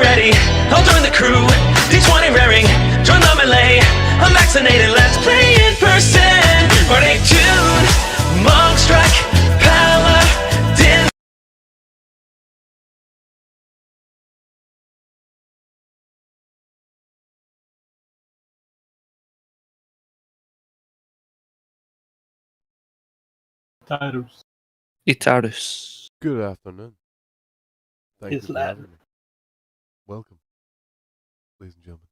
ready, I'll join the crew. D20 raring, join the melee. I'm vaccinated, let's play in person. Party tune, monk strike, paladin. Itarus. Good afternoon. Thank you for having me. Welcome, ladies and gentlemen.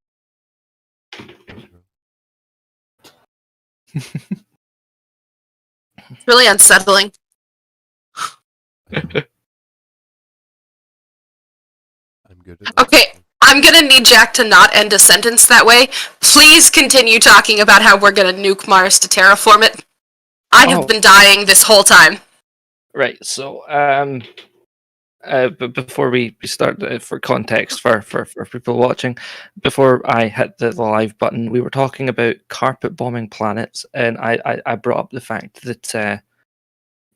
It's really unsettling. I'm good at Okay, I'm gonna need Jack to not end a sentence that way. Please continue talking about how we're gonna nuke Mars to terraform it. I have been dying this whole time. Right, so but before we start, for context for people watching, before I hit the live button, we were talking about carpet bombing planets, and I brought up the fact that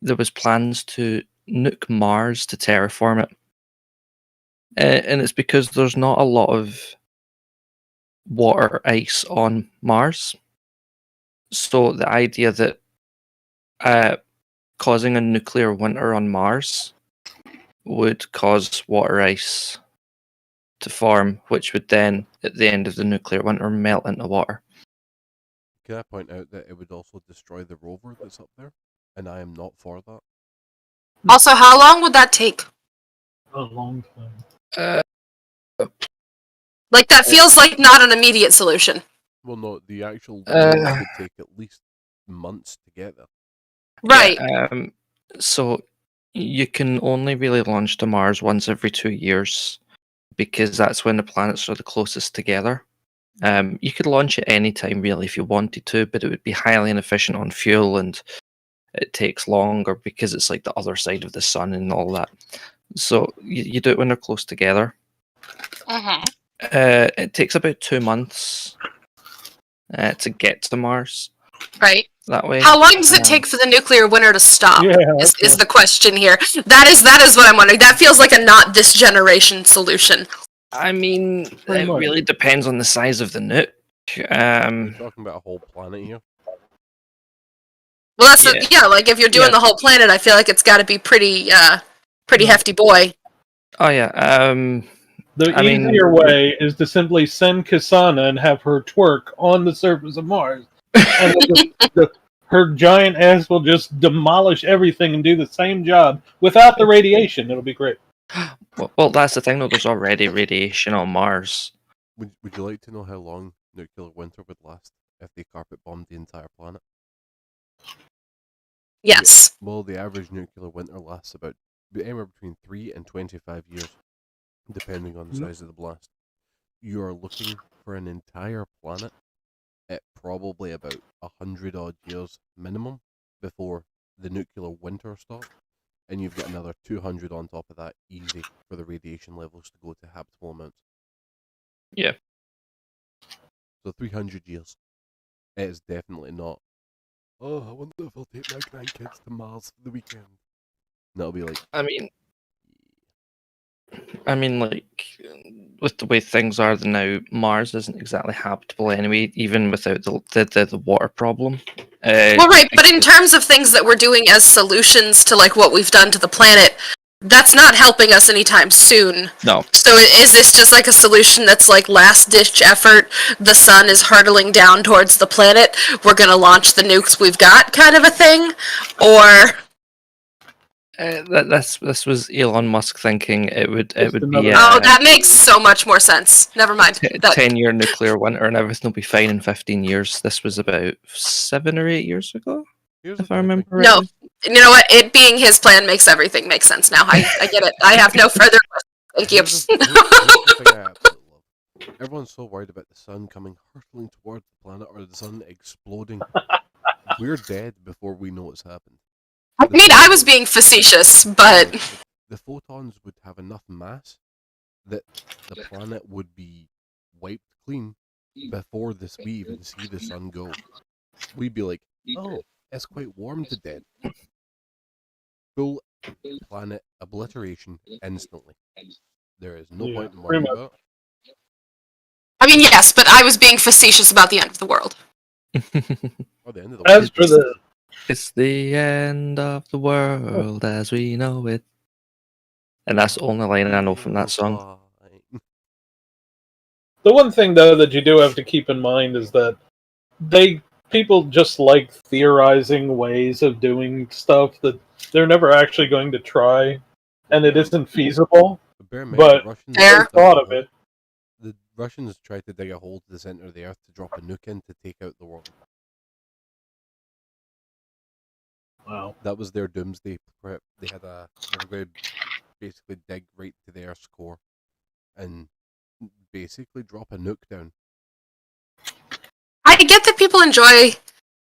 there was plans to nuke Mars to terraform it, and it's because there's not a lot of water ice on Mars. So the idea that causing a nuclear winter on Mars would cause water ice to form, which would then, at the end of the nuclear winter, melt into water. Can I point out that it would also destroy the rover that's up there? And I am not for that. Also, how long would that take? A long time. Like, that feels like not an immediate solution. Well, no, the actual launch would take at least months to get there. Right. Yeah, so you can only really launch to Mars once every 2 years, because that's when the planets are the closest together. You could launch at any time, really, if you wanted to, but it would be highly inefficient on fuel, and it takes longer because it's like the other side of the sun and all that. So you do it when they're close together. It takes about 2 months to get to Mars. Right. That way. How long does it take for the nuclear winter to stop? Yeah, is the question here. That is what I'm wondering. That feels like a not this generation solution. I mean, Pretty it much. really depends on the size of the nuke. We're talking about a whole planet here. Well, that's like if you're doing the whole planet, I feel like it's got to be pretty hefty boy. Oh yeah. The easier way is to simply send Kasana and have her twerk on the surface of Mars. And her giant ass will just demolish everything and do the same job without the radiation. It'll be great. Well, that's the thing, though. There's already radiation on Mars. Would you like to know how long nuclear winter would last if they carpet bombed the entire planet? Yes. Well, the average nuclear winter lasts about anywhere between 3 and 25 years, depending on the size of the blast. You are looking for an entire planet at probably about 100 odd years minimum before the nuclear winter stops, and you've got another 200 on top of that easy for the radiation levels to go to habitable amounts. Yeah. So 300 years. It is definitely not, oh, I wonder if I'll take my grandkids to Mars for the weekend. That'll be like... I mean, like, with the way things are now, Mars isn't exactly habitable anyway, even without the water problem. Well, right, but in terms of things that we're doing as solutions to like what we've done to the planet, that's not helping us anytime soon. No. So is this just like a solution that's like last-ditch effort? The sun is hurtling down towards the planet. We're gonna launch the nukes we've got, kind of a thing, or? This was Elon Musk thinking it would be. Oh, that makes so much more sense. Never mind. 10-year nuclear winter and everything will be fine in 15 years. This was about 7 or 8 years ago, if I remember right. No, you know what? It being his plan makes everything make sense now. I get it. I have no further questions. Thank you. Everyone's so worried about the sun coming hurtling towards the planet or the sun exploding. We're dead before we know it's happened. I mean, I was being facetious, but... The photons would have enough mass that the planet would be wiped clean before we even see the sun go. We'd be like, oh, it's quite warm to death. Full planet obliteration instantly. There is no Yeah, point in pretty worrying much. about. I mean, yes, but I was being facetious about the end of the world. Oh, the end of the As world. for the It's the end of the world as we know it. And that's the only line I know from that song. the one thing though that you do have to keep in mind is that people just like theorizing ways of doing stuff that they're never actually going to try, and it isn't feasible. But bear in mind, But the Russians Fair. dug thought a of hole. it. The Russians tried to dig a hole to the center of the earth to drop a nuke in to take out the world. Wow. That was their doomsday prep. They were going to basically dig right to the Earth's core and basically drop a nuke down. I get that people enjoy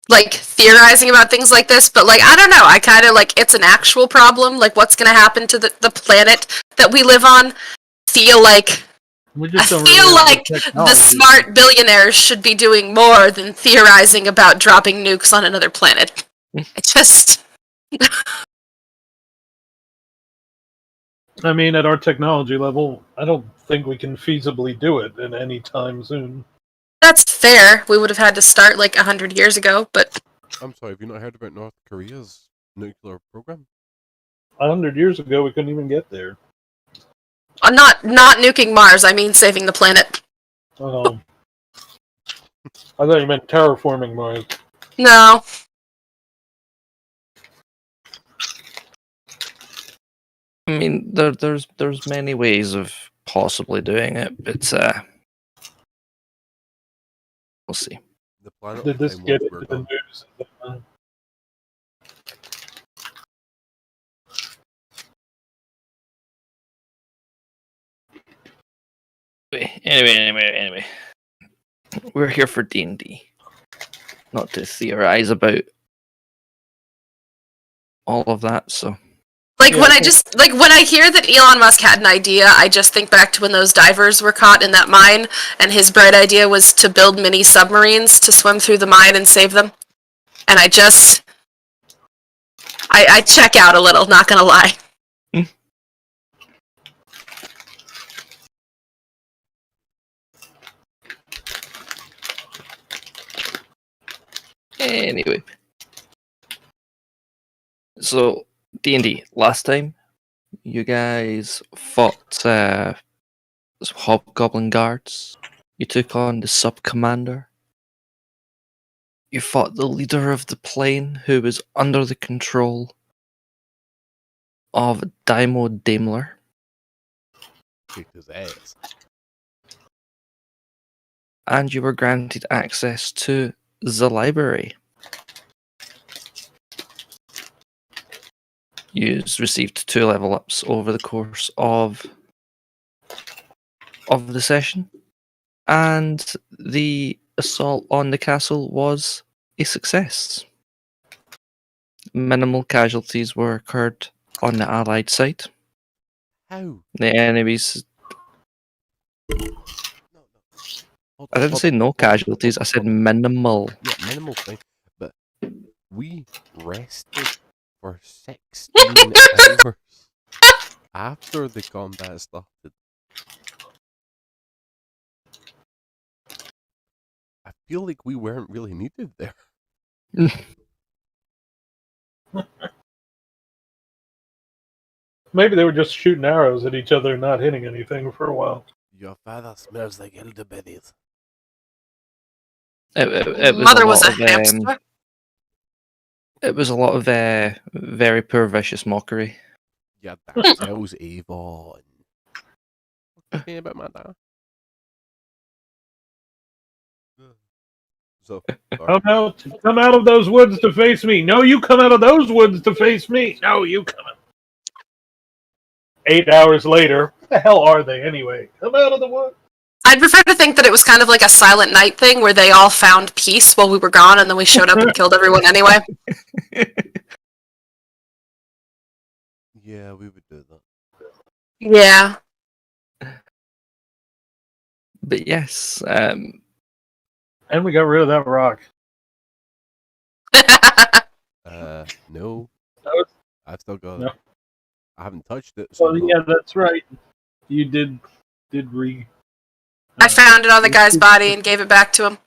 like theorizing about things like this, but like I don't know, I kind of like it's an actual problem. Like what's going to happen to the planet that we live on? Feel like We I just don't feel really have like the the technology. smart billionaires should be doing more than theorizing about dropping nukes on another planet. It just I mean, at our technology level, I don't think we can feasibly do it in any time soon. that's fair. We would have had to start like 100 years ago, but I'm sorry, have you not heard about North Korea's nuclear program? 100 years ago, we couldn't even get there. not nuking Mars. I mean saving the planet. I thought you meant terraforming Mars. No. I mean, there's many ways of possibly doing it, but we'll see. The planet Did of this time get once into we're the done. news? Anyway. We're here for D&D, not to theorize about all of that. So, Like Yeah, when I I just like when I hear that Elon Musk had an idea, I just think back to when those divers were caught in that mine, and his bright idea was to build mini submarines to swim through the mine and save them. And I check out a little, not gonna lie. anyway, so D&D. Last time, you guys fought hobgoblin guards. You took on the sub commander. You fought the leader of the plane, who was under the control of Daimo Daimler. Kicked his ass. And you were granted access to the library. You received 2 level ups over the course of the session, and the assault on the castle was a success. Minimal casualties were occurred on the allied side. How? The enemies. No. I didn't say no casualties. I said minimal. Yeah, minimal thing. But we rested for 16 hours after the combat started. I feel like we weren't really needed there. maybe they were just shooting arrows at each other and not hitting anything for a while. Your father smells like elderberries. It was Mother a was lot a of hamster. it was a lot of very poor vicious mockery. Yeah, that sells Avon. What's the about my dad? So, sorry. Come out of those woods to face me. No, you come out of those woods to face me. No, you come out. 8 hours later, what the hell are they anyway? Come out of the woods. I'd prefer to think that it was kind of like a Silent Night thing where they all found peace while we were gone, and then we showed up and killed everyone anyway. Yeah, we would do that. Yeah. But yes, And we got rid of that rock. No. That was- I've still got No. it. I haven't touched it. So Well, yeah, that's right. you did re. I found it on the guy's body and gave it back to him.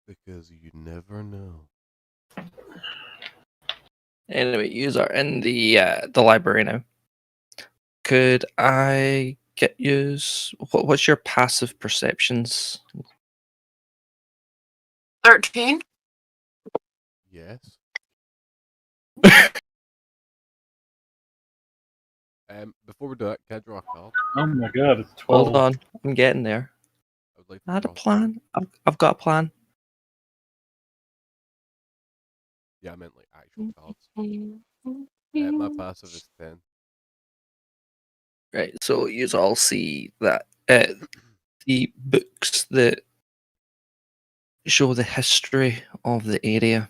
Because you never know. Anyway, you are in the library now. Could I get use? What's your passive perceptions? 13. Yes. Before we do that, can I draw a card? Oh my god, it's 12. Hold on, I'm getting there. I would like to I had a draw plan. I've got a plan. Yeah, I meant like actual cards. My passive is 10. Right, so you all see that the books that show the history of the area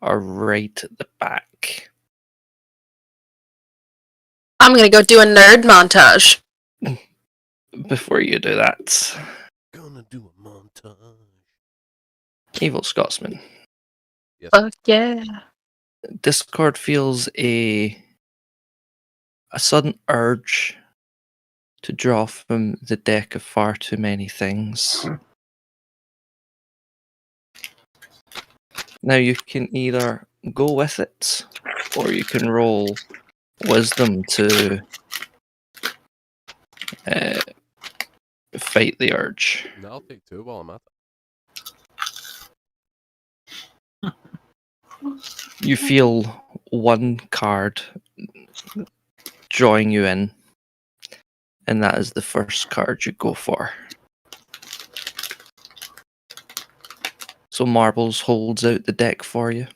are right at the back. I'm gonna go do a nerd montage. Before you do that, Gonna do a montage. Evil Scotsman, Yes. Fuck yeah. Discord feels a sudden urge to draw from the deck of far too many things. Now you can either go with it, or you can roll wisdom to fight the urge. No, I'll take 2 while I'm at it. You feel one card drawing you in, and that is the first card you go for. So Marbles holds out the deck for you,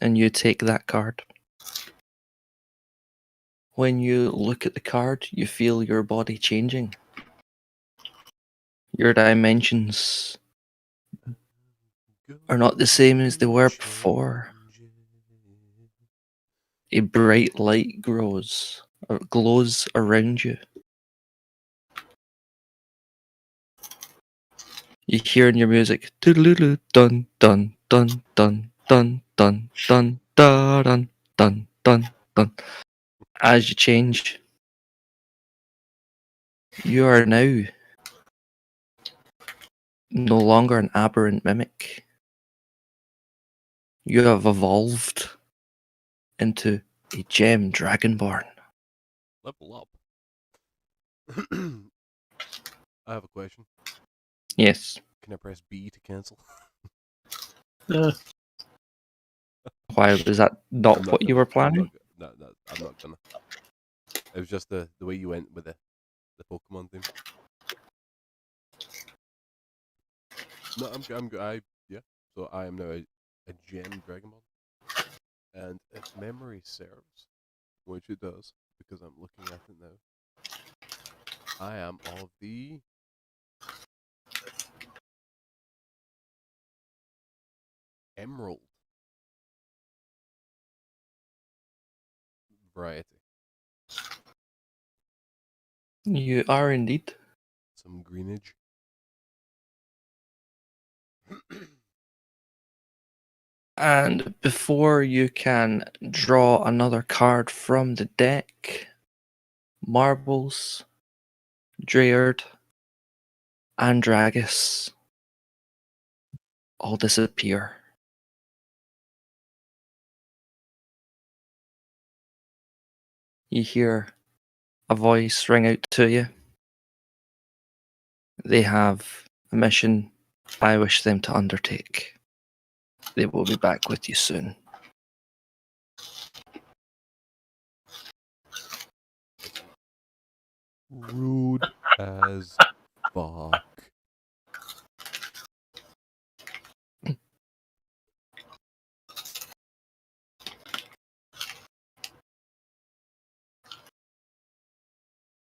and you take that card. When you look at the card, you feel your body changing. Your dimensions are not the same as they were before. A bright light glows around you. You hear in your music, "Toodaloo, dun dun dun dun dun dun dun dun dun dun dun." As you change, you are now no longer an aberrant mimic. You have evolved into a gem dragonborn. Level up. I have a question. Yes. Can I press B to cancel? Why was that not what you were planning? I'm not gonna. It was just the way you went with the Pokemon thing. No, yeah. So I am now a gem Dragonball, and if memory serves, which it does, because I'm looking at it now, I am of the emerald variety. You are indeed. Some greenage. And before you can draw another card from the deck, Marbles, Drayard, and Dragus all disappear. You hear a voice ring out to you. They have a mission I wish them to undertake. They will be back with you soon. Rude as fuck.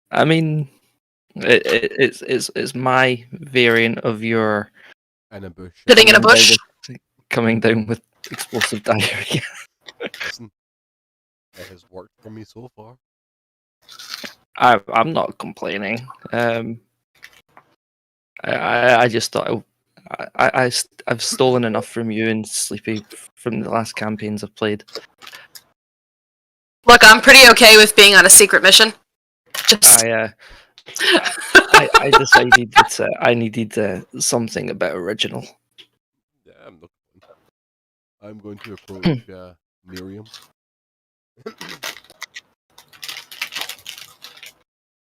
I mean, it's my variant of your And a bush. Sitting in a bush. coming down with explosive diarrhea. Listen, it has worked for me so far. I'm not complaining. I just thought I've stolen enough from you and Sleepy from the last campaigns I've played. Look, I'm pretty okay with being on a secret mission. Just I decided that I needed something a bit original. Yeah, I'm going to approach Miriam.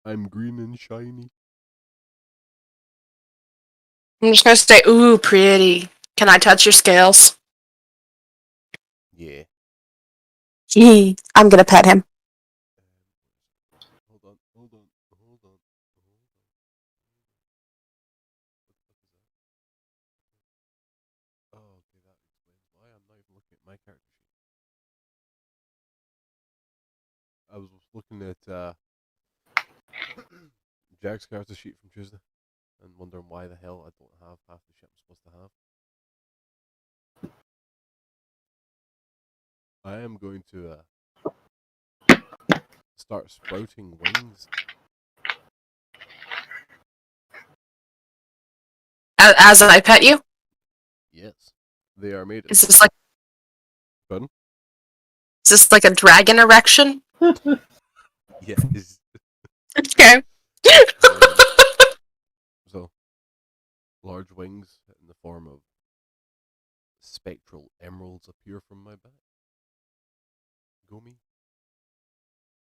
I'm green and shiny. I'm just gonna say, ooh, pretty. Can I touch your scales? Yeah. I'm gonna pet him. Hold on. Oh, okay, that explains why I'm not even looking at my character sheet. I was looking at Jack's character sheet from Tuesday and wondering why the hell I don't have half the shit I'm supposed to have. I am going to start sprouting wings. As I pet you? Yes. They are made Is this like Pardon? Is this like a dragon erection? Yes. Okay. So, large wings in the form of spectral emeralds appear from my back. Go me.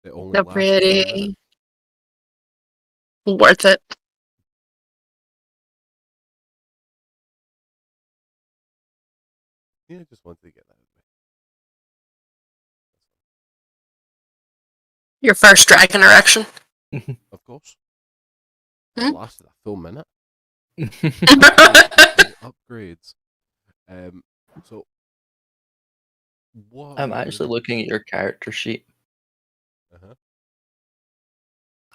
They only So last for a minute. pretty. Worth it. Yeah, I just wanted to get that out of the way. Your first dragon erection. Of course. Hmm? It lasted a full minute. Upgrades. So what? I'm actually looking at your character sheet. Uh-huh.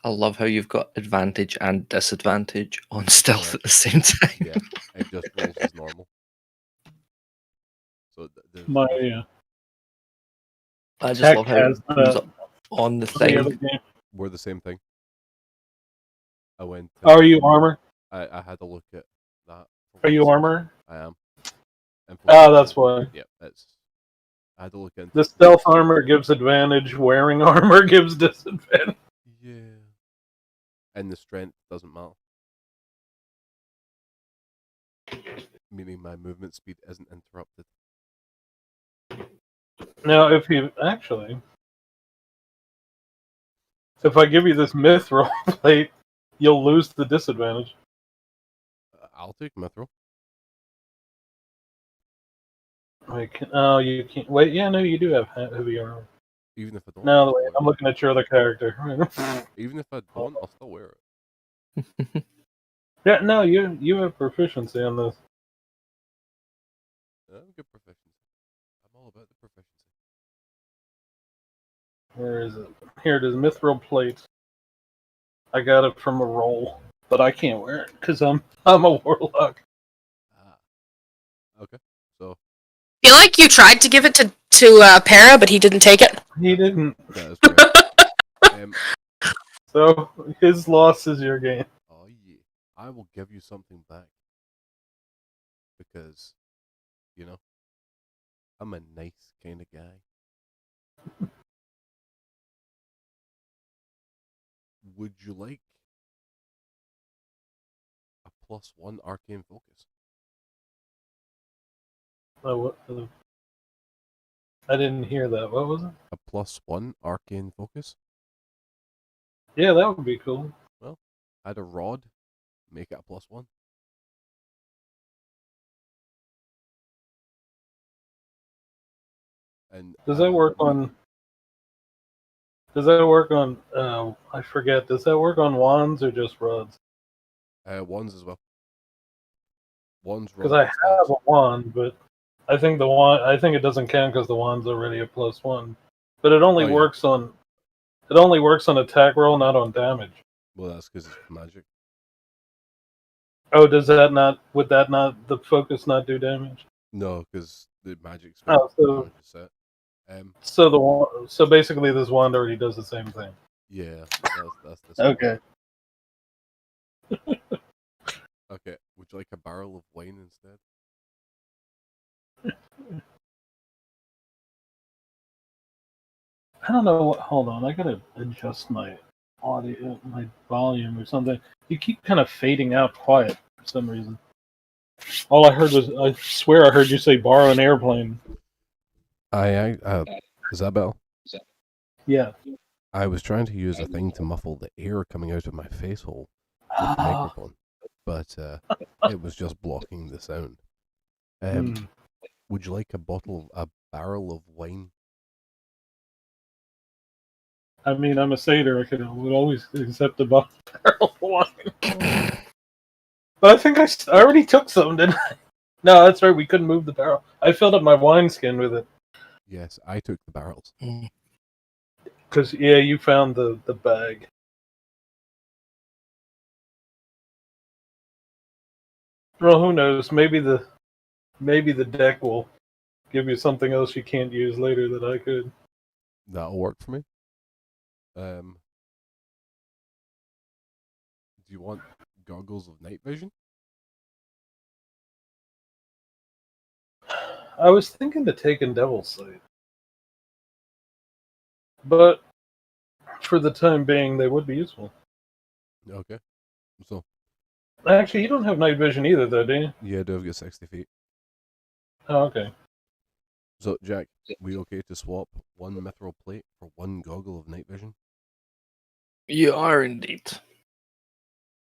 I love how you've got advantage and disadvantage on stealth Yeah. at the same time. Yeah, it just rolls as normal. So My I just tech love how has it was the on the other thing. game. we're the same thing. I went. Are you armor? I had to look at that. Are you armor? I am. Ah, that's why. Yeah, it's. I had to look into. The stealth armor gives advantage. Wearing armor gives disadvantage. Yeah. And the strength doesn't matter. Meaning my movement speed isn't interrupted. Now, if I give you this mithril plate, you'll lose the disadvantage. I'll take mithril. You can't. Wait, yeah, no, you do have heavy armor. Even if I don't. No, wait, I'm looking at your other character. Even if I don't, I'll still wear it. Yeah, no, you have proficiency on this. I have good proficiency. I'm all about the proficiency. Where is it? Here it is, mithril plate. I got it from a roll, but I can't wear it because I'm a warlock. Okay, so. I feel like you tried to give it to Para, but he didn't take it. He didn't. That is correct. So his loss is your gain. Oh yeah, I will give you something back because, you know, I'm a nice kind of guy. Would you like a +1 arcane focus? Oh, I didn't hear that. What was it? A +1 arcane focus? Yeah, that would be cool. Well, add a rod, make it a +1. And Does that work on? Does that work on? I forget. Does that work on wands or just rods? wands as well. Wands, Because rods, I and have staffs. a wand, but I think the wand. I think it doesn't count because the wand's already a +1. But it only works on. It only works on attack roll, not on damage. Well, that's because it's magic. Oh, does that not? Would that not? The focus not do damage? No, because the magic Oh, spell so is set. so basically, this wand already does the same thing. Yeah, that's the same. Okay. Okay, would you like a barrel of wine instead? I don't know what. Hold on, I gotta adjust my audio, my volume or something. You keep kind of fading out quiet for some reason. All I heard was, I swear I heard you say borrow an airplane. Is that better? Yeah. I was trying to use a thing to muffle the air coming out of my face hole with the Ah. microphone, but it was just blocking the sound. Would you like a barrel of wine? I mean, I'm a satyr. I would always accept a barrel of wine. But I think I already took some, didn't I? No, that's right. We couldn't move the barrel. I filled up my wineskin with it. Yes, I took the barrels. Because, yeah, you found the bag. Well, who knows? Maybe the deck will give you something else you can't use later that I could. That'll work for me. Do you want goggles of night vision? I was thinking to take in Devil's Sight. But for the time being, they would be useful. Okay. So, Actually, you don't have night vision either, though, do you? yeah, I do have got 60 feet. Oh, okay. So, Jack, we okay to swap one mithril plate for one goggle of night vision? You are indeed.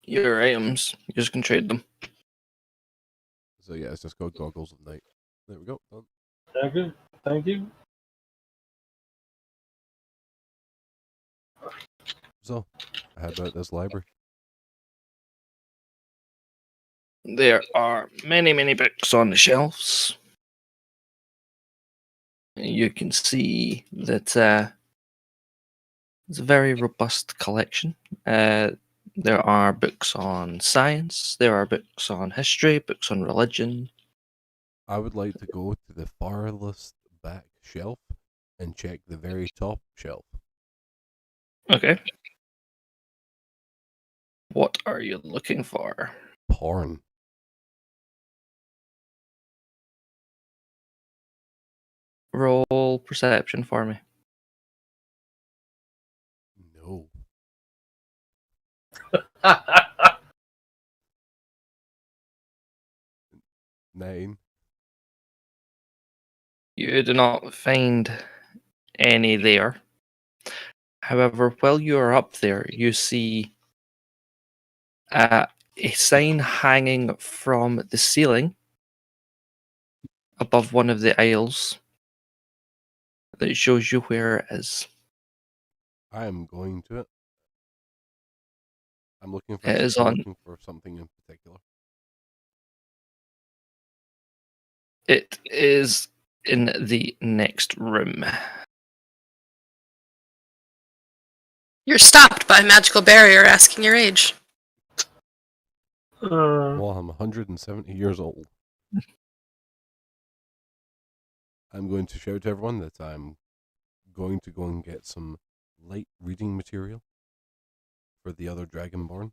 Your items, you just can trade them. So, yeah, it's just called goggles of night. There we go. Done. Okay. Thank you. So, how about this library? There are many, many books on the shelves. You can see that it's a very robust collection. There are books on science, there are books on history, books on religion. I would like to go to the farthest back shelf and check the very top shelf. Okay. What are you looking for? Porn. Roll perception for me. No. 9. You do not find any there. However, while you are up there, you see a sign hanging from the ceiling above one of the aisles that shows you where it is. I am going to it. I'm looking for. It is I'm on. looking for something in particular. It is in the next room. You're stopped by a magical barrier asking your age. Well, I'm 170 years old. I'm going to shout to everyone that I'm going to go and get some light reading material for the other Dragonborn.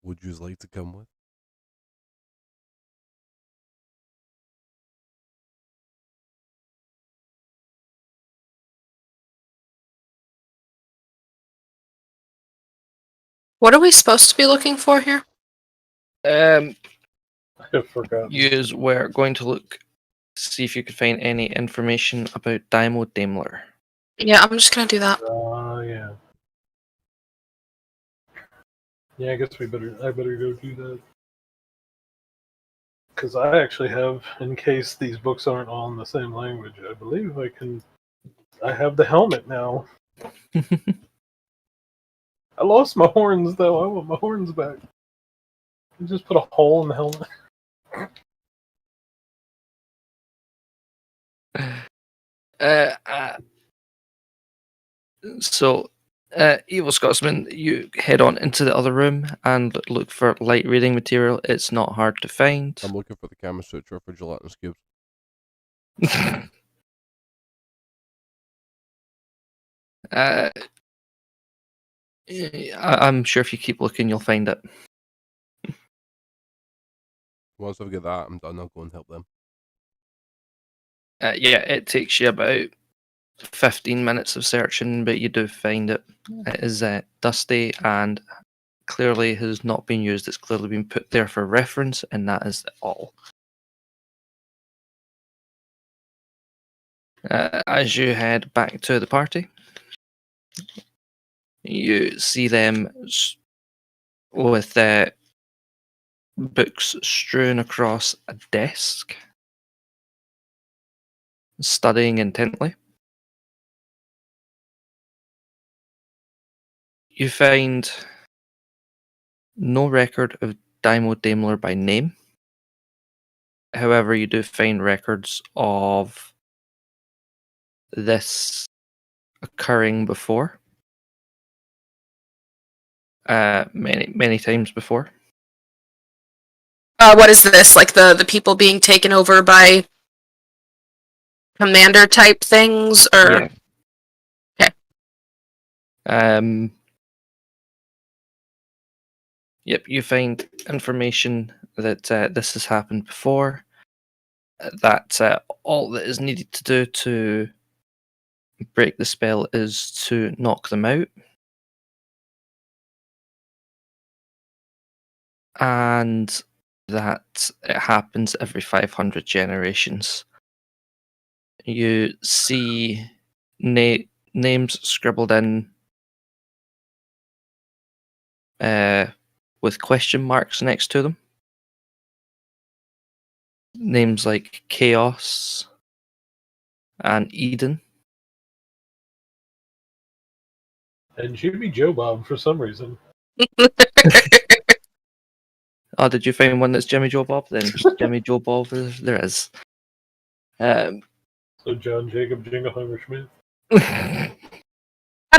Would you like to come with? What are we supposed to be looking for here? I forgot. You were going to look, see if you could find any information about Daimo Daimler. Yeah, I'm just gonna do that. Yeah. Yeah, I guess I better go do that. Because I actually have, in case these books aren't all in the same language, I believe I have the helmet now. I lost my horns, though. I want my horns back. You just put a hole in the helmet. So, Evil Scotsman, you head on into the other room and look for light reading material. It's not hard to find. I'm looking for the Kama Sutra for gelatinous cubes. I'm sure if you keep looking, you'll find it. Once I've got that, I'm done. I'll go and help them. Yeah, it takes you about 15 minutes of searching, but you do find it. It is dusty and clearly has not been used. It's clearly been put there for reference, and that is all. As you head back to the party, you see them with books strewn across a desk, studying intently. You find no record of Daimo Daimler by name. However, you do find records of this occurring before. Many times before. What is this? Like the people being taken over by commander type things, or Yeah. Okay. Yep, you find information that this has happened before. That all that is needed to do to break the spell is to knock them out. And that it happens every 500 generations. You see names scribbled in with question marks next to them. Names like Chaos and Eden. And Jimmy Joe Bob for some reason. Oh, did you find one that's Jimmy Joe Bob? Then Jimmy Joe Bob, there is. So John Jacob Jingleheimer Schmidt. Got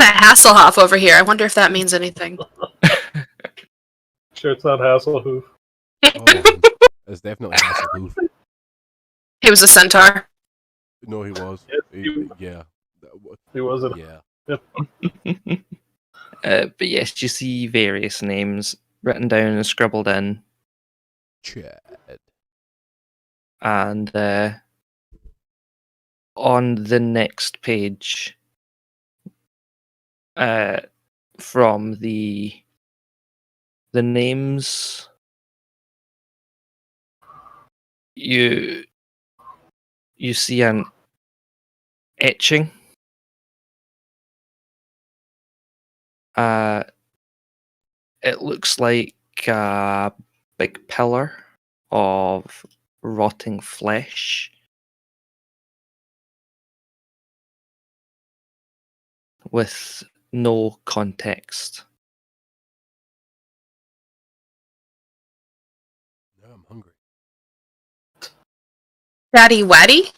a Hasselhoff over here. I wonder if that means anything. Sure, it's not Hasselhoof. Oh, it's definitely Hasselhoof. He was a centaur. No, he was. Yes, Yeah. He wasn't. Yeah. But yes, you see various names written down and scribbled in. Chad. And on the next page, from the names, you see an etching. It looks like a big pillar of rotting flesh with no context. Now I'm hungry. Daddy Waddy?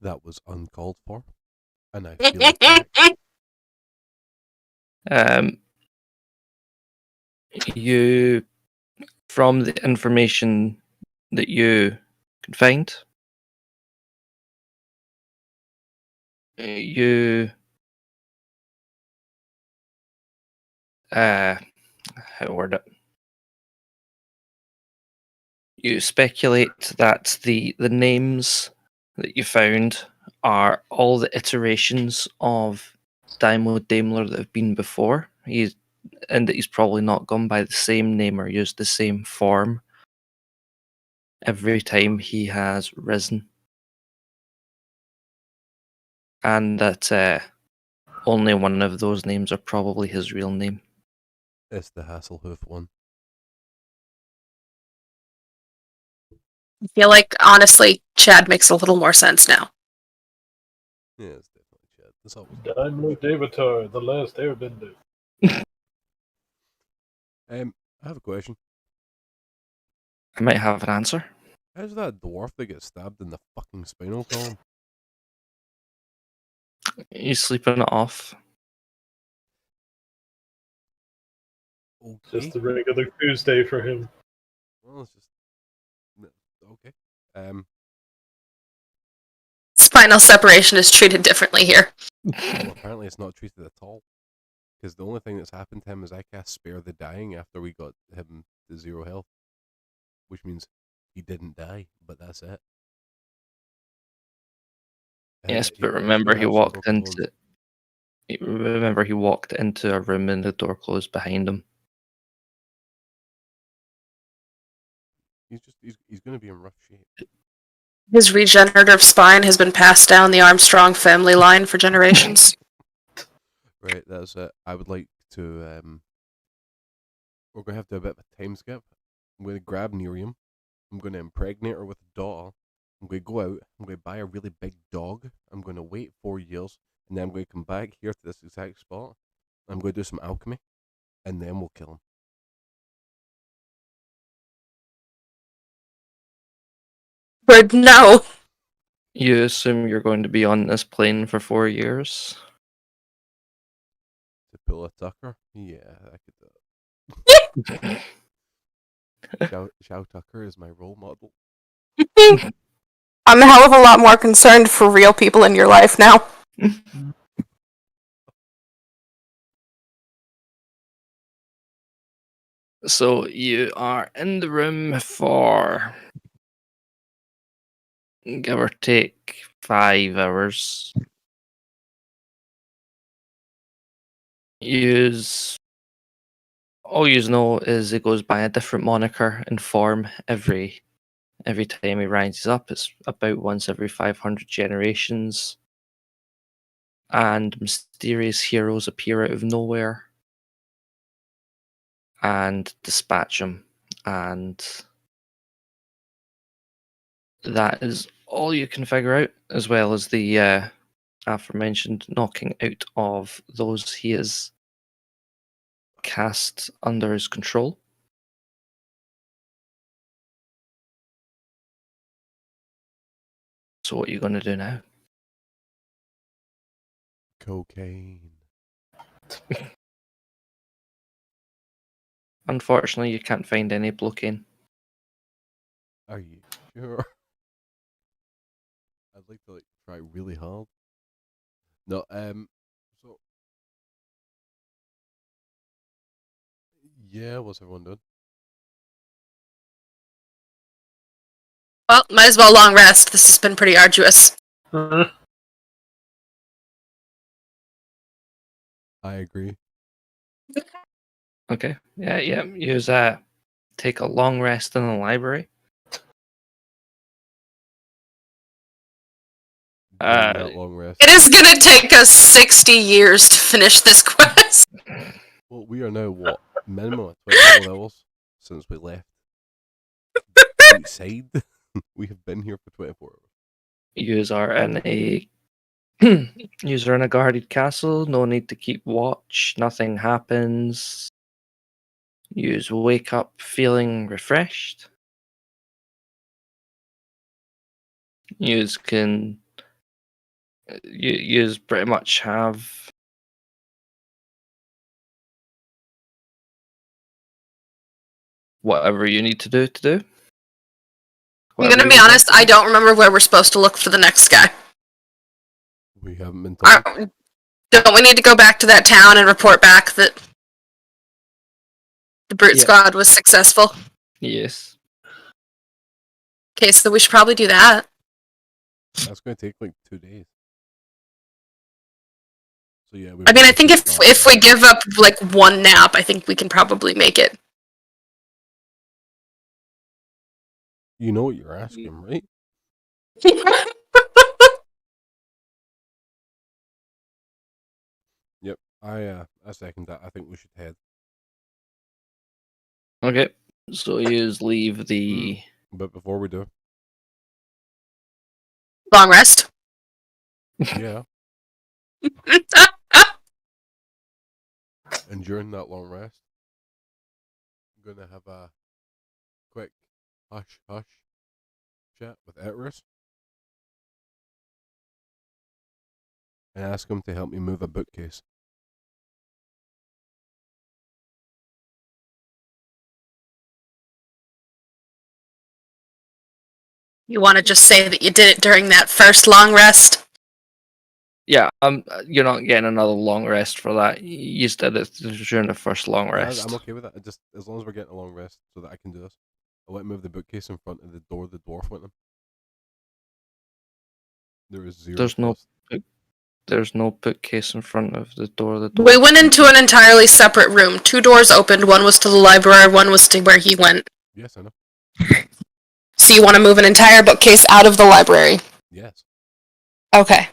That was uncalled for. And I feel attacked. You, from the information that you can find, you how to word it? You speculate that the names that you found are all the iterations of Daimo Daimler that have been before. And that he's probably not gone by the same name or used the same form every time he has risen. And that only one of those names are probably his real name. It's the Hasselhoof one. I feel like, honestly, Chad makes a little more sense now. Yeah, it's definitely Chad. That's always Daimler Devatar, the last airbender. I have a question. I might have an answer. How's that dwarf that gets stabbed in the fucking spinal column? He's sleeping it off. Okay. Just a regular Tuesday for him. Well, it's just okay. Spinal separation is treated differently here. Well, apparently it's not treated at all. Because the only thing that's happened to him is I cast Spare the Dying after we got him to 0 health. Which means he didn't die, but that's it. Yes, He but was remember gonna he have some walked broken bones. into. Remember he walked into a room and the door closed behind him. He's gonna be in rough shape. His regenerative spine has been passed down the Armstrong family line for generations. Right, that's it. I would like to we're gonna have to do a bit of a time skip. I'm gonna grab Nerium. I'm gonna impregnate her with a doll. I'm gonna go out. I'm gonna buy a really big dog. I'm gonna wait 4 years, and then I'm gonna come back here to this exact spot. I'm gonna do some alchemy, and then we'll kill him. But no. You assume you're going to be on this plane for 4 years? To pull a Tucker? Yeah, I could do it. Xiao Tucker is my role model. I'm a hell of a lot more concerned for real people in your life now. So you are in the room for, give or take, 5 hours. All you know is it goes by a different moniker and form every time he rises up. It's about once every 500 generations. And mysterious heroes appear out of nowhere and dispatch him. And that is all you can figure out, as well as the aforementioned knocking out of those he has cast under his control. So what are you going to do now? Cocaine. Unfortunately, you can't find any blockade. Are you sure? I'd like to try really hard. No, so yeah, what's everyone doing? Well, might as well long rest. This has been pretty arduous. I agree. Okay. Yeah. Use take a long rest in the library. During that long rest. It is gonna take us 60 years to finish this quest. Well, we are now what? Minimum of 24 hours since we left. Outside. We have been here for 24 hours. Use are in a user in a guarded castle. No need to keep watch. Nothing happens. Use wake up feeling refreshed. Use can use pretty much have whatever you need to do. I'm Whatever gonna you be would honest, like. I don't remember where we're supposed to look for the next guy. We haven't been told. Don't we need to go back to that town and report back that the brute Yeah. squad was successful? Yes. Okay, so we should probably do that. That's going to take like 2 days. So yeah, I mean, I think if we give up like one nap, I think we can probably make it. You know what you're asking, right? Yep. I second that. I think we should head. Okay. So use leave the But before we do, Long rest. yeah. And during that long rest, I'm gonna have a quick hush chat with Eterus and ask him to help me move a bookcase. You want to just say that you did it during that first long rest? Yeah, you're not getting another long rest for that. You just did it during the first long rest. I'm okay with that. Just as long as we're getting a long rest so that I can do this. I want to move the bookcase in front of the door the dwarf went in. There is zero There's no trust. There's no bookcase in front of the door. We went into an entirely separate room. 2 doors opened. One was to the library, one was to where he went. Yes, I know. So you want to move an entire bookcase out of the library? Yes. Okay.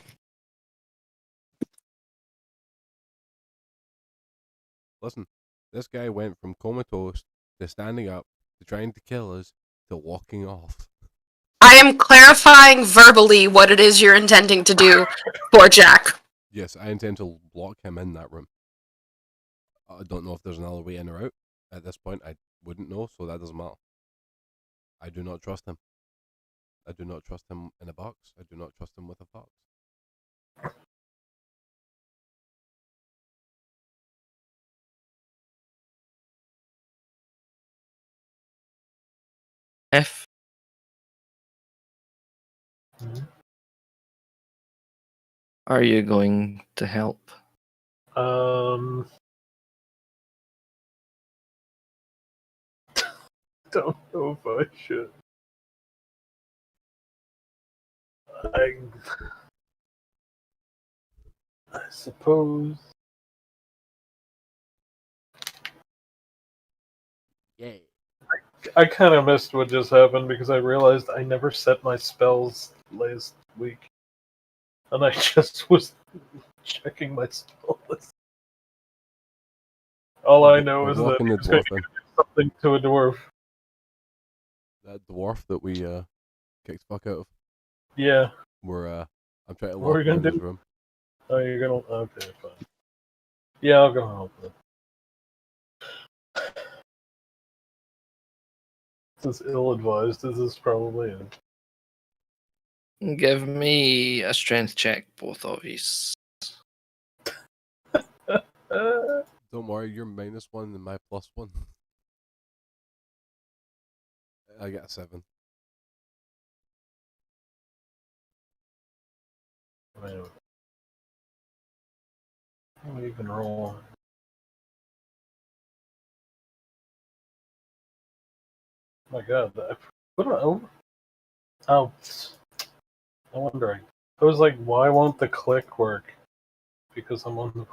Listen, this guy went from comatose to standing up to trying to kill us to walking off. I am clarifying verbally what it is you're intending to do for Jack. Yes, I intend to lock him in that room. I don't know if there's another way in or out. At this point, I wouldn't know, so that doesn't matter. I do not trust him. I do not trust him in a box. I do not trust him with a fox. F. Are you going to help? Don't know if I should. I suppose. Yay. I kind of missed what just happened because I realized I never set my spells last week. And I just was checking my spell list. All I know is that walking the it's going dwarf to in. do something to a dwarf. That dwarf that we kicked fuck out of. Yeah. I'm trying to What are lock we him in gonna his do? room. Oh, you're gonna. Okay, fine. Yeah, I'll go help them. This is ill-advised. This is probably it. Give me a strength check, both of you. Don't worry, you're -1 and my +1. I got a 7. Man. How do we even roll? Oh my god, what am I over? Oh, I'm wondering. I was like, why won't the click work? Because I'm on the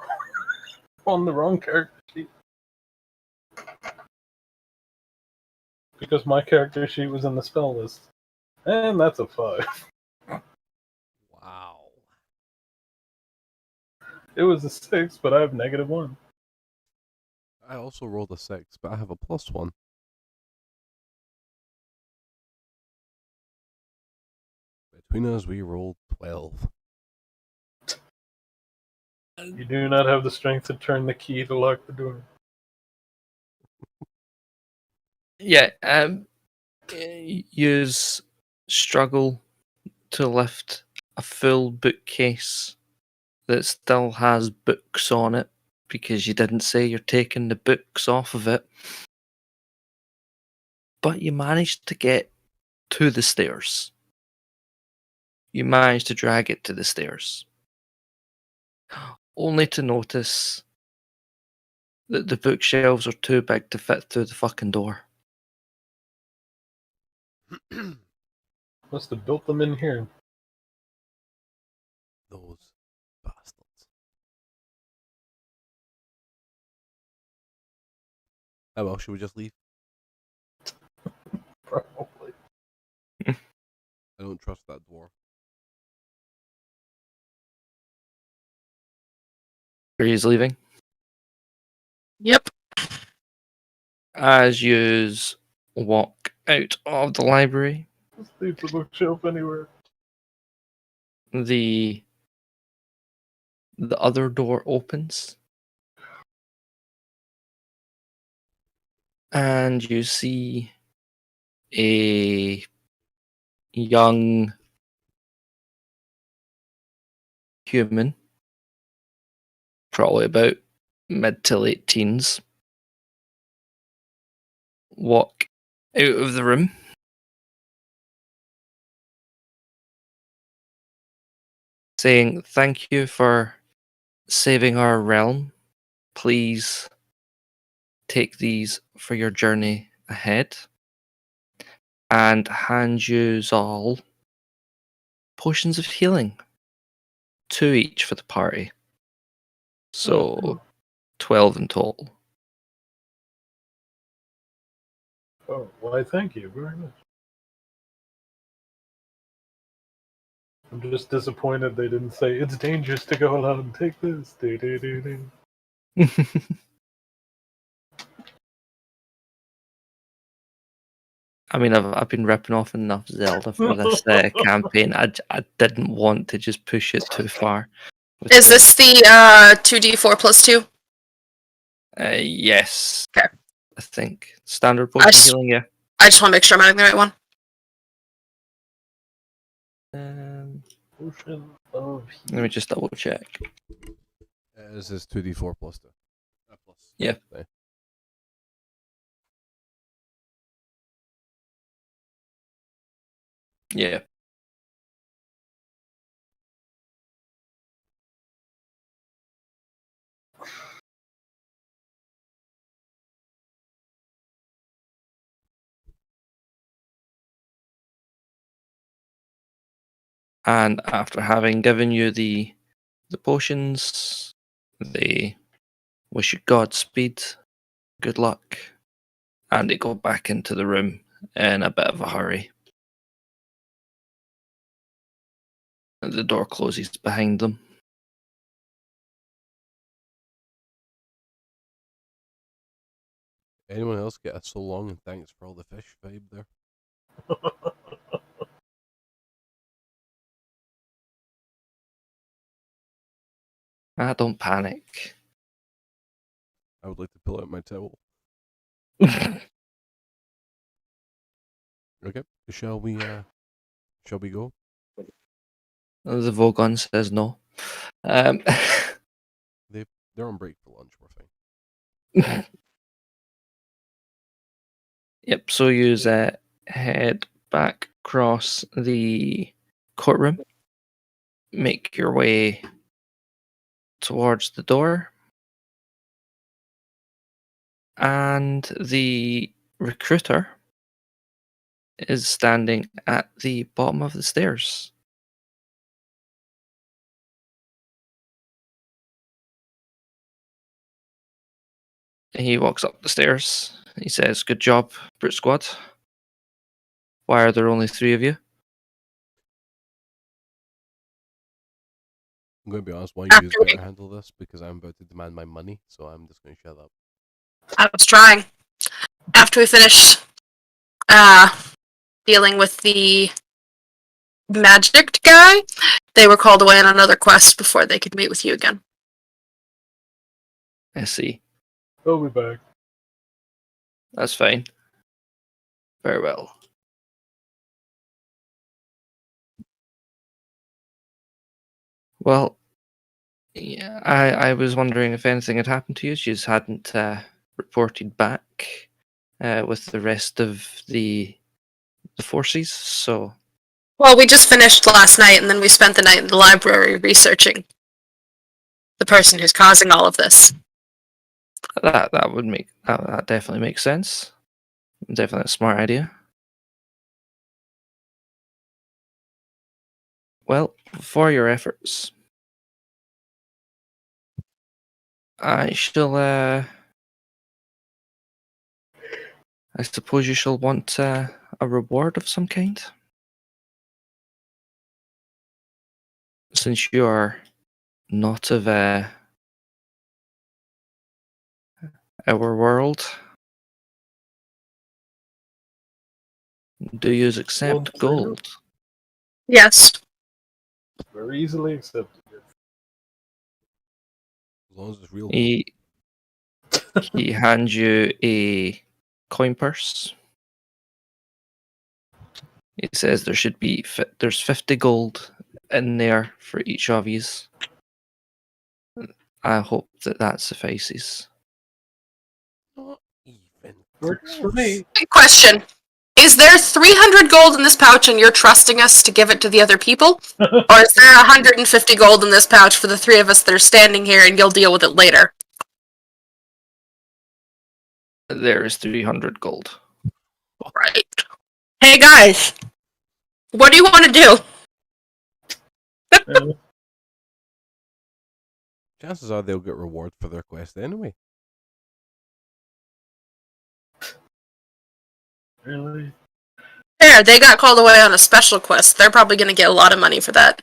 on the wrong character sheet. Because my character sheet was in the spell list. And that's a 5. Wow. It was a 6, but I have -1. I also rolled a 6, but I have a +1. Between us, we rolled 12. You do not have the strength to turn the key to lock the door. Yeah, use struggle to lift a full bookcase that still has books on it because you didn't say you're taking the books off of it. But you managed to get to the stairs. You managed to drag it to the stairs. Only to notice that the bookshelves are too big to fit through the fucking door. Must have built them in here. Those bastards. Oh well, should we just leave? Probably. I don't trust that dwarf. Are you leaving? Yep. As you walk out of the library, Just leave the bookshelf anywhere. the other door opens, and you see a young human, probably about mid to late teens, walk out of the room. saying thank you for saving our realm. Please take these for your journey ahead, and hand you all potions of healing, 2 each for the party. So 12 in total. Oh, why, thank you very much. I'm just disappointed they didn't say it's dangerous to go alone and take this. I mean, I've been ripping off enough Zelda for this campaign. I didn't want to just push it too far. Is this the 2d4 plus 2? Yes. Okay. I think standard potion healing. Yeah. I just want to make sure I'm adding the right one. Potion of Let me just double check. This is 2d4 plus 2. Plus. Yeah. Okay. Yeah. And after having given you the potions, they wish you Godspeed, good luck, and they go back into the room in a bit of a hurry. And the door closes behind them. Anyone else get a so long and thanks for all the fish vibe there? Don't panic. I would like to pull out my towel. Okay, shall we go? The Vogon says no. They're on break for lunch. We're fine. Yep, so you head back across the courtroom, make your way towards the door, and the recruiter is standing at the bottom of the stairs. He walks up the stairs. He says, "Good job, Brute Squad. Why are there only 3 of you?" I'm going to be honest, one of you better handle this because I'm about to demand my money, so I'm just going to shut up. I was trying. After we finished dealing with the magic guy, they were called away on another quest before they could meet with you again. I see. I'll be back. That's fine. Very well. Well, yeah, I was wondering if anything had happened to you. You just hadn't reported back with the rest of the forces, so... Well, we just finished last night, and then we spent the night in the library researching the person who's causing all of this. That would make... That definitely makes sense. Definitely a smart idea. Well, for your efforts, I shall, I suppose you shall want a reward of some kind? Since you are not of our world, do you accept gold? Yes. Very easily accepted. As long as it's real. He hands you a coin purse. It says there should be there's 50 gold in there for each of you. I hope that suffices. Not even. Works for me. Good question. Is there 300 gold in this pouch and you're trusting us to give it to the other people? Or is there 150 gold in this pouch for the three of us that are standing here and you'll deal with it later? There is 300 gold. Right. Hey guys, what do you want to do? Chances are they'll get reward for their quest anyway. Really? There, they got called away on a special quest. They're probably going to get a lot of money for that.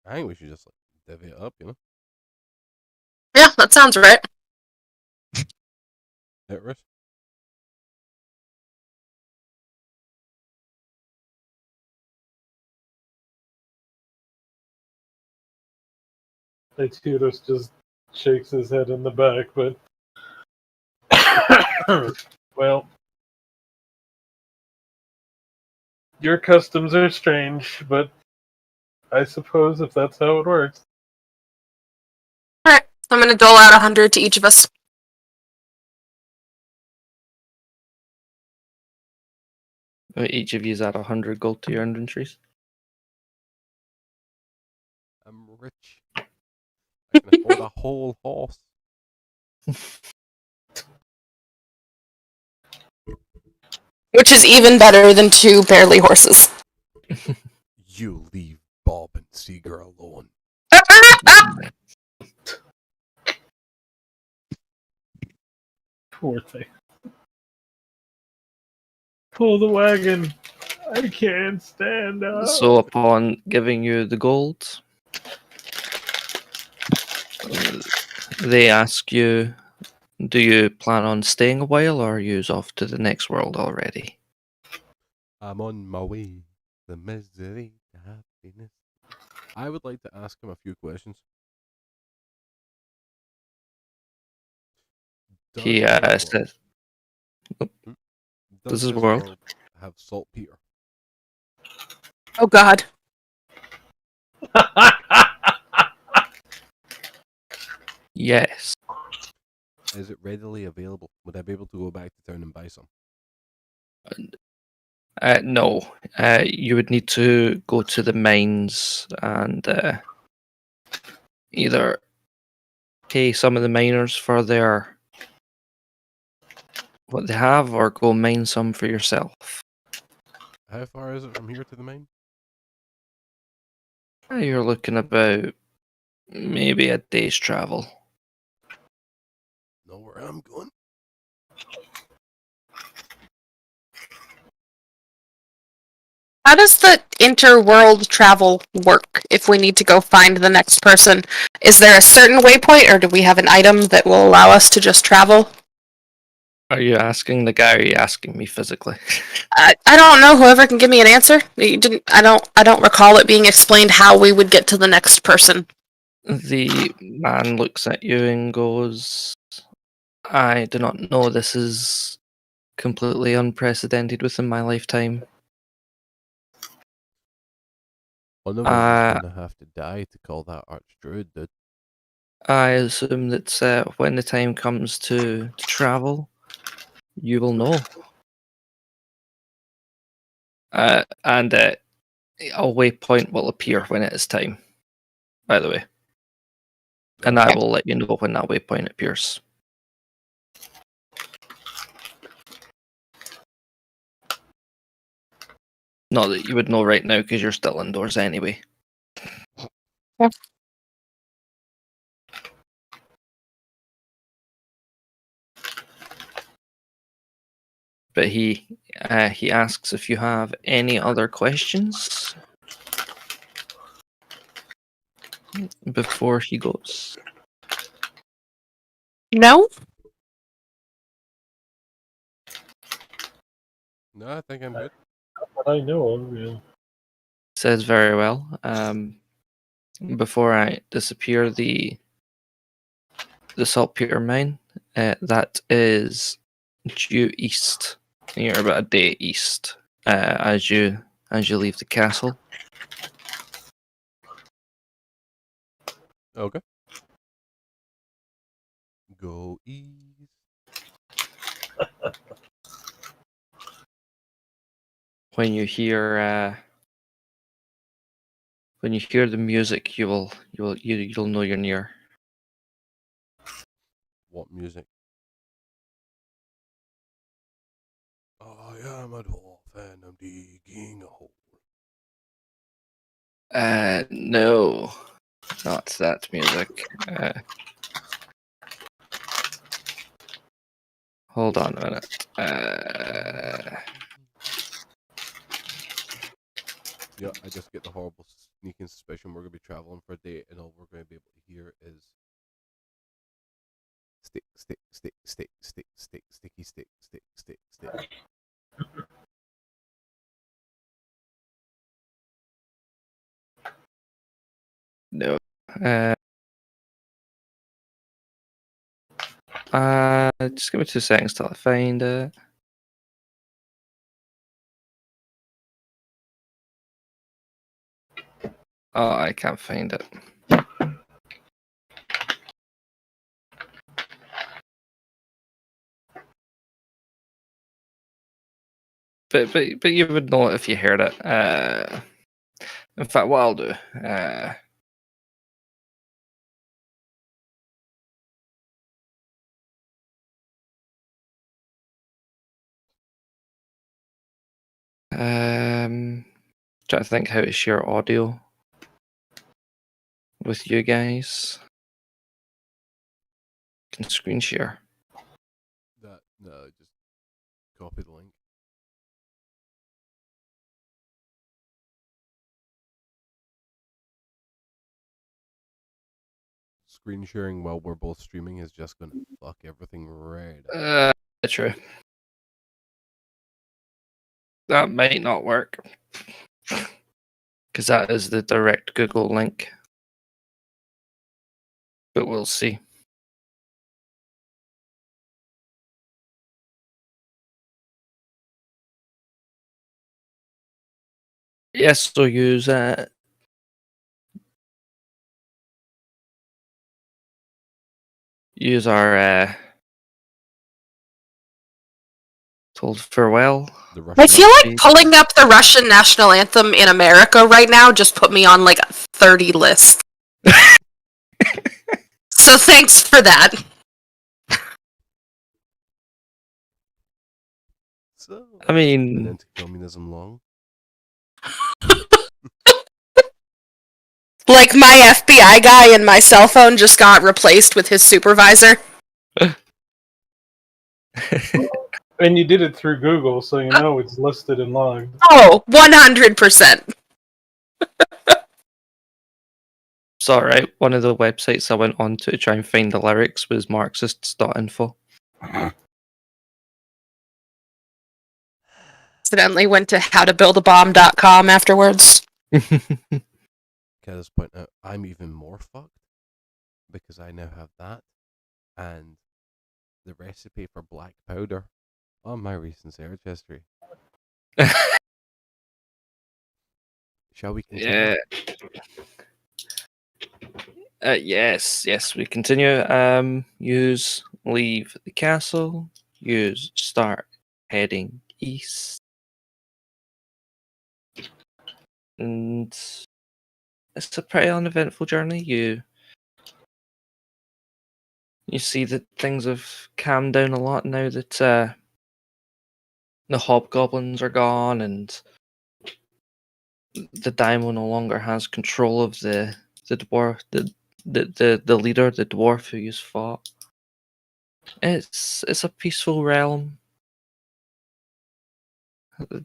I think we should just divvy it up, Yeah, that sounds right. Hit risk. Tutus just shakes his head in the back, but well, your customs are strange, but I suppose if that's how it works. Alright, I'm going to dole out 100 to each of us. Each of you's add 100 gold to your inventories. I'm rich. I can afford a whole horse. Which is even better than 2 barely horses. You leave Bob and Seeger alone. Poor thing. Pull the wagon. I can't stand up. So upon giving you the gold, they ask you, do you plan on staying a while or are you off to the next world already? I'm on my way. The misery, the happiness. I would like to ask him a few questions. He Does says, Does this world have saltpeter? Oh god. yes. Is it readily available? Would I be able to go back to town and buy some? No. You would need to go to the mines and either pay some of the miners for their what they have or go mine some for yourself. How far is it from here to the mine? You're looking about maybe a day's travel. Know where I'm going? How does the interworld travel work if we need to go find the next person? Is there a certain waypoint or do we have an item that will allow us to just travel? Are you asking the guy or are you asking me physically? I don't know. Whoever can give me an answer. You didn't. I don't recall it being explained how we would get to the next person. The man looks at you and goes, I do not know. This is completely unprecedented within my lifetime. One of us is going to have to die to call that archdruid, dude. I assume that when the time comes to travel, you will know. And a waypoint will appear when it is time, by the way. And I will let you know when that waypoint appears. Not that you would know right now because you're still indoors anyway. Yeah. But he asks if you have any other questions before he goes. No. No, I think I'm good. I know him, yeah. Says very well. Before I disappear, the saltpeter mine that is due east. You're about a day east as you leave the castle. Okay. Go east. When you hear the music, you'll know you're near. What music? I am a dwarf and I'm digging a hole. No, not that music. Hold on a minute. Yeah, I just get the horrible sneaking suspicion we're going to be traveling for a day and all we're going to be able to hear is stick, stick, stick, stick, stick, stick, sticky, stick, stick, stick, stick. No. Just give me 2 seconds till I find it. Oh, I can't find it. But you would know it if you heard it. In fact, what I'll do. Trying to think how to share audio with you guys. Can screen share. No, just copy the link. Screen sharing while we're both streaming is just going to fuck everything right up. True. That might not work. Because that is the direct Google link. But we'll see. Yes, so use our told farewell. I feel like pulling up the Russian national anthem in America right now just put me on like a 30 list. So thanks for that. So, I mean, been into communism long. Like my FBI guy in my cell phone just got replaced with his supervisor. And you did it through Google, so you know it's listed and logged. Oh, 100%. it's alright. One of the websites I went on to try and find the lyrics was marxists.info. Accidentally went to howtobuildabomb.com afterwards. Can I just point out, I'm even more fucked because I now have that and the recipe for black powder on my recent search history. Shall we continue? Yeah. Yes, we continue. Use leave the castle. Use start heading east. And it's a pretty uneventful journey. You see that things have calmed down a lot now that the hobgoblins are gone and the Daimon no longer has control of the dwarf, the leader, the dwarf who you fought. It's a peaceful realm.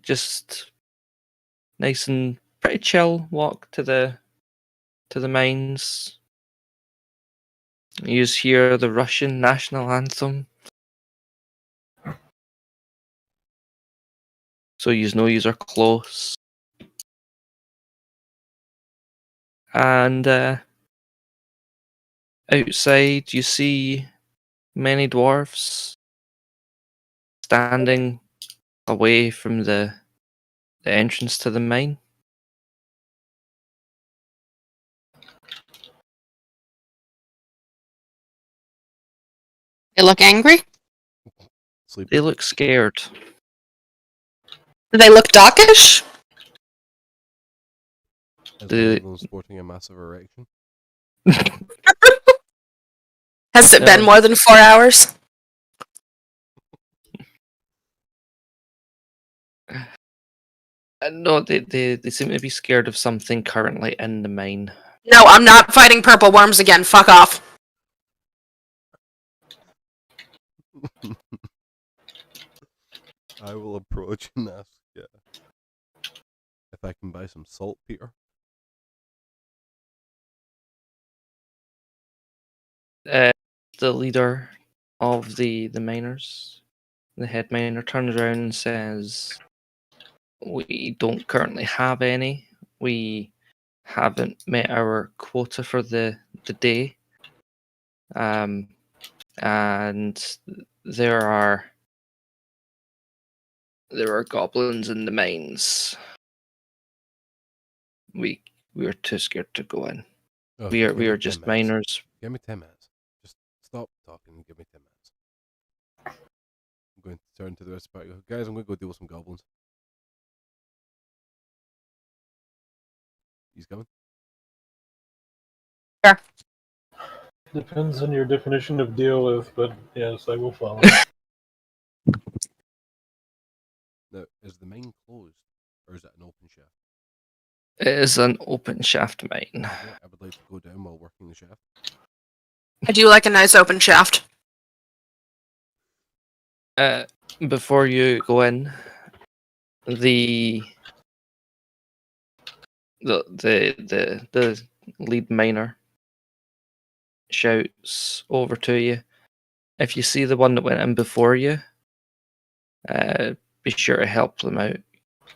Just nice and pretty chill walk to the mines. You hear the Russian national anthem. So you know you are close. And outside you see many dwarfs standing away from the entrance to the mine. They look angry? sleeping. They look scared. Do they look dockish? Is the- one of them sporting a massive erection? Has it been No. more than 4 hours? No, they seem to be scared of something currently in the mine. No, I'm not fighting purple worms again. Fuck off. I will approach and ask if I can buy some saltpeter. The leader of the miners, the head miner, turns around and says, "We don't currently have any. We haven't met our quota for the day. And there are goblins in the mines. We're too scared to go in. Oh, We give me are 10 just minutes. miners." Give me 10 minutes. Just stop talking and give me 10 minutes. I'm going to turn to the rest of the party. Guys, I'm going to go deal with some goblins. He's coming. Depends on your definition of deal with, but yes, I will follow. Now, is the mine closed? Or is it an open shaft? It is an open shaft mine. Yeah, I would like to go down while working the shaft. I do like a nice open shaft. Before you go in, the lead miner shouts over to you. If you see the one that went in before you, be sure to help them out.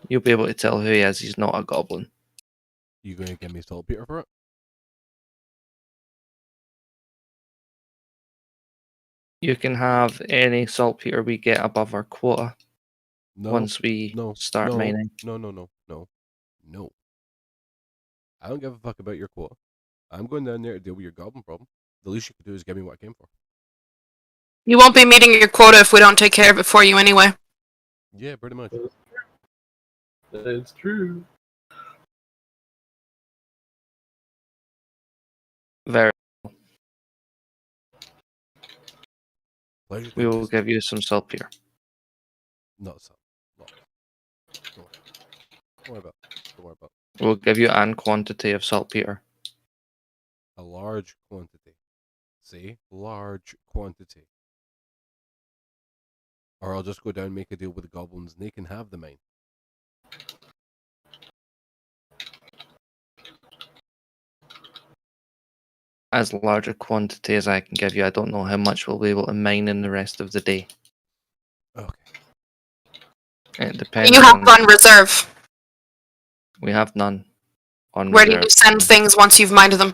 You'll be able to tell who he is. He's not a goblin. You going to give me saltpeter for it? You can have any saltpeter we get above our quota No. once we start no, mining. No. I don't give a fuck about your quota. I'm going down there to deal with your goblin problem. The least you could do is give me what I came for. You won't be meeting your quota if we don't take care of it for you anyway. Yeah, pretty much. It's true. Very. Pleasure We to will meet give you some saltpeter. Not some. Not. Don't worry about it. Don't worry about it. We'll give you an quantity of saltpeter. A large quantity. See? Large quantity. Or I'll just go down and make a deal with the goblins and they can have the mine. As large a quantity as I can give you. I don't know how much we'll be able to mine in the rest of the day. Okay. It depends. You have on reserve. We have none on Where do you reserve. send things once you've mined them?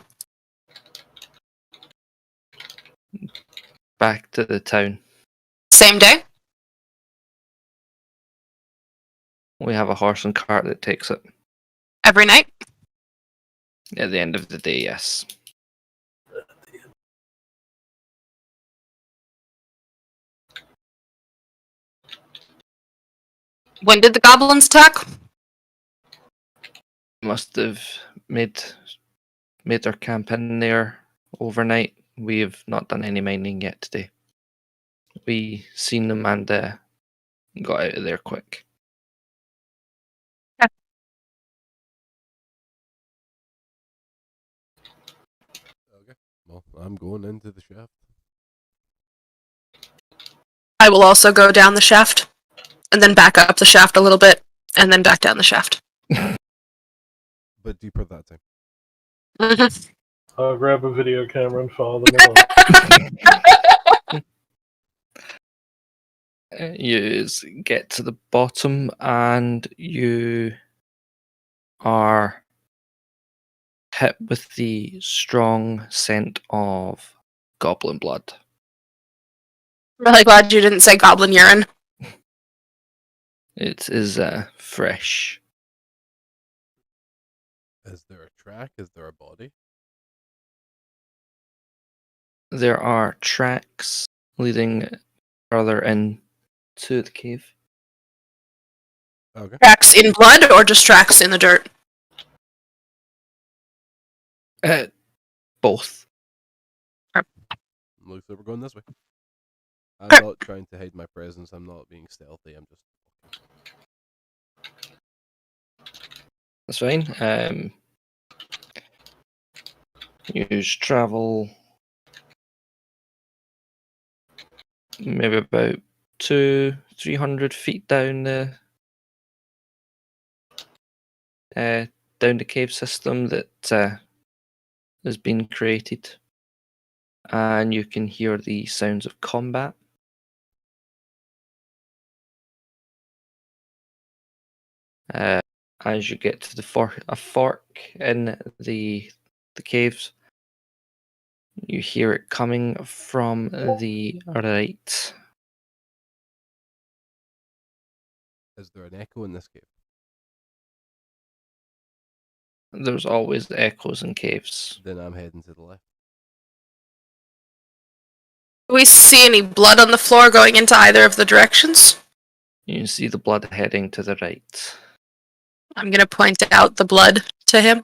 Back to the town. Same day? We have a horse and cart that takes it. Every night? At the end of the day, yes. When did the goblins attack? Must have made their camp in there overnight. We have not done any mining yet today. We seen them and got out of there quick. Okay. Well, I'm going into the shaft. I will also go down the shaft, and then back up the shaft a little bit, and then back down the shaft. But deeper that time. Mhm. I'll grab a video camera and follow them along. You get to the bottom and you are hit with the strong scent of goblin blood. I'm really glad you didn't say goblin urine. It is fresh. Is there a track? Is there a body? There are tracks leading further in to the cave. Okay. Tracks in blood or just tracks in the dirt? Both. Looks like we're going this way. I'm Okay. not trying to hide my presence. I'm not being stealthy. I'm just. That's fine. You just travel maybe about 200-300 feet down the cave system that has been created, and you can hear the sounds of combat. As you get to a fork in the caves, you hear it coming from the right. Is there an echo in this cave? There's always echoes in caves. Then I'm heading to the left. Do we see any blood on the floor going into either of the directions? You can see the blood heading to the right. I'm gonna point out the blood to him.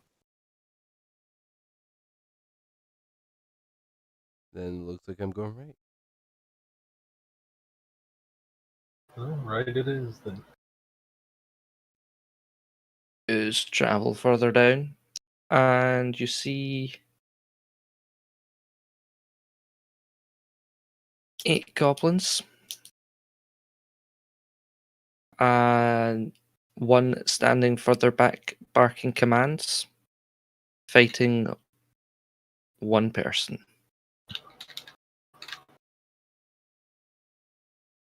Then it looks like I'm going right. All right, it is then. You just travel further down, and you see 8 goblins, and one standing further back, barking commands, fighting one person.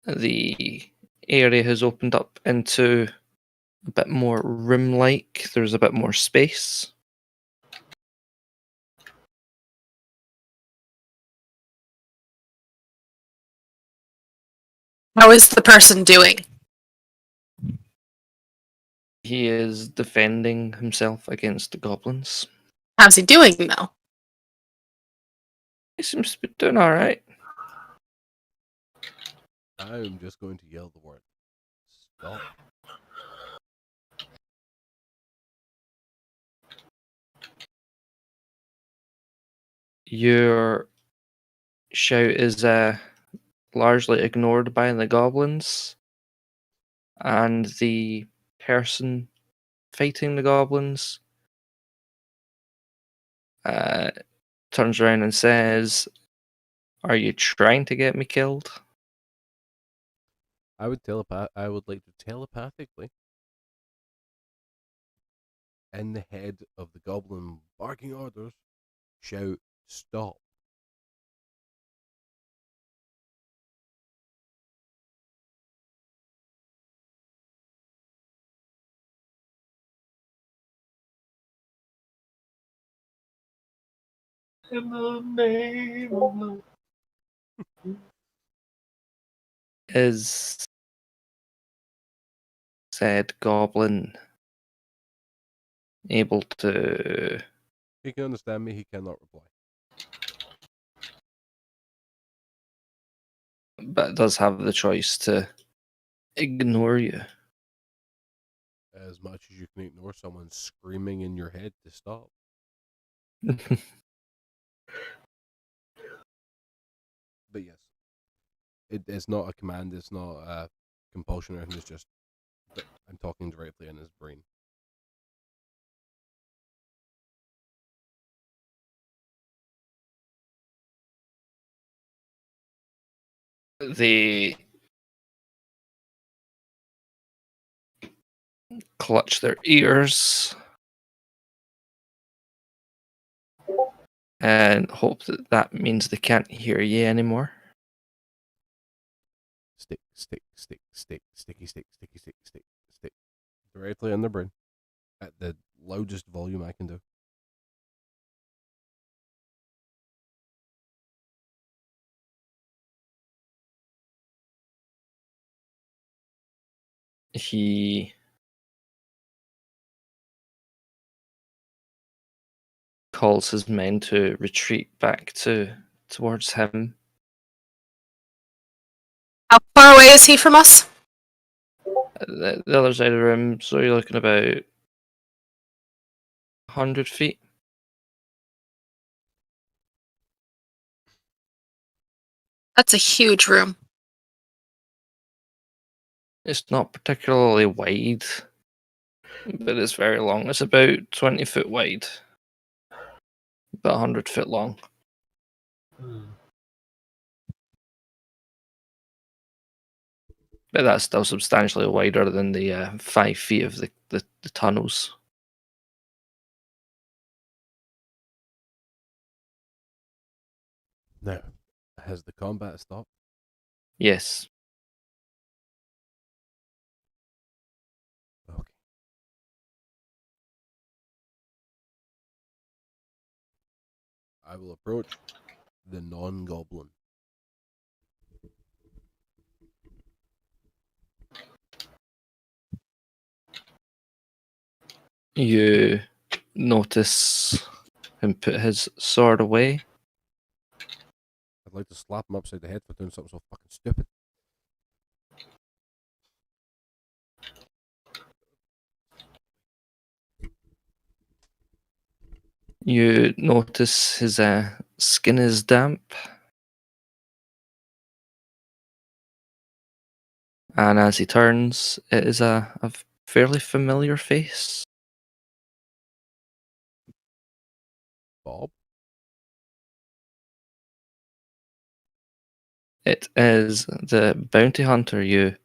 The area has opened up into a bit more room-like. There's a bit more space. How is the person doing? He is defending himself against the goblins. How's he doing though? He seems to be doing alright. I'm just going to yell the word. Stop. Your shout is largely ignored by the goblins, and the person fighting the goblins turns around and says, "Are you trying to get me killed?" I would like to telepathically, in the head of the goblin barking orders, shout, "Stop." In the name of love. Is said goblin able to? He can understand me, he cannot reply. But does have the choice to ignore you. As much as you can ignore someone screaming in your head to stop. But yes, it's not a command, it's not a compulsion or anything, it's just that I'm talking directly in his brain. They clutch their ears and hope that that means they can't hear you anymore. Stick, stick, stick, stick, sticky, stick, sticky, stick, stick, stick. Directly in their brain. At the loudest volume I can do. He calls his men to retreat back towards him. How far away is he from us? The other side of the room, so you're looking about 100 feet. That's a huge room. It's not particularly wide, but it's very long. It's about 20 foot wide, about 100 foot long. But that's still substantially wider than the 5 feet of the tunnels. Now, has the combat stopped? Yes. Okay. I will approach the non-goblin. You notice him put his sword away. I'd like to slap him upside the head for doing something so fucking stupid. You notice his skin is damp. And as he turns, it is a fairly familiar face. Bob? It is the bounty hunter you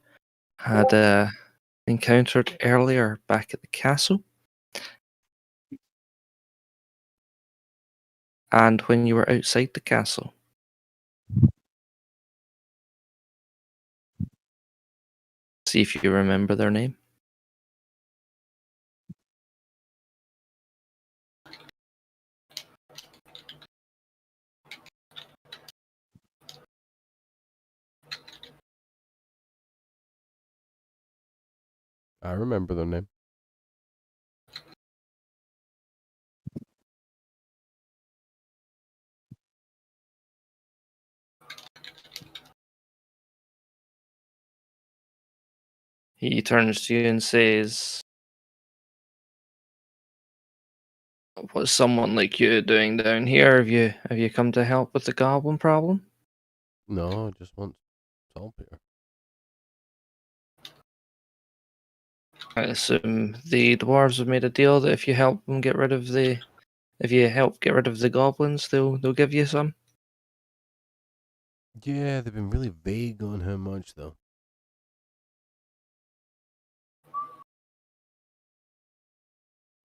had encountered earlier back at the castle. And when you were outside the castle. See if you remember their name. I remember their name. He turns to you and says, "What's someone like you doing down here? Have you come to help with the goblin problem?" No, I just want saltpeter. I assume the dwarves have made a deal that if you help them get rid of the goblins, they'll give you some. Yeah, they've been really vague on how much, though.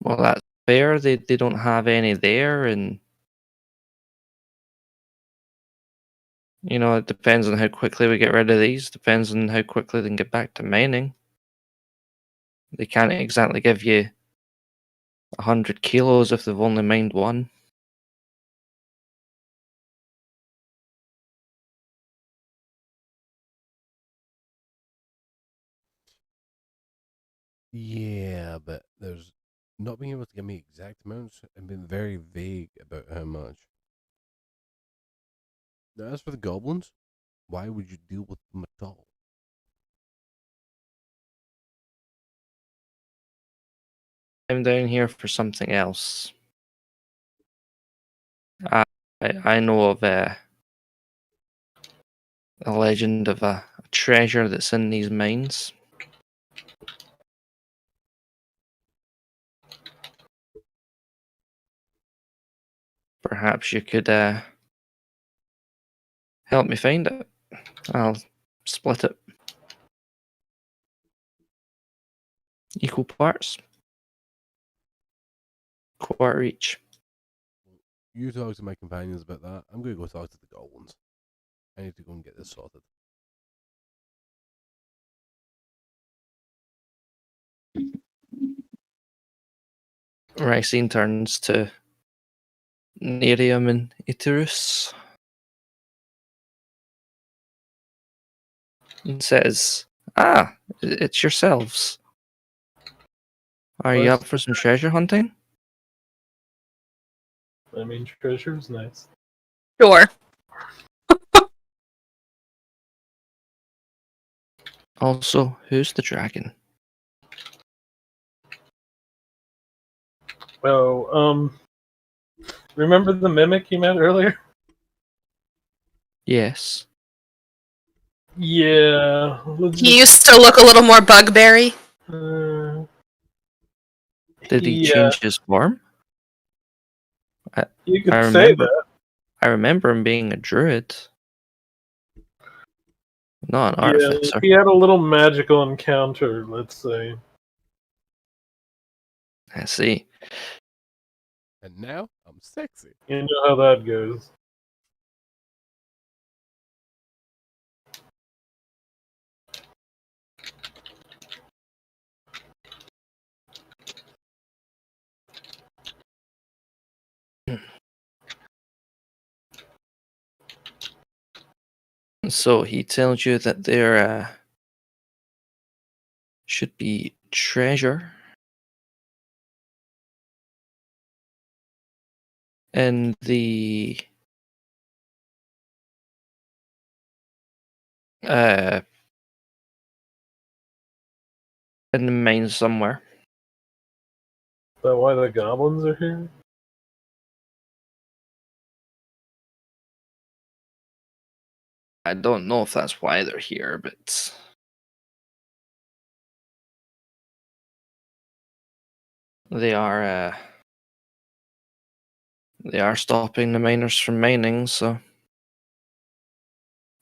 Well, that's fair. They don't have any there, and it depends on how quickly we get rid of these. Depends on how quickly they can get back to mining. They can't exactly give you 100 kilos if they've only mined one. Yeah, but there's not being able to give me exact amounts and being very vague about how much. Now, as for the goblins, why would you deal with them at all? I'm down here for something else. I know of a legend of a treasure that's in these mines. Perhaps you could help me find it. I'll split it. Equal parts. Quarter each. You talk to my companions about that. I'm going to go talk to the goblins. I need to go and get this sorted. Ricine turns to Nerium and Iturus and says, it's yourselves. Are you up for some treasure hunting? I mean, treasure's nice. Sure. Also, who's the dragon? Oh, remember the mimic you met earlier? Yes. Yeah. He used to look a little more bugberry. Uh, Did he yeah, change his form? you could I say remember. that. I remember him being a druid, not an Yeah, artificer. he had a little magical encounter, let's say. I see. And now I'm sexy. You know how that goes. So he tells you that there should be treasure in the mine somewhere. Is that why the goblins are here? I don't know if that's why they're here, but they are stopping the miners from mining, so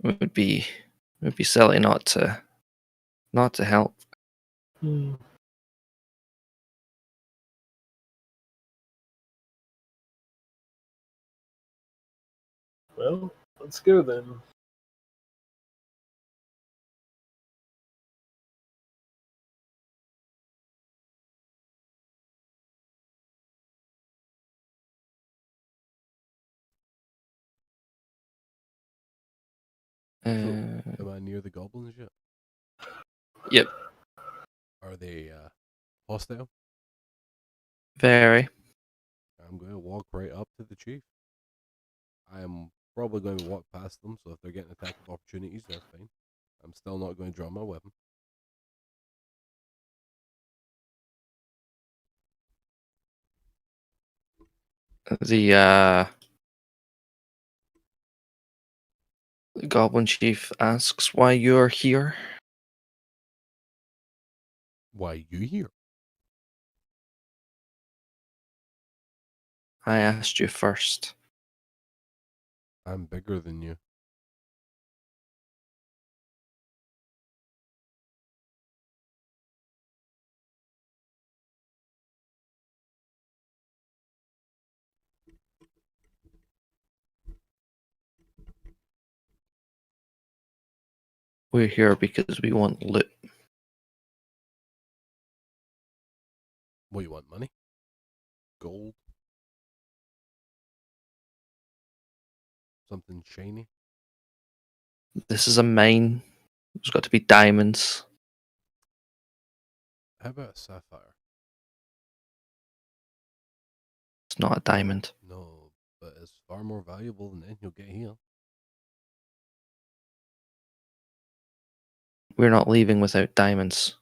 it would be silly not to help. Hmm. Well, let's go then. So, Uh, am I near the goblins yet? Yep, Are they hostile? very. I'm going to walk right up to the chief. I am probably going to walk past them, so if they're getting attack of opportunities, that's fine. I'm still not going to draw my weapon. The goblin chief asks why you're here. Why you here? I asked you first. I'm bigger than you. We're here because we want loot. What, you want money? Gold? Something shiny? This is a mine. There's got to be diamonds. How about a sapphire? It's not a diamond. No, but it's far more valuable than anything you'll get here. We're not leaving without diamonds.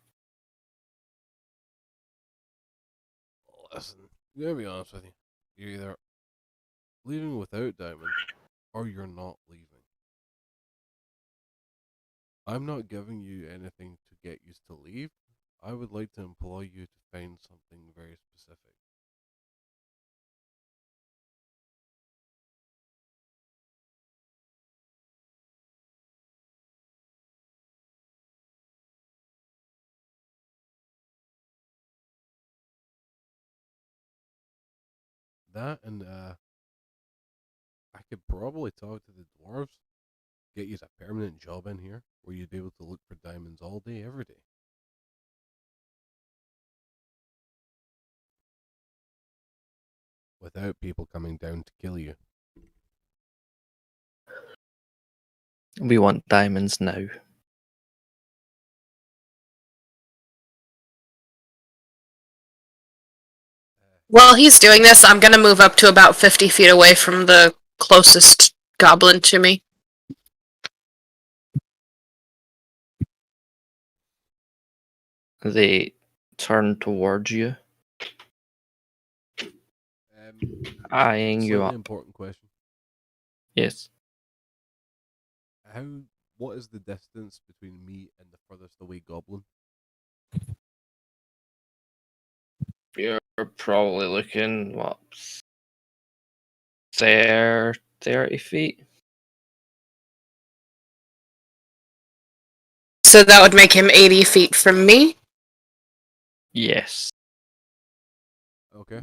Listen, I'm gonna be honest with you. You're either leaving without diamonds, or you're not leaving. I'm not giving you anything to get you to leave. I would like to employ you to find something very specific. That and I could probably talk to the dwarves, get you a permanent job in here where you'd be able to look for diamonds all day, every day. Without people coming down to kill you. We want diamonds now. While he's doing this, I'm gonna move up to about 50 feet away from the closest goblin to me. they turn towards you, eyeing you Slightly up. important question. Yes. What is the distance between me and the furthest away goblin? You're probably looking, what, 30 feet? So that would make him 80 feet from me. Yes. Okay.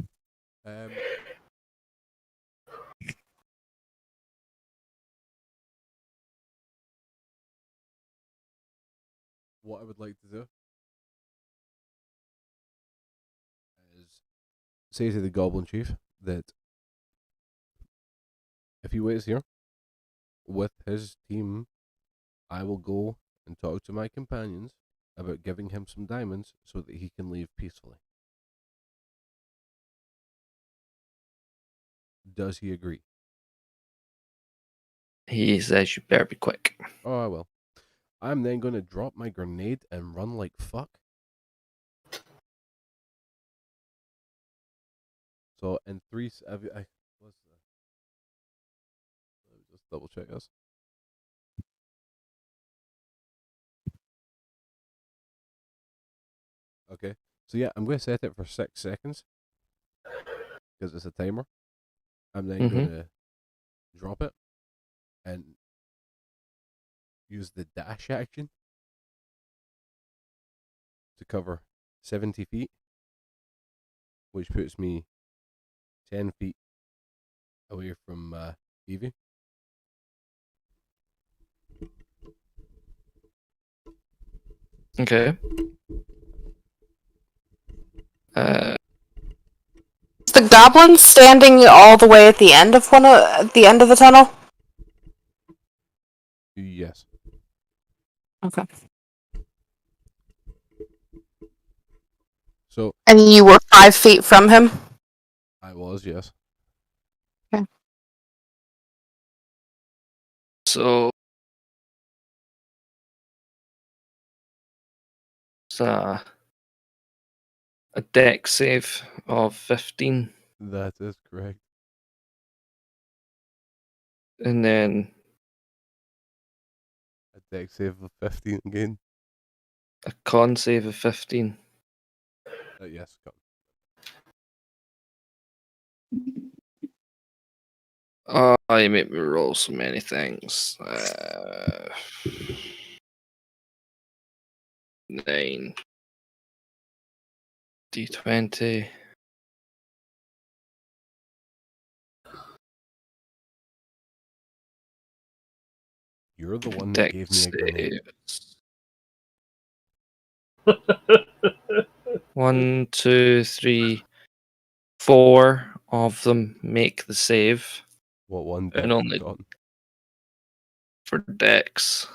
What I would like to do is say to the goblin chief that if he waits here with his team, I will go and talk to my companions about giving him some diamonds so that he can leave peacefully. Does he agree? He says you better be quick. Oh, I will. I'm then going to drop my grenade and run like fuck. So in three, what's that? Let me just double check this. Okay, so yeah, I'm going to set it for 6 seconds because it's a timer. I'm then going to drop it and use the dash action to cover 70 feet, which puts me 10 feet away from Eevee. Okay. Is the goblin standing all the way at the end of the end of the tunnel? Yes. Okay. So And you were 5 feet from him? I was, yes. Okay. So it's a deck save of 15, That is correct. and then A deck save of 15 again. a con save of 15. Yes, come. Oh, you make me roll so many things. 9. D20. You're the one that Deck gave me a grenade. saves. 1, 2, 3, 4 of them make the save. What one And deck only gone? for decks.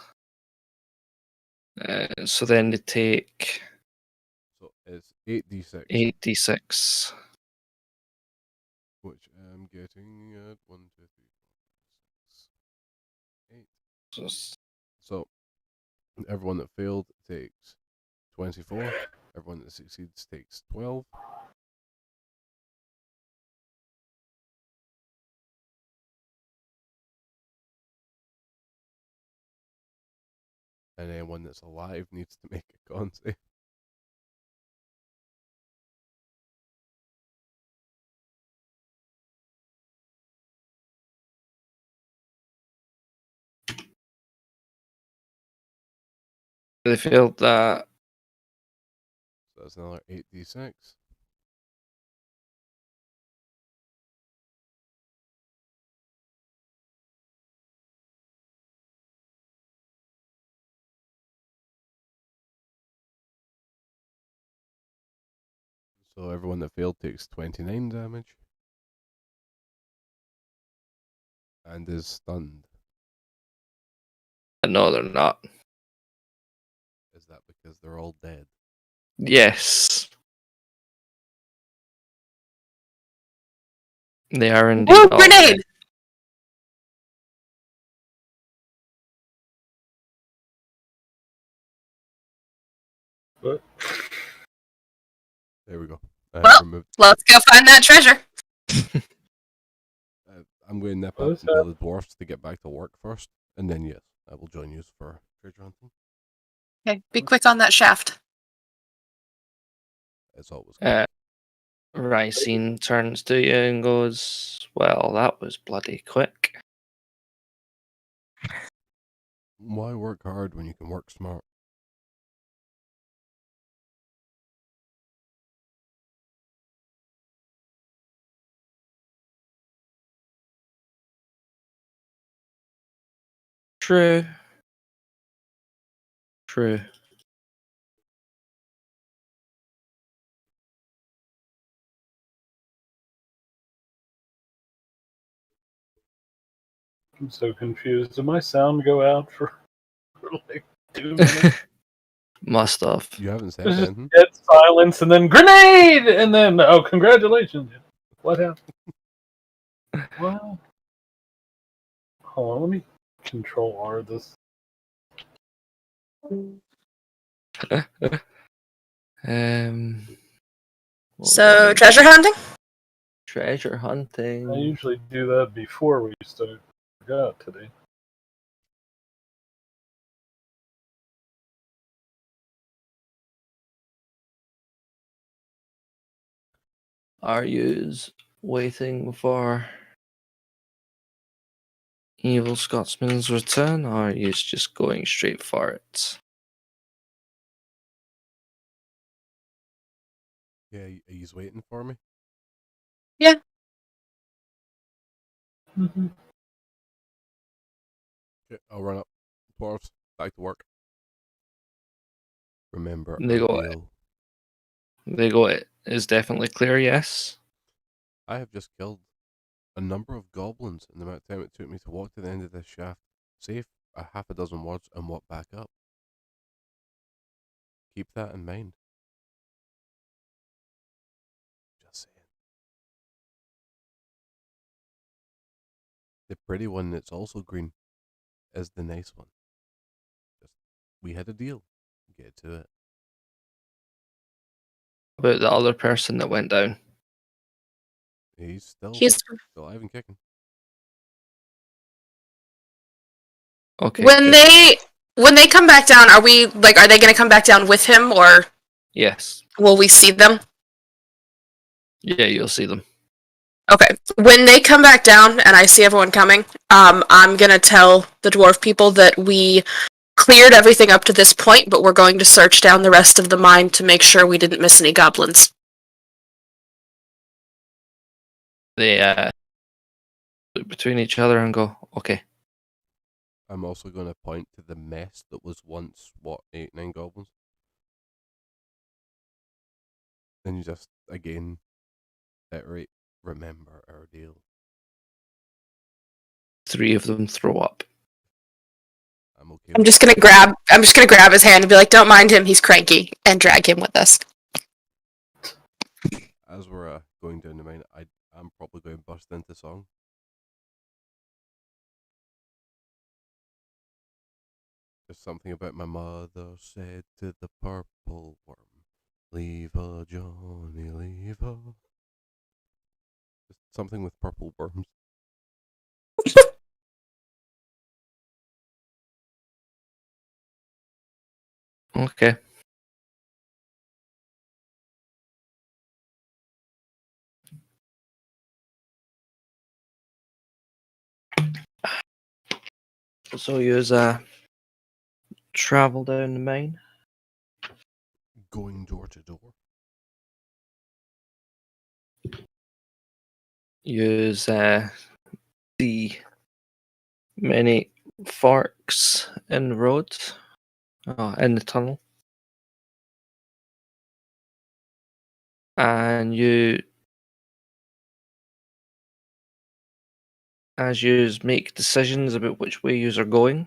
So then they take So it's 8d6. 8d6. Which I'm getting at 1, 2, 3, 4, 5, 6, 8. Just So everyone that failed takes 24. Everyone that succeeds takes 12. And anyone that's alive needs to make a con save. they failed that. So that's another 8d6. So everyone that failed takes 29 damage. And is stunned. No, they're not. Is that because they're all dead? Yes. They are indeed Woo, all grenade! dead. But There we go. Well, Removed. let's go find that treasure. I'm going to nip What up is and tell the dwarfs to get back to work first, and then yes, I will join you for treasure hunting. Okay, be quick on that shaft. It's always Ricine turns to you and goes, "Well, that was bloody quick." Why work hard when you can work smart? True. True. I'm so confused. Did my sound go out for like 2 minutes? Must have. You haven't said There's just anything. dead silence, and then grenade, and then oh, congratulations! What happened? Well, hold on. Let me control R this. What So, was treasure hunting? treasure I hunting. usually do that before we start. Forgot today. Are yous waiting for Evil Scotsman's return, or are yous just going straight for it? Yeah, he's waiting for me. Mm-hmm. Okay, I'll run up. Dwarfs, back to work. Remember They our go. deal. They go. It is definitely clear. Yes. I have just killed a number of goblins in the amount of time it took me to walk to the end of this shaft, save a half a dozen words, and walk back up. Keep that in mind. Just saying. The pretty one that's also green is the nice one. Just, we had a deal. Get to it. About the other person that went down. He's still He's alive and kicking. Okay. when good. they come back down, are they going to come back down with him, or Yes. will we see them? Yeah, you'll see them. Okay. When they come back down and I see everyone coming, I'm going to tell the dwarf people that we cleared everything up to this point, but we're going to search down the rest of the mine to make sure we didn't miss any goblins. They look between each other and go, "Okay." I'm also going to point to the mess that was once, 8-9 goblins. And you just, again, iterate, remember our deal. 3 of them throw up. I'm okay I'm with just that. gonna grab his hand and be like, "Don't mind him, he's cranky," and drag him with us. As we're going down the mine, I'm probably going to bust into song. Just something about my mother said to the purple worm, "Leave her, Johnny, leave her." Just something with purple worms. Okay. So you travel down the mine. Going door to door. Use see many forks in the road, in the tunnel, and as you make decisions about which way you are going,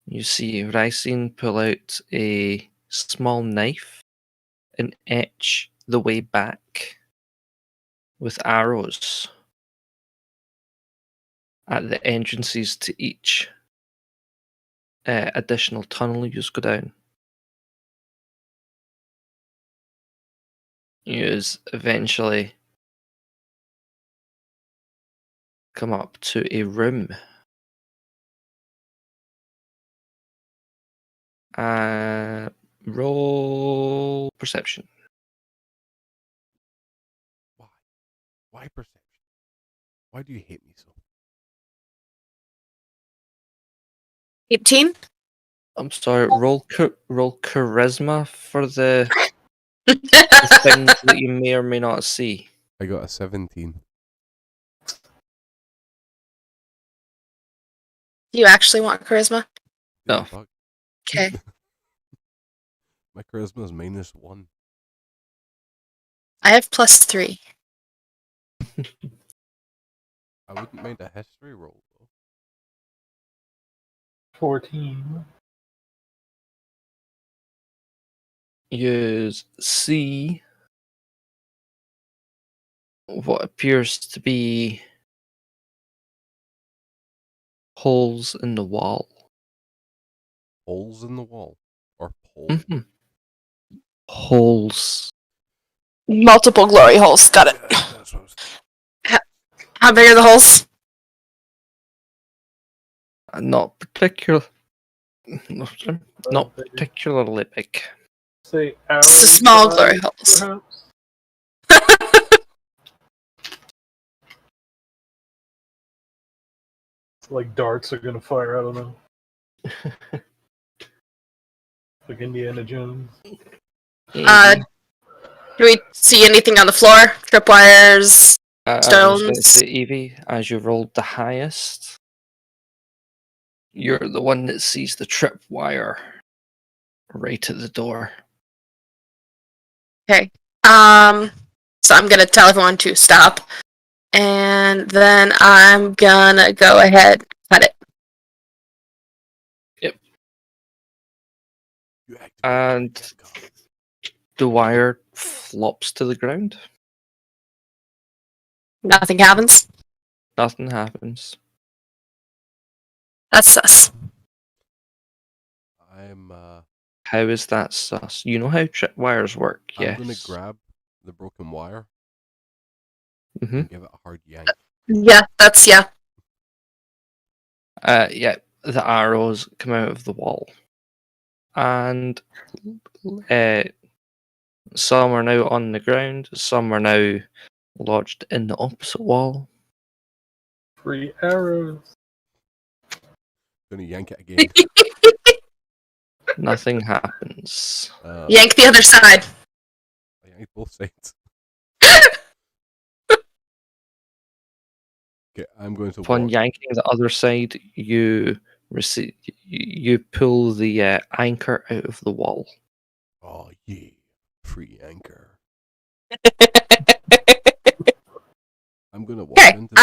you see Ricine pull out a small knife and etch the way back with arrows at the entrances to each additional tunnel you go down. Yous eventually come up to a room. Roll perception. Why? Why perception? Why do you hate me so? 18. I'm sorry. Roll charisma for the things that you may or may not see. I got a 17. You actually want charisma? No. Yeah, fuck. Okay. My charisma is -1. I have +3. I wouldn't mind a history roll though. 14. You see what appears to be holes in the wall. Holes in the wall or poles. Mhm. Holes. Multiple glory holes. Got it. Yeah, that's what I was How big are the holes? Not particular. Not particularly big. Say So small glory holes. perhaps? It's like darts are gonna fire out of them. Like Indiana Jones. Maybe. Do we see anything on the floor? Tripwires, I was going to stones? say, Eevee, as you rolled the highest, you're the one that sees the tripwire right at the door. Okay. So I'm gonna tell everyone to stop, and then I'm gonna go ahead cut it. You activate And Capcom. the wire flops to the ground. Nothing happens. Nothing happens. That's sus. I'm How is that sus? You know how tripwires work, I'm yes. gonna grab the broken wire Mm-hmm. and give it a hard yank. Yeah, that's yeah. Yeah, the arrows come out of the wall. And some are now on the ground, some are now lodged in the opposite wall. Free arrows. Gonna yank it again. Nothing happens. Yank the other side. I yanked both sides. Okay, I'm going to Upon walk. yanking the other side, you pull the anchor out of the wall. Oh yeah, free anchor. I'm gonna walk Okay. into the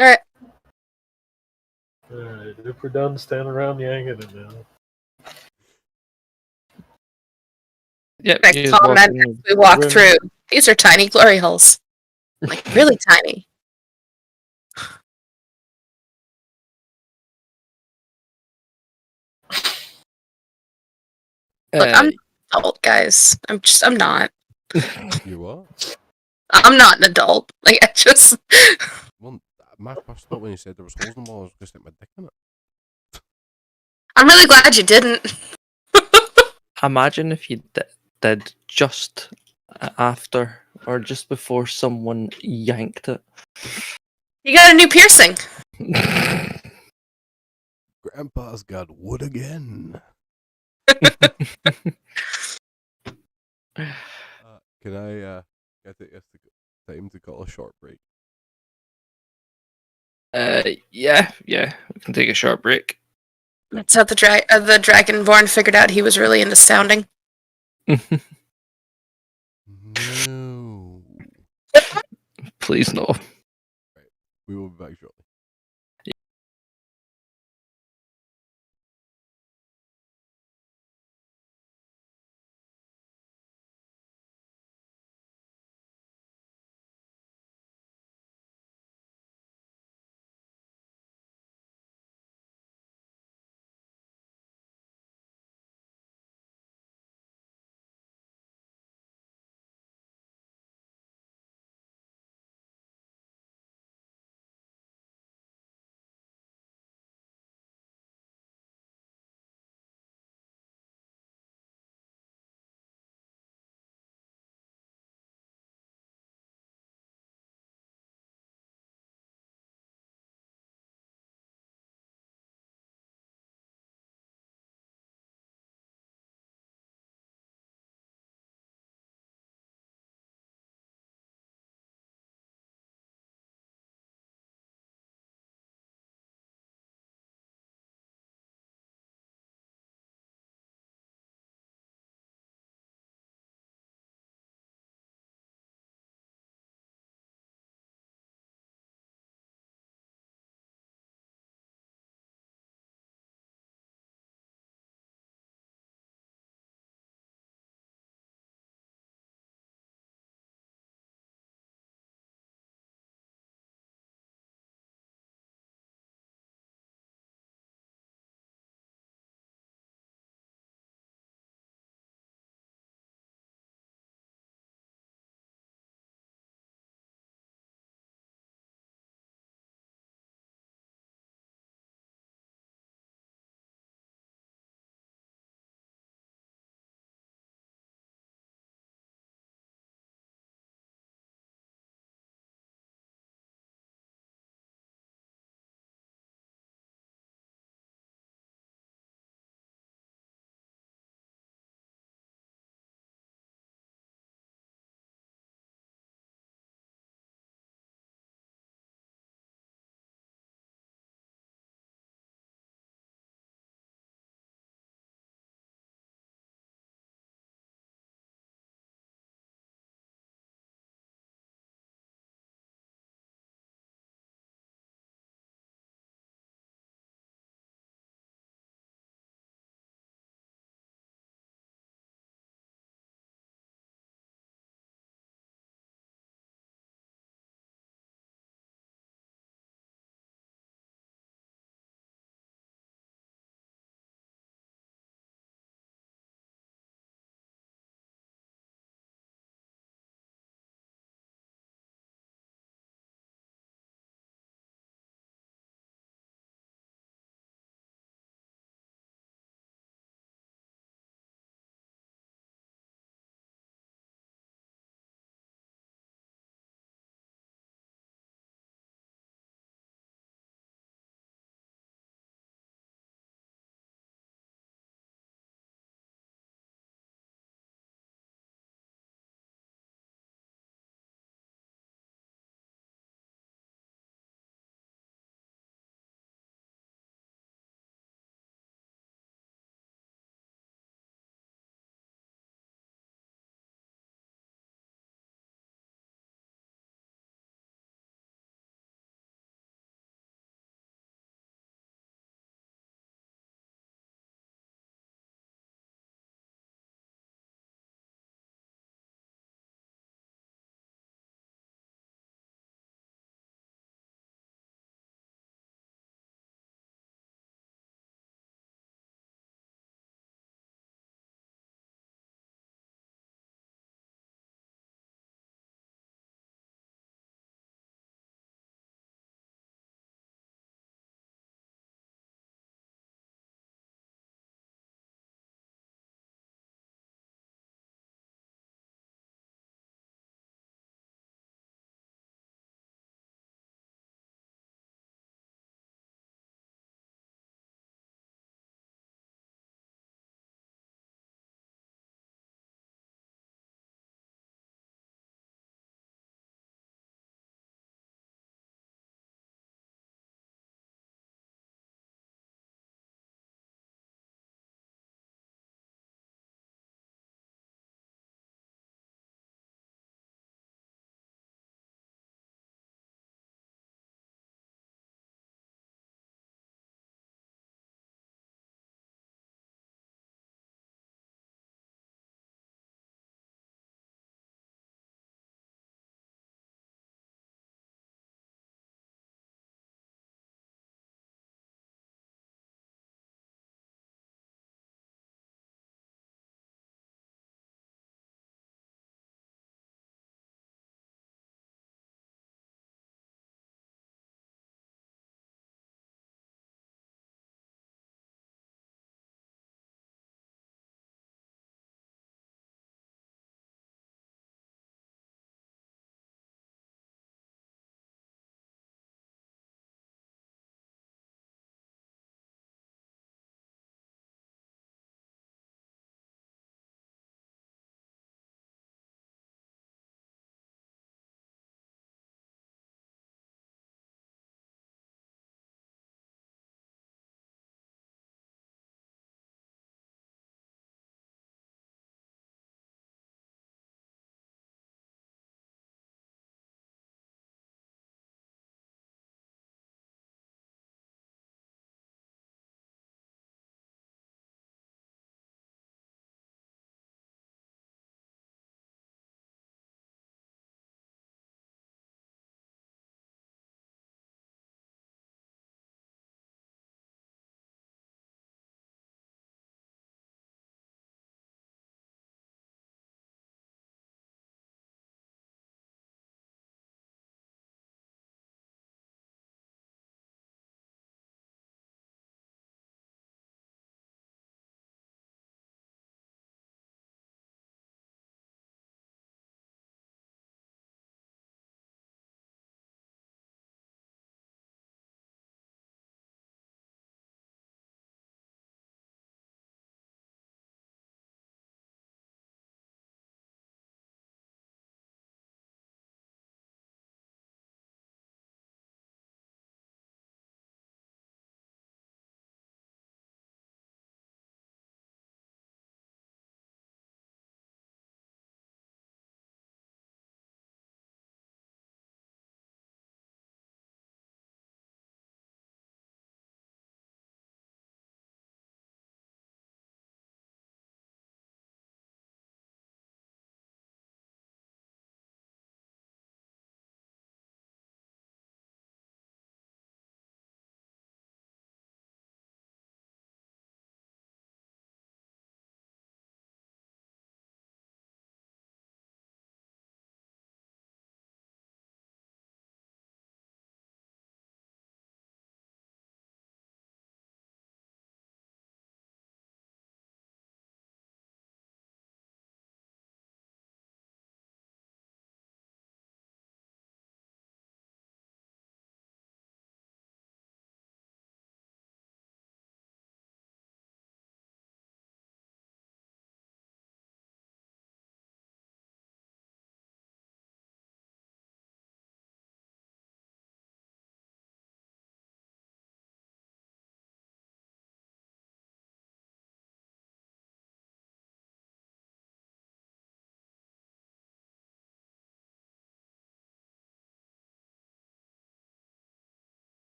Alright. Alright, if we're done standing around yanking it now. Yep, I you just walk comment in as we walk the room. through. These are tiny glory holes. Like really tiny. Look, I'm an adult, guys. I'm not. You what? I'm not an adult. Like I just Well, my first thought when you said there was holes in the wall, I was just like my dick in it. I'm really glad you didn't. Imagine if you did just after or just before someone yanked it. You got a new piercing. Grandpa's got wood again. Can I get it time to call a short break? Yeah, we can take a short break. That's how the Dragonborn figured out he was really into sounding. No. Please no. Right. We will be back shortly.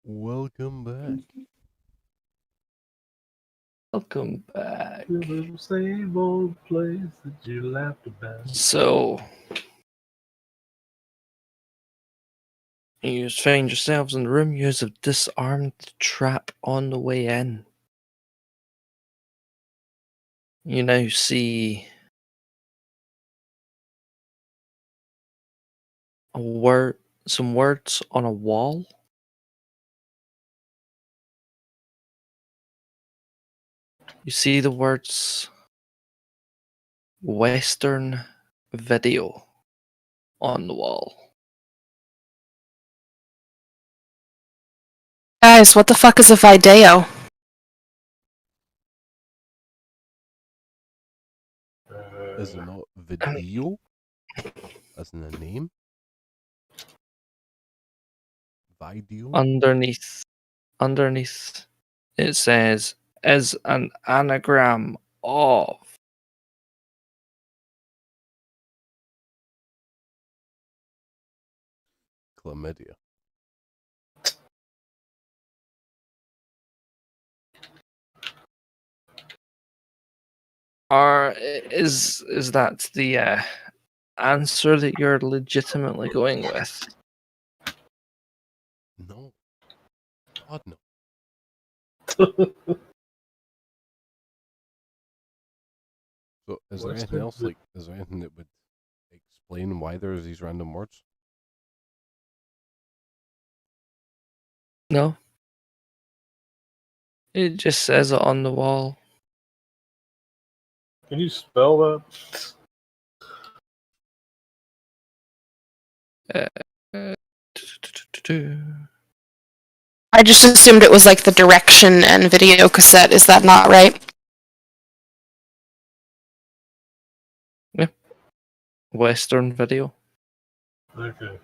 Welcome back. Welcome back. To the same old place that you laughed about. So, you find yourselves in the room. You have disarmed the trap on the way in. You now see some words on a wall. You see the words Western video on the wall. Guys, what the fuck is a video? Is it not video? As in a name? Video? Underneath, it says, is an anagram of. Chlamydia. Or is that the answer that you're legitimately going with? No. God, no. So, is there anything else? Like, is there anything that would explain why there's these random words? No. It just says it on the wall. Can you spell that? I just assumed it was like the direction and video cassette. Is that not right? Western video. Okay.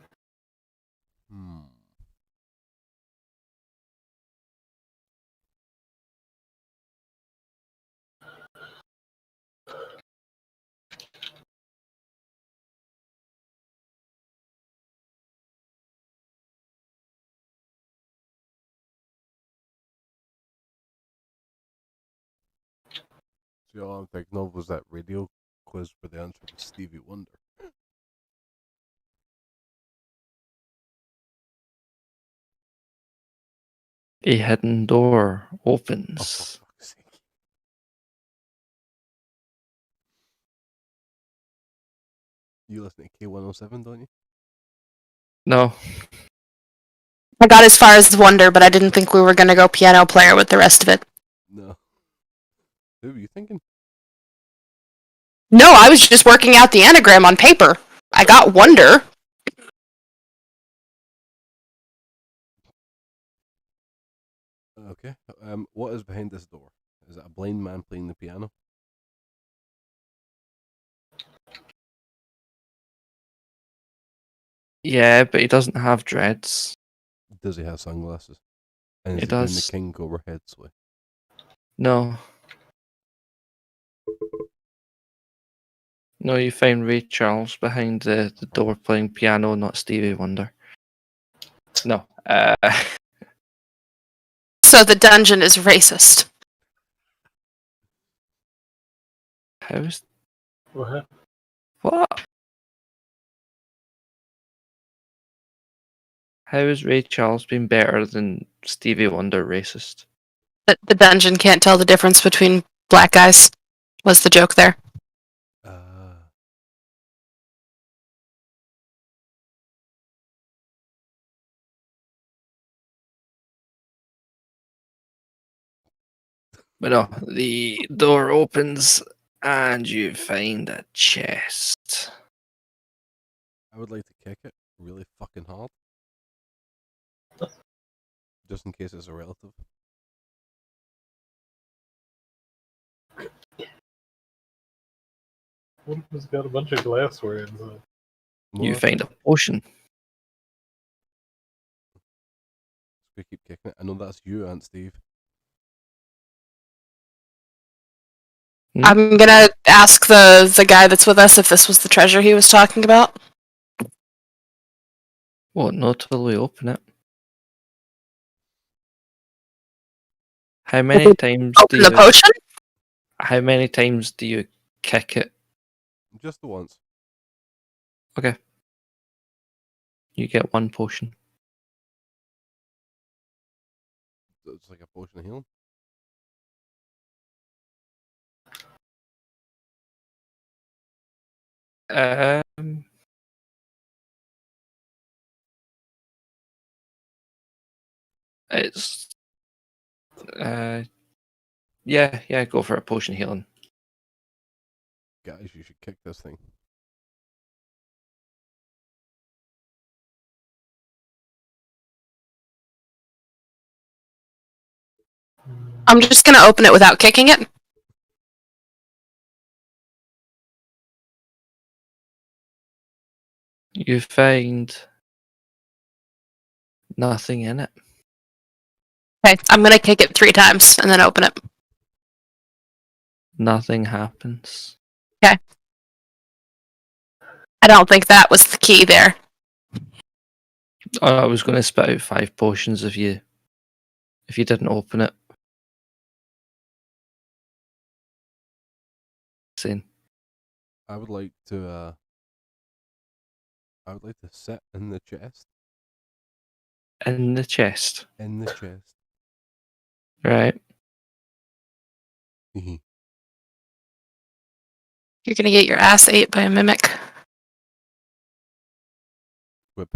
See, all I'm thinking of was that radio quiz where the answer was Stevie Wonder. A hidden door Oh, for opens. fuck's sake. You listen to K107, don't you? No. I got as far as Wonder, but I didn't think we were gonna go piano player with the rest of it. No. Who were you thinking? No, I was just working out the anagram on paper. I got Wonder. Okay. What is behind this door? Is it a blind man playing the piano? Yeah, but he doesn't have dreads. Does he have sunglasses? And is He he doing the does. king overhead sway? No. No, you find Ray Charles behind the door playing piano, not Stevie Wonder. No. So the dungeon is racist. How's What? what? How is Ray Charles being better than Stevie Wonder racist? The dungeon can't tell the difference between black guys. Was the joke there? But no, the door opens and you find a chest. I would like to kick it really fucking hard. Just in case it's a relative. What if it's got a bunch of glassware inside? You find a potion. We keep kicking it. I know that's you, Aunt Steve. I'm gonna ask the guy that's with us if this was the treasure he was talking about. What? Not till we open it. How many times do Open the you? potion? How many times do you kick it? Just the once. Okay. You get 1 potion. It's like a potion of healing. Um. It's. Yeah. Go for a potion healing. Guys, you should kick this thing. I'm just gonna open it without kicking it. You find nothing in it. Okay, I'm gonna kick it 3 times and then open it. Nothing happens. I don't think that was the key there. I was going to spit out 5 potions if you didn't open it. Insane. I would like to sit in the chest. In the chest, In the chest. right? You're gonna get your ass ate by a mimic.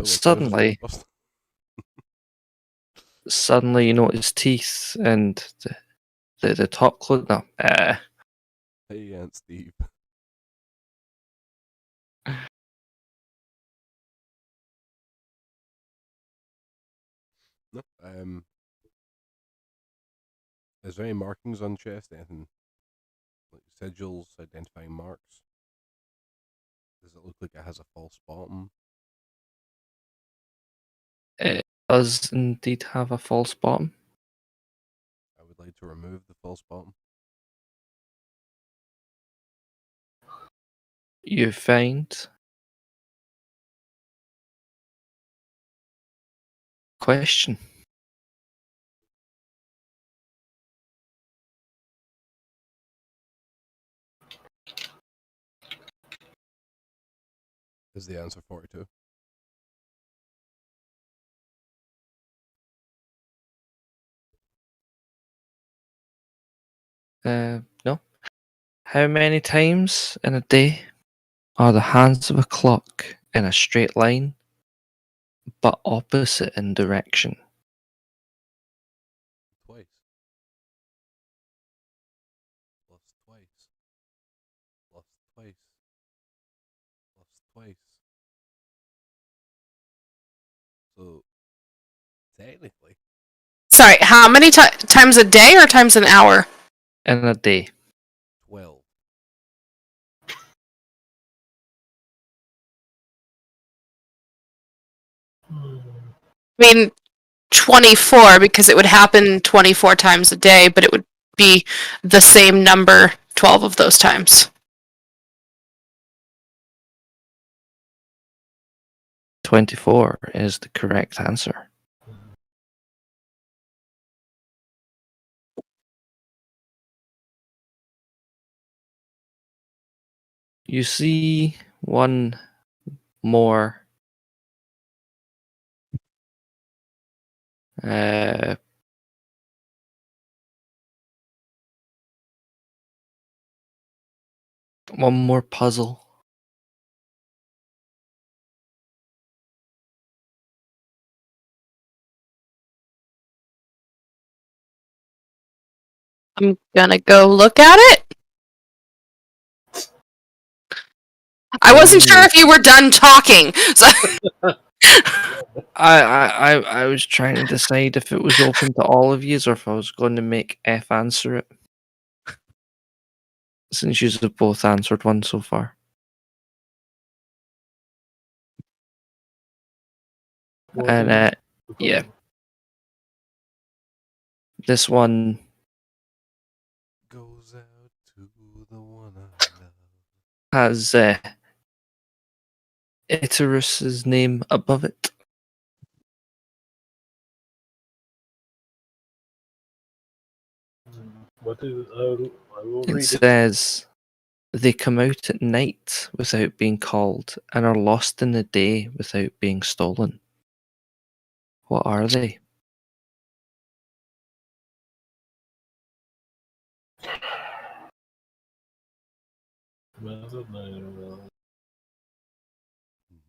Suddenly- Suddenly, you notice teeth and the top close. No, Hey, Aunt Steve. No. Is there any markings on chest? Anything like sigils, identifying marks? Does it look like it has a false bottom? it does indeed have a false bottom. I would like to remove the false bottom. You find question. Is the answer 42? No. How many times in a day are the hands of a clock in a straight line, but opposite in direction? Twice. Plus twice. Plus twice. Plus twice. So, technically, Sorry, how many times a day or times an hour? In a day. 12. I mean, 24, because it would happen 24 times a day, but it would be the same number 12 of those times. 24 is the correct answer. You see one more puzzle. I'm gonna go look at it. I wasn't sure if you were done talking. So I was trying to decide if it was open to all of you or if I was going to make F answer it. Since you have both answered one so far. And yeah. This one Goes out to the one I love. has Icarus's name above it. What is? I will It read it. says they come out at night without being called and are lost in the day without being stolen. What are they?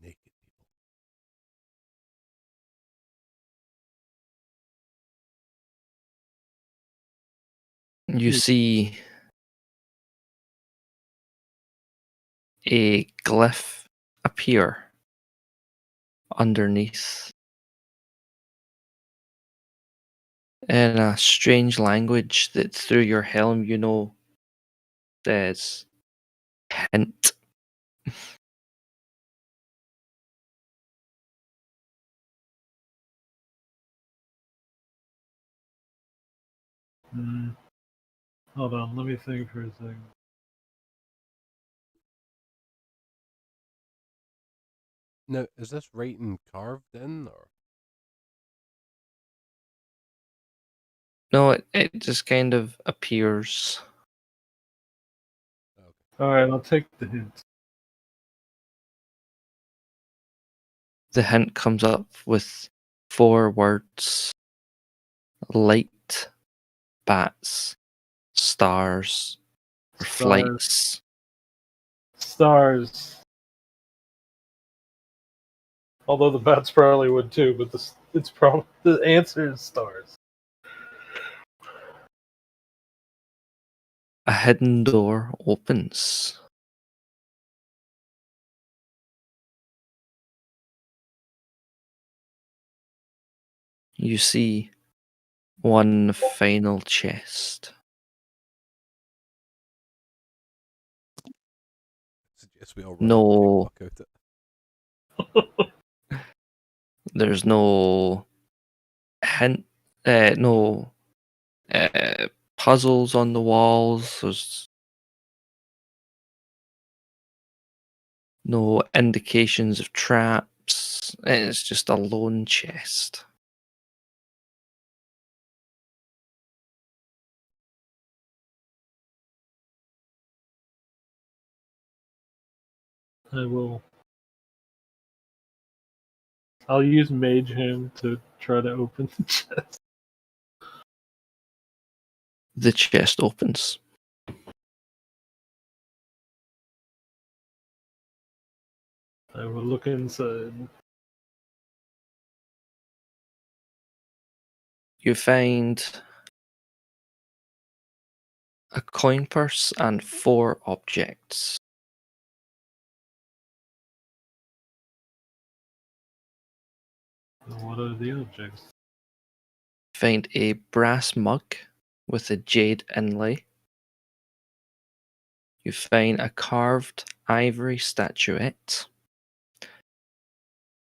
Naked people. You see a glyph appear underneath in a strange language that through your helm you know says hint. Hold on, let me think for a second. Now, is this writing carved in, or No, it just kind of appears. Alright, I'll take the hint. The hint comes up with 4 words: light, bats, stars, or Stars. flights. Stars. Although the bats probably would too, but it's probably the answer is stars. A hidden door opens. You see one final chest. suggest we all run No, and take a look at it? there's no hint, no puzzles on the walls. There's no indications of traps. It's just a lone chest. I'll use Mage Hand to try to open the chest. The chest opens. I will look inside. You find a coin purse and 4 objects. What are the objects? Find a brass mug with a jade inlay. You find a carved ivory statuette,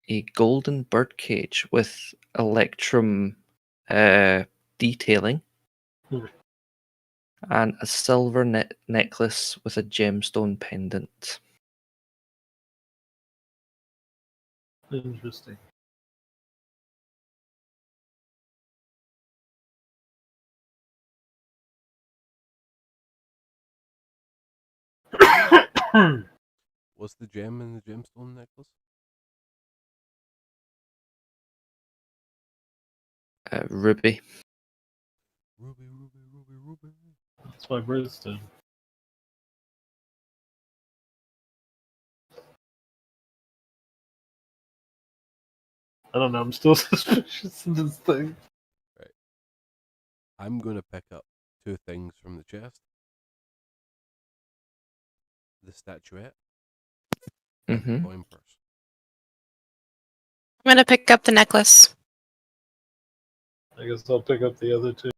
a golden birdcage with electrum detailing, and a silver necklace with a gemstone pendant. Interesting. What's the gem in the gemstone necklace? Ruby. Ruby, ruby, ruby, ruby. That's my birthstone. I don't know, I'm still suspicious of this thing. Right. I'm going to pick up 2 things from the chest. The statuette and the coin purse. I'm gonna pick up the necklace. I guess I'll pick up the other 2.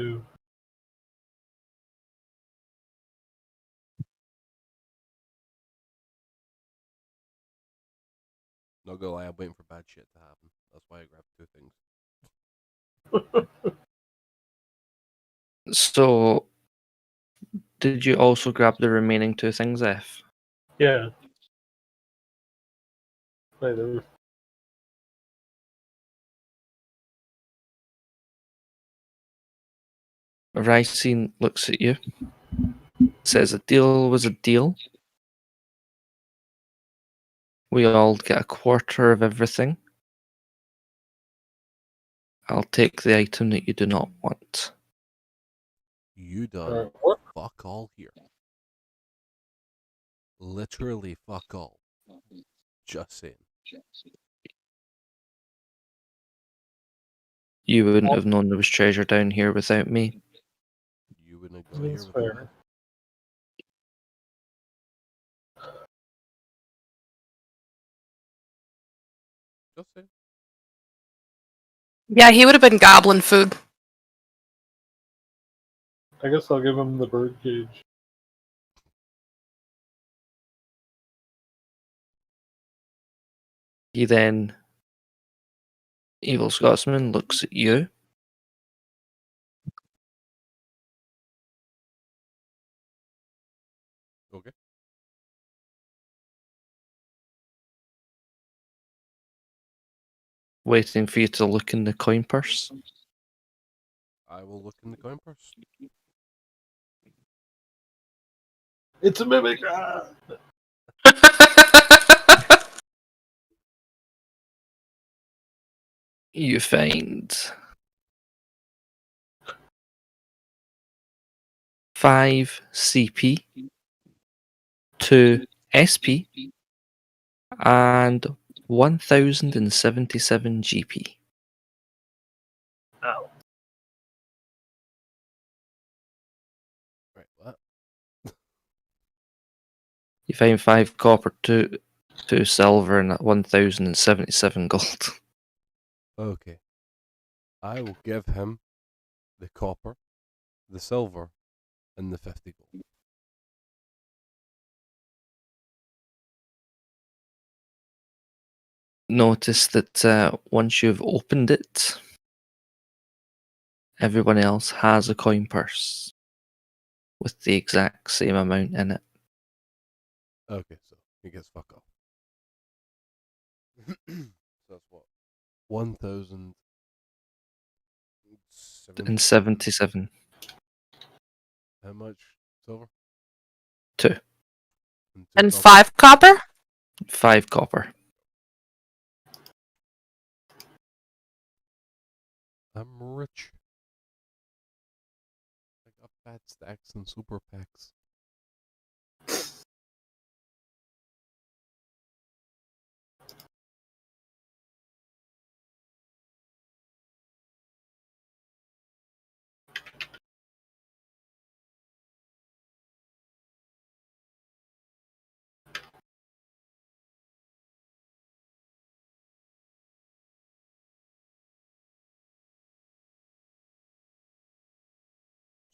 Not gonna lie, I'm waiting for bad shit to happen. That's why I grabbed 2 things. So, did you also grab the remaining 2 things, F? Yeah. Wait, Ricine looks at you, says a deal was a deal. We all get a quarter of everything. I'll take the item that you do not want. You done What? fuck all here. Literally fuck all. Just saying. You wouldn't have known there was treasure down here without me. You wouldn't have got here That's without me. fair. Just saying. Yeah, he would have been goblin food. I guess I'll give him the bird cage. He then, Evil Scotsman, looks at you. Okay. Waiting for you to look in the coin purse. I will look in the coin purse. It's a mimic! Ah! You find 5 CP, 2 SP, and 1077 GP. Ow. Right, what? You find 5 copper, 2 silver, and 1077 gold. Okay. I will give him the copper, the silver, and the 50 gold. Notice that once you've opened it, everyone else has a coin purse with the exact same amount in it. Okay, so he gets fuck off. So that's what? 1,000. And 77. How much silver? 2. And copper? 5 copper? 5 copper. I'm rich. I got fat stacks and super packs.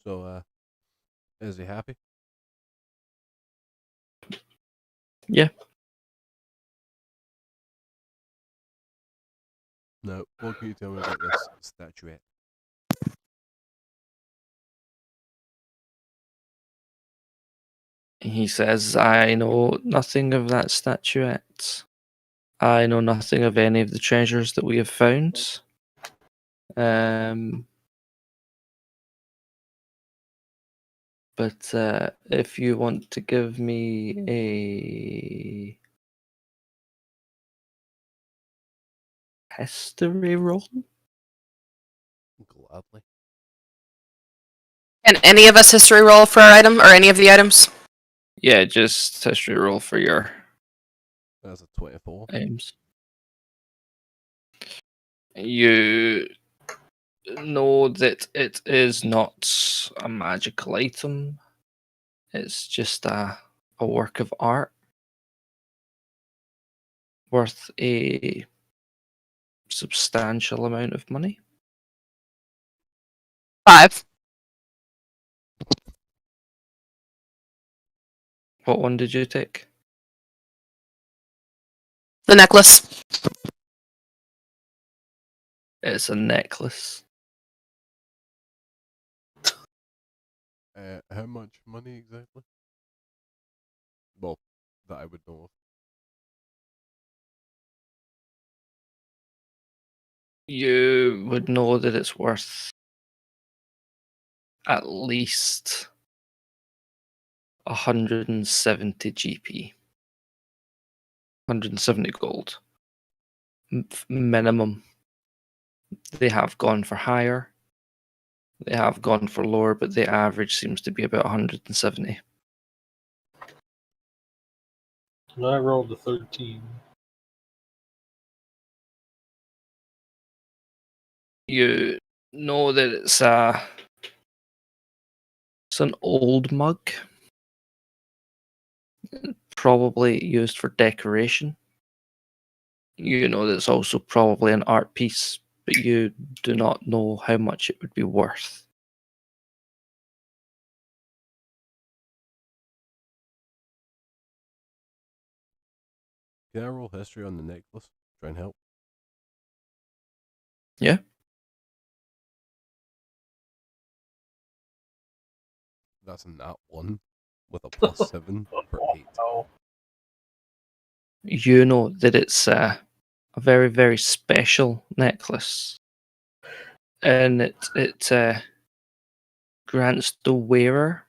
So, is he happy? Yeah. No. What can you tell me about this statuette? He says, I know nothing of that statuette. I know nothing of any of the treasures that we have found. But if you want to give me a history roll, Gladly. Can any of us history roll for our item, or any of the items? yeah, just history roll for your That's a 24. items. You know that it is not a magical item. It's just a work of art worth a substantial amount of money. 5. What one did you take? The necklace. It's a necklace. How much money exactly? Well, that I would know of. You would know that it's worth at least 170 GP. 170 gold. Minimum. They have gone for higher. They have gone for lower, but the average seems to be about 170. And I rolled a 13. You know that it's an old mug, probably used for decoration. You know that it's also probably an art piece, but you do not know how much it would be worth. Can I roll history on the necklace? Try and help. Yeah. That's a nat 1 with a +7 for 8. Oh, You know that it's a very, very special necklace, and it grants the wearer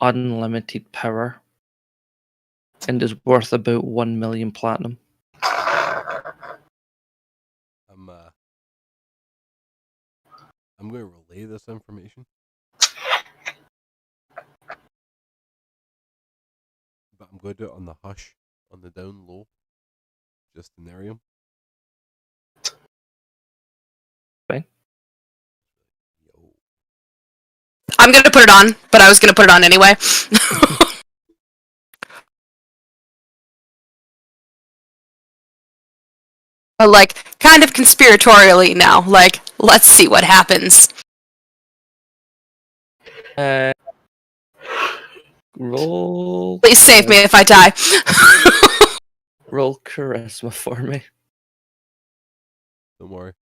unlimited power and is worth about 1 million platinum. I'm going to relay this information, but I'm going to do it on the hush, on the down low, just to narrow him. Fine. Yo. I'm gonna put it on, but I was gonna put it on anyway. But like, kind of conspiratorially now. Like, let's see what happens. Roll. Please save me if I die. Roll charisma for me. Don't worry.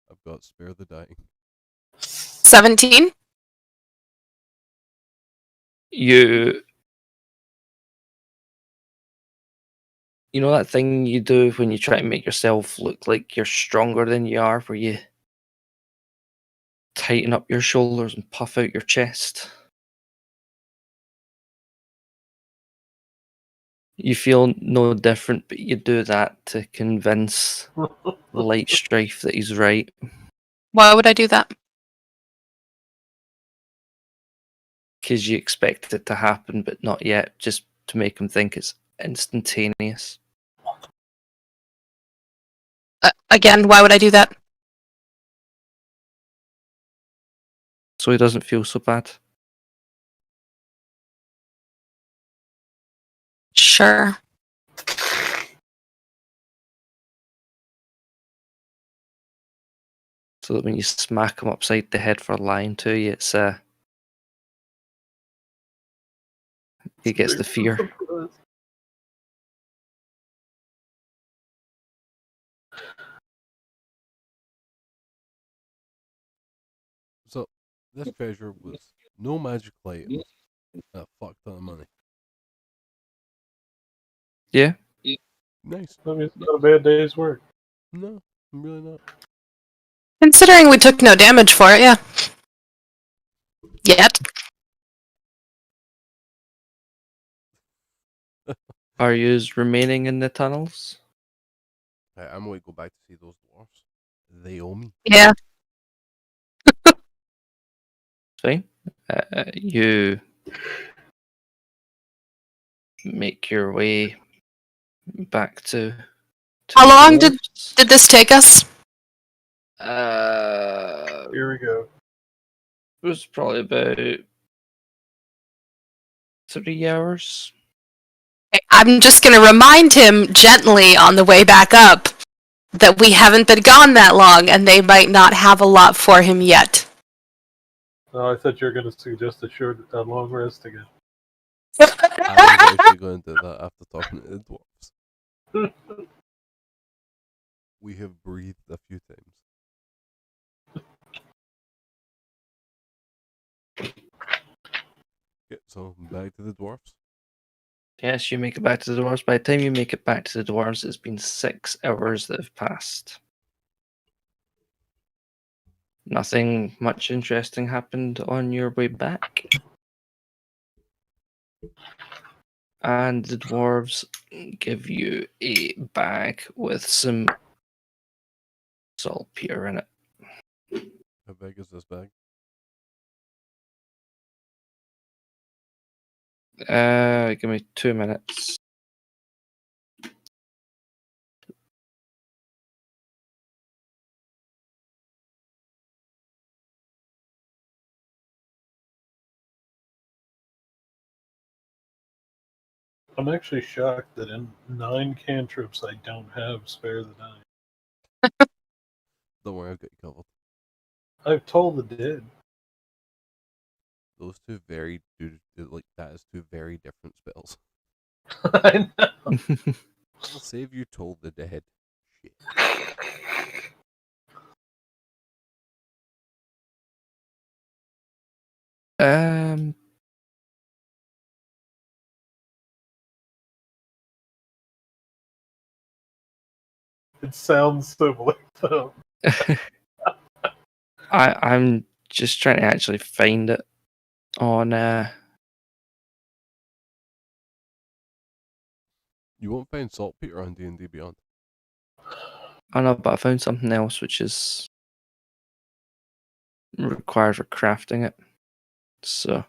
I've got spare the dying. 17? You know that thing you do when you try to make yourself look like you're stronger than you are, where you tighten up your shoulders and puff out your chest? You feel no different, but you do that to convince Light Strife that he's right. Why would I do that? Because you expect it to happen, but not yet, just to make him think it's instantaneous. Again, why would I do that? So he doesn't feel so bad. Sure. So that when you smack him upside the head for lying to you, it's he gets the fear. So, this treasure was no magical item, a fuck ton of money. Yeah. Nice. I mean, it's not a bad day's work. No, I'm really not. Considering we took no damage for it, yeah. Yet. Are you remaining in the tunnels? I'm going to go back to see those dwarfs. They owe me. Yeah. Fine. You make your way back to How the long dwarves. did this take us? Here we go. It was probably about 3 hours. I'm just going to remind him gently on the way back up that we haven't been gone that long and they might not have a lot for him yet. Oh, I thought you were going to suggest a long rest again. I was actually going to do that after talking to the dwarfs. We have breathed a few times. Okay, so back to the dwarfs. Yes, you make it back to the dwarves. By the time you make it back to the dwarves, it's been 6 hours that have passed. Nothing much interesting happened on your way back. And the dwarves give you a bag with some saltpeter in it. How big is this bag? Give me 2 minutes. I'm actually shocked that in 9 cantrips I don't have spare the dying. Don't worry, I've got you covered. I've told the dead. Those two very that is two very different spells. I know. I'll save you told the dead. Shit. Um, It sounds similar though. I'm just trying to actually find it on You won't find saltpeter on D&D Beyond. I know, but I found something else which is required for crafting it. So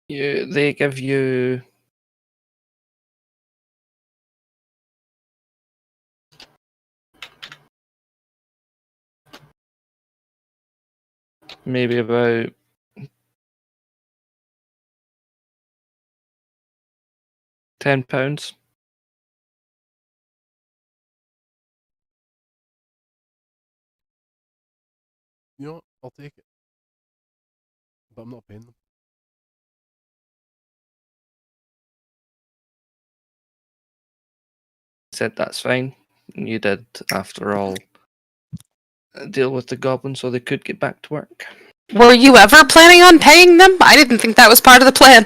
they give you maybe about £10. You know what? I'll take it. But I'm not paying them. Said that's fine. You did, after all, deal with the goblins so they could get back to work. Were you ever planning on paying them? I didn't think that was part of the plan.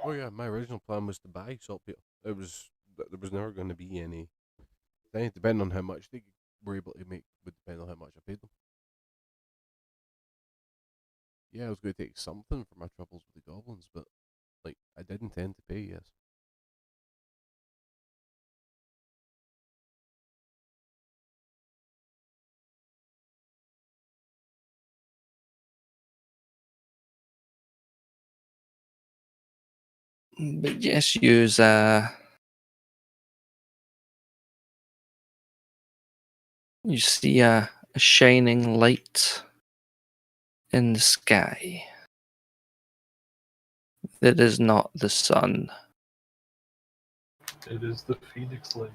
Oh yeah, my original plan was to buy saltpeter. There was never going to be any. Depending on how much they were able to make would depend on how much I paid them. Yeah, I was going to take something for my troubles with the goblins, but like I did intend to pay. Yes. But yes, use you see a shining light in the sky. That is not the sun. It is the Phoenix Light.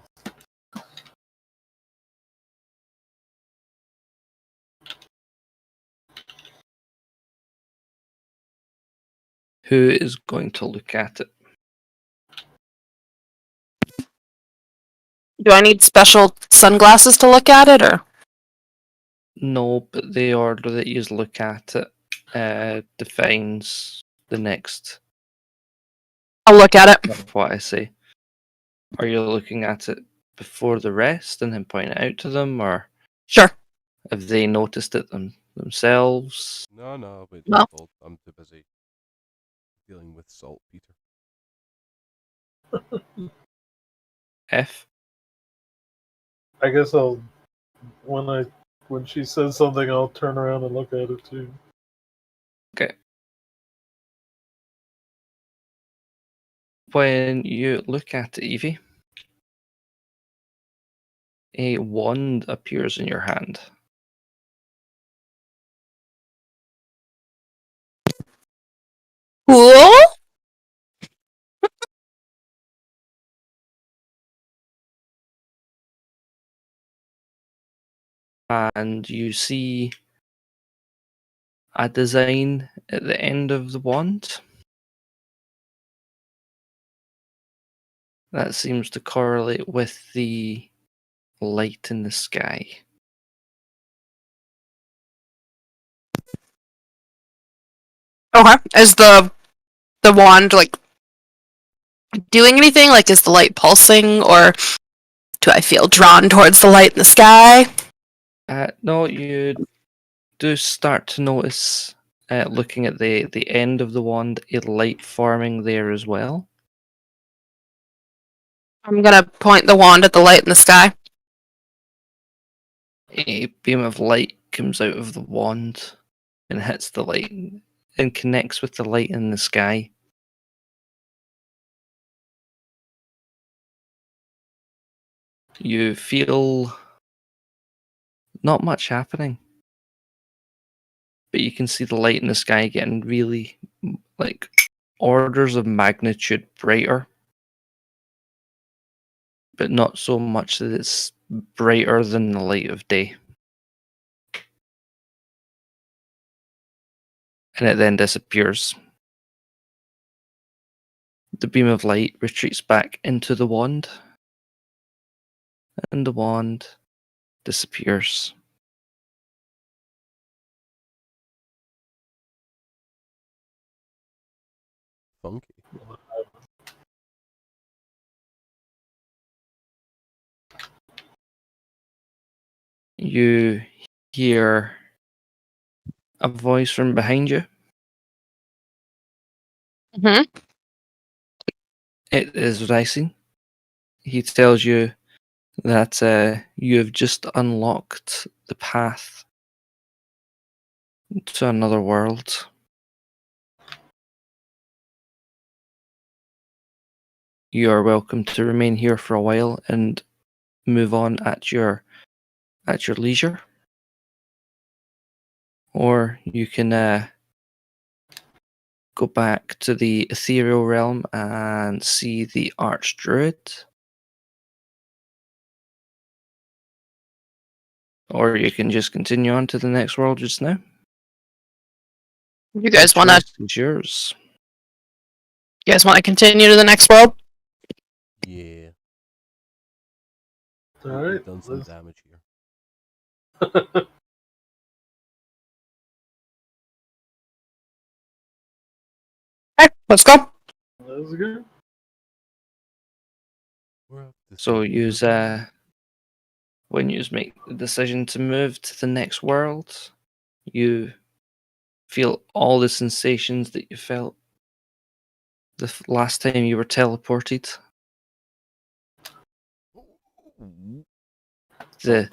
Who is going to look at it? Do I need special sunglasses to look at it, or? No, but the order that you look at it defines the next I'll look at it. of what I say. Are you looking at it before the rest and then point it out to them, or Sure. have they noticed it themselves? No, but Well. I'm too busy dealing with saltpeter. F? I guess when she says something, I'll turn around and look at it too. Okay. When you look at Eevee, a wand appears in your hand. Cool. And you see a design at the end of the wand That seems to correlate with the light in the sky. Okay. Is the wand like doing anything? Like, is the light pulsing, or do I feel drawn towards the light in the sky? No, you do start to notice, looking at the end of the wand, a light forming there as well. I'm gonna point the wand at the light in the sky. A beam of light comes out of the wand and hits the light and connects with the light in the sky. You feel not much happening, but you can see the light in the sky getting really, like, orders of magnitude brighter, but not so much that it's brighter than the light of day. And it then disappears. The beam of light retreats back into the wand, and the wand disappears. Funky. You hear a voice from behind you. Mm-hmm. It is Racing. He tells you that you have just unlocked the path to another world. You are welcome to remain here for a while and move on at your leisure, or you can go back to the ethereal realm and see the archdruid, or you can just continue on to the next world just now. You guys The wanna choice is yours. continue to the next world? Yeah. Alright. We've done some damage here. Okay, let's go. Let's go. We're up to So speed. use when you make the decision to move to the next world, you feel all the sensations that you felt the last time you were teleported. The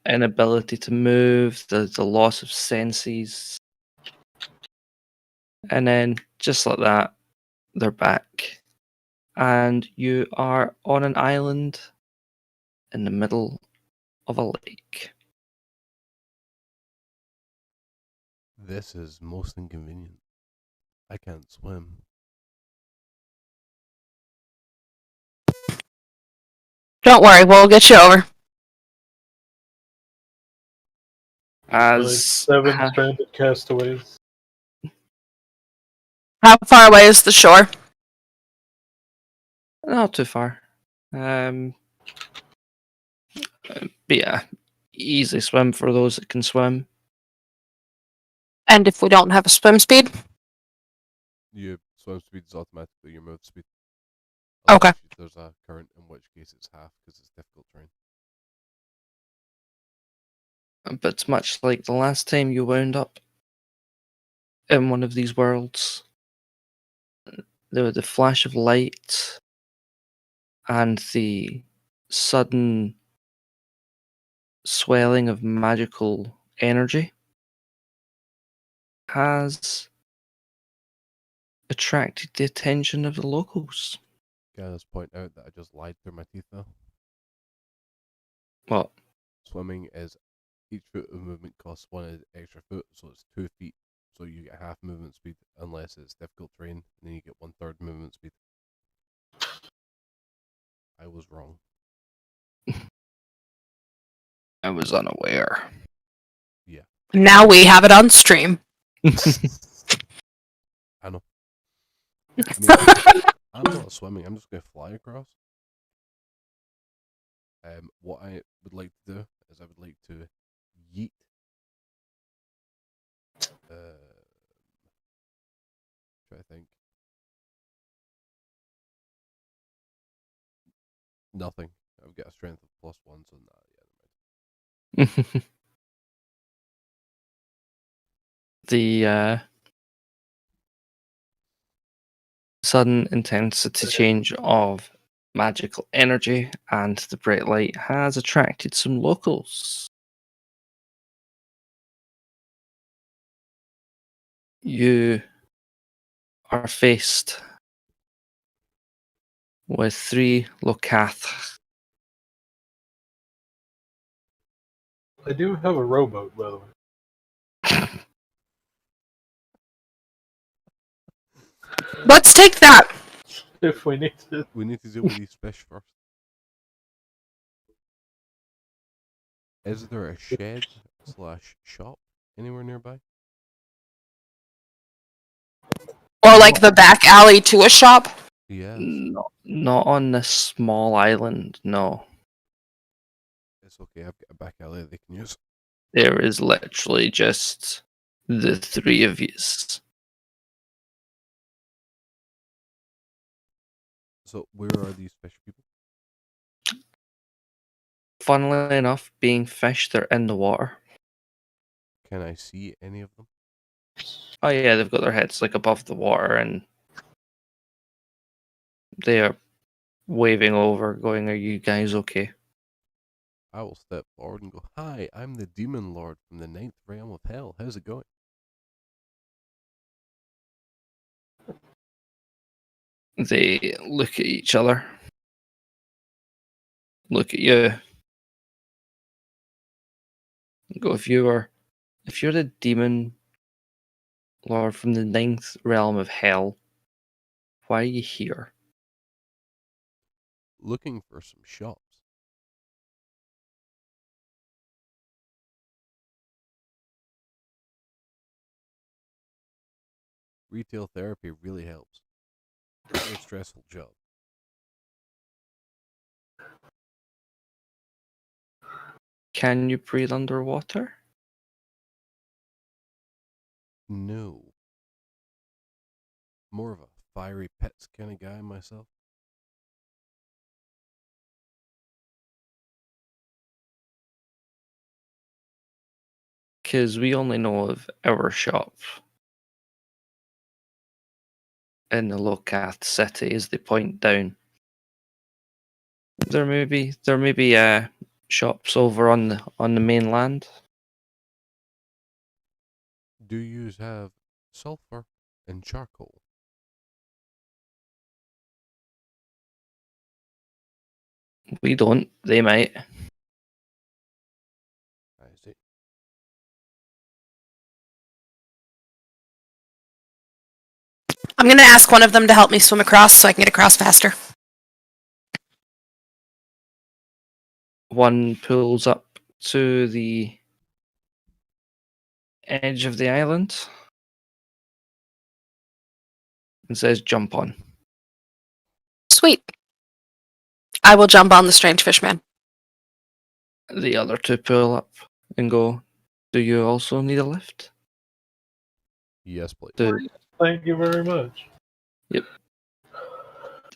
inability to move, the loss of senses. And then, just like that, they're back. And you are on an island in the middle of a lake. This is most inconvenient. I can't swim. Don't worry, we'll get you over. As 7 stranded castaways. How far away is the shore? not too far. But yeah, easy swim for those that can swim. And if we don't have a swim speed? Your swim speed is automatically your move speed. Okay. Unless there's a current, in which case it's half because it's difficult terrain. But much like the last time you wound up in one of these worlds, there was the flash of light and the sudden swelling of magical energy has attracted the attention of the locals. Can I just point out that I just lied through my teeth though? What? Swimming is each foot of movement costs 1 extra foot, so it's 2 feet. So you get half movement speed unless it's difficult terrain, and then you get 1/3 movement speed. I was wrong. I was unaware. Now we have it on stream. I know. I mean, I'm not swimming. I'm just gonna fly across. What I would like to do is I would like to yeet. Try to think. Nothing. I've got a strength of +1, so nah, yeah, never mind. The sudden intensity change of magical energy and the bright light has attracted some locals. You are faced with 3 Locath. I do have a rowboat, by the way. Let's take that. If we need to. We need to deal with these fish first. Is there a shed / shop anywhere nearby? Or like the back alley to a shop. Yes. Not on this small island, no. It's okay, I've got a back alley they can use. There is literally just the 3 of yous. So where are these fish people? Funnily enough, being fish, they're in the water. Can I see any of them? Oh yeah, they've got their heads like above the water and they are waving over, going, "Are you guys okay?" I will step forward and go, "Hi, I'm the demon lord from the 9th realm of hell. How's it going?" They look at each other. Look at you. Go, if you're the demon lord from the 9th realm of hell, why are you here? Looking for some shops. Retail therapy really helps. Very stressful job. Can you breathe underwater? No. More of a fiery pits kind of guy myself. Because we only know of our shop in the Locath city as they point down. There may be shops over on the mainland. Do you have sulfur and charcoal? We don't. They might. I see. I'm gonna ask one of them to help me swim across so I can get across faster. One pulls up to the edge of the island and says, "Jump on." Sweet. I will jump on the strange fish man. The other 2 pull up and go, "Do you also need a lift?" Yes, please. Thank you very much. Yep.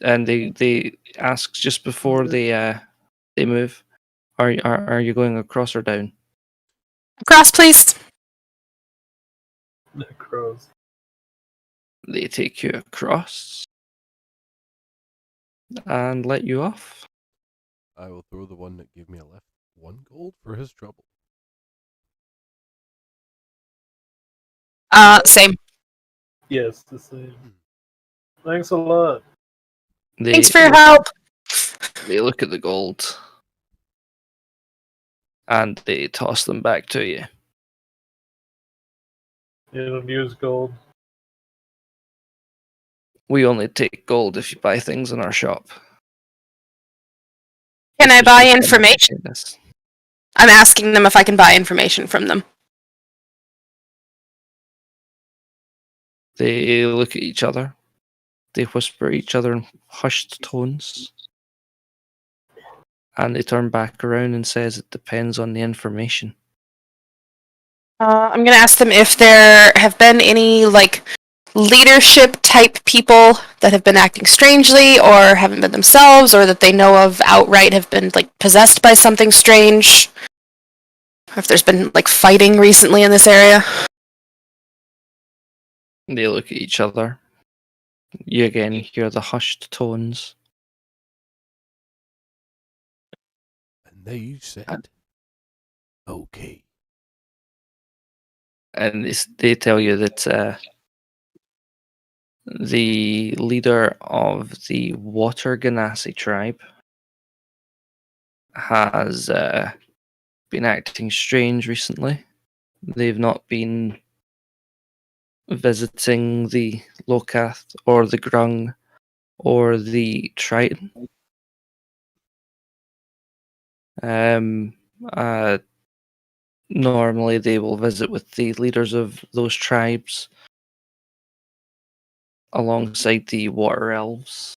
And they ask just before they move, are you going across or down? Across, please. The crows. They take you across and let you off. I will throw the one that gave me a lift 1 gold for his trouble. Same. Yes, the same. Thanks a lot. Thanks for your help. They look at the gold and they toss them back to you. You don't use gold. We only take gold if you buy things in our shop. Can I It's buy just information? kindness. I'm asking them if I can buy information from them. They look at each other. They whisper each other in hushed tones. And they turn back around and says it depends on the information. I'm gonna ask them if there have been any leadership type people that have been acting strangely or haven't been themselves, or that they know of outright have been possessed by something strange. Or if there's been fighting recently in this area. They look at each other. You again hear the hushed tones. And they said, okay. And they tell you that the leader of the Water Ganassi tribe has been acting strange recently. They've not been visiting the Locath or the Grung or the Triton. Normally they will visit with the leaders of those tribes alongside the Water Elves,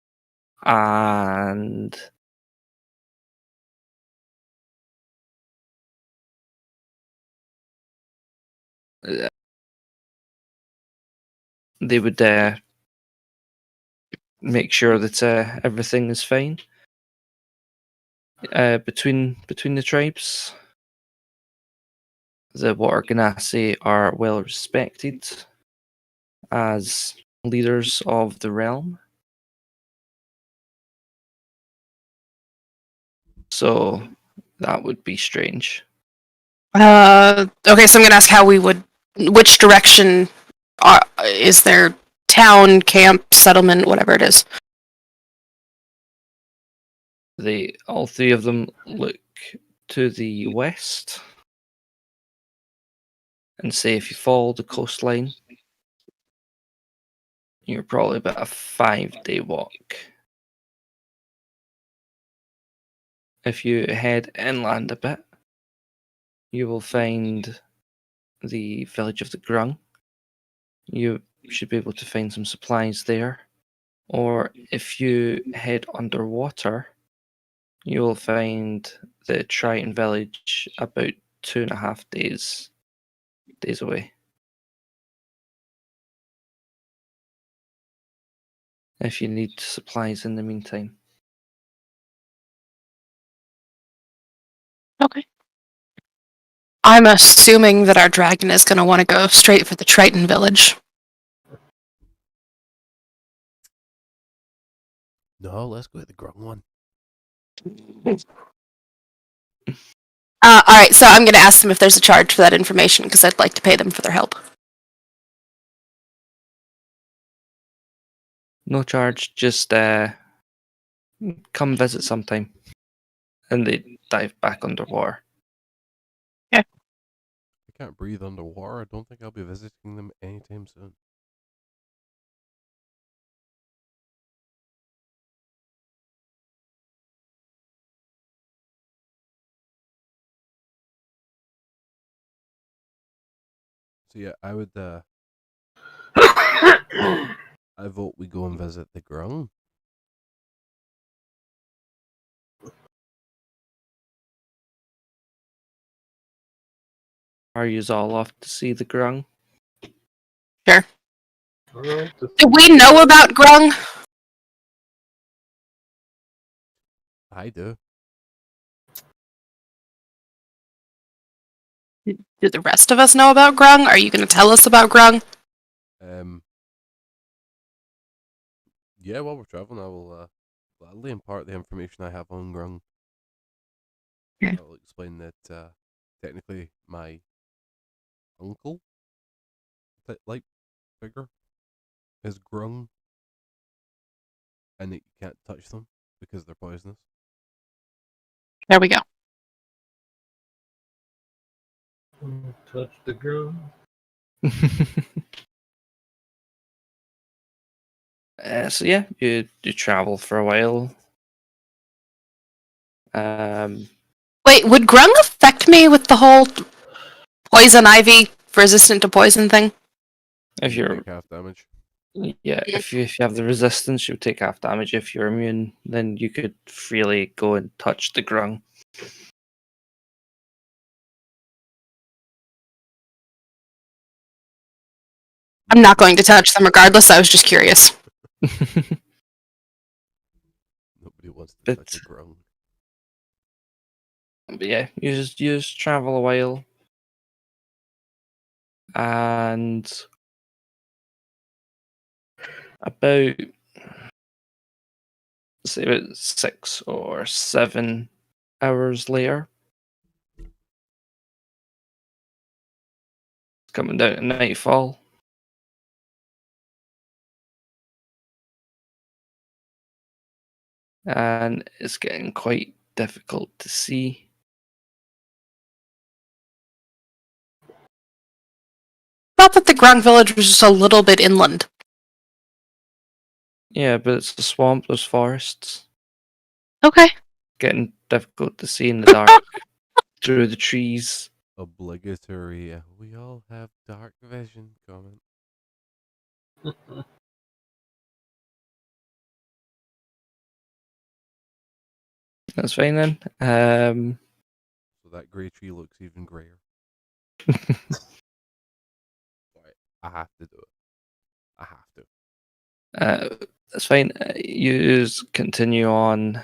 and they would make sure that everything is fine between the tribes. The Water Ganassi are well respected as leaders of the realm. So that would be strange. Okay, so I'm gonna ask which direction is their town, camp, settlement, whatever it is. All three of them look to the west and say if you follow the coastline, you're probably about a 5-day walk. If you head inland a bit, you will find the village of the Grung. You should be able to find some supplies there. Or if you head underwater, you will find the Triton village about 2.5 days away. If you need supplies in the meantime. Okay. I'm assuming that our dragon is going to want to go straight for the Triton village. No, let's go to the Grung one. Alright, so I'm going to ask them if there's a charge for that information, because I'd like to pay them for their help. No charge, just come visit sometime. And they dive back underwater. I can't breathe underwater. I don't think I'll be visiting them anytime soon. So yeah, I would I vote we go and visit the Grung. Are you all off to see the Grung? Sure. Alright, Do we know about Grung? I do. Do the rest of us know about Grung? Are you going to tell us about Grung? Yeah, while we're traveling, I will gladly impart the information I have on Grung. Okay. I'll explain that technically my uncle like figure is Grung, and that you can't touch them because they're poisonous. There we go. touch the ground. So yeah, you travel for a while. Wait, would Grung affect me with the whole poison ivy resistant to poison thing? If you're Take half damage. Yeah, if you have the resistance, you'll take half damage. If you're immune, then you could freely go and touch the grung. I'm not going to touch them regardless. I was just curious. Nobody wants to touch a grung. But yeah, you just travel a while, and about say about 6 or 7 hours later, it's coming down to nightfall. And it's getting quite difficult to see. Thought that the Grung village was just a little bit inland. Yeah, but it's a swamp, there's forests. Okay. Getting difficult to see in the dark through the trees. Obligatory. We all have dark vision comment. That's fine then. So that grey tree looks even greyer. Right, I have to do it. I have to. That's fine. You just continue on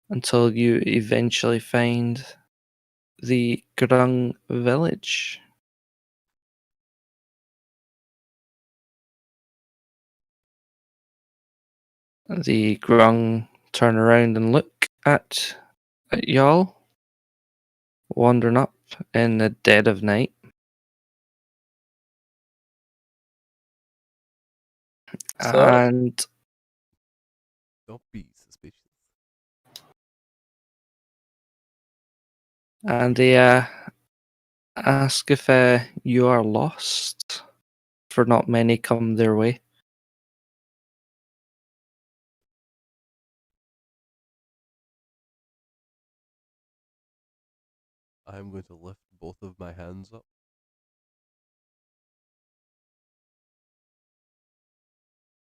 until you eventually find the Grung village. The Grung turn around and look at y'all, wandering up in the dead of night. So- And Don't be suspicious. they ask if you are lost, for not many come their way. I am going to lift both of my hands up.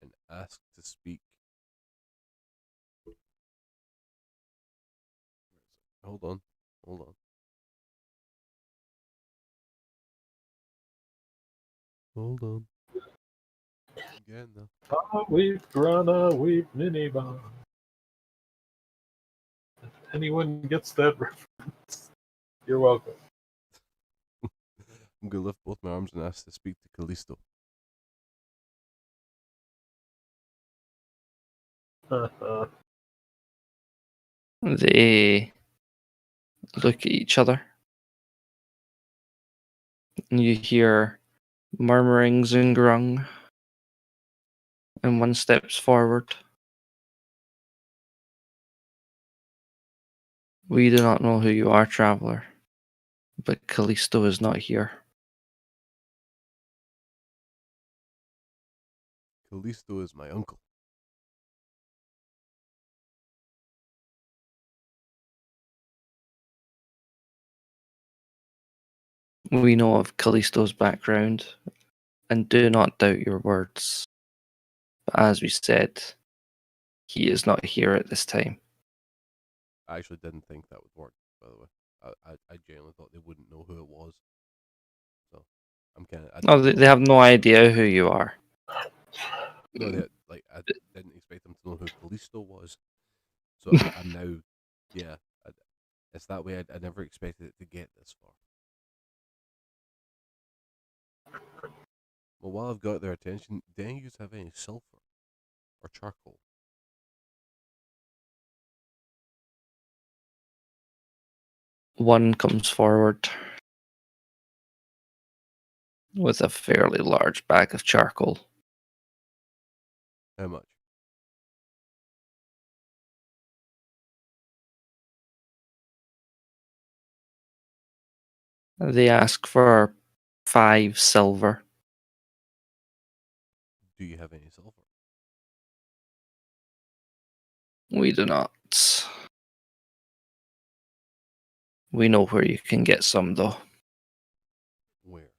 And ask to speak. Hold on. Hold on. Hold on. Again now. We've run we've minibar. If anyone gets that reference, you're welcome. I'm going to lift both my arms and ask to speak to Callisto. They look at each other, and you hear murmurings in Grung, and one steps forward. We do not know who you are, traveler, but Callisto is not here. Callisto is my uncle. We know of Callisto's background, and do not doubt your words. But as we said, he is not here at this time. I actually didn't think that would work, by the way. I genuinely thought they wouldn't know who it was. So, I'm kind of... No, they have no idea who you are. No, I didn't expect them to know who Callisto was. So I'm now... Yeah, it's that way. I never expected it to get this far. Well, while I've got their attention, do any of you have any sulfur or charcoal? One comes forward with a fairly large bag of charcoal. How much? They ask for 5 silver. Do you have any sulfur? We do not. We know where you can get some, though. Where?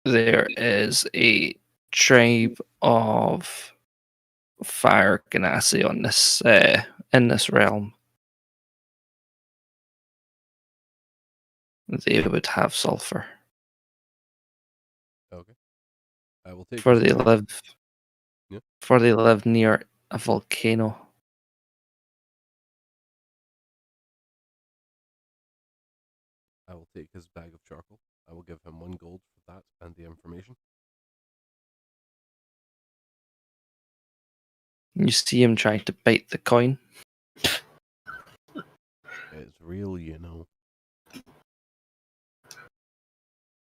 there is a tribe of fire ganassi on this in this realm. They would have sulfur. Okay. I will take For his they word. live Yeah. for they live near a volcano. I will take his bag of charcoal. I will give him 1 gold for that and the information. You see him trying to bite the coin. It's real, you know.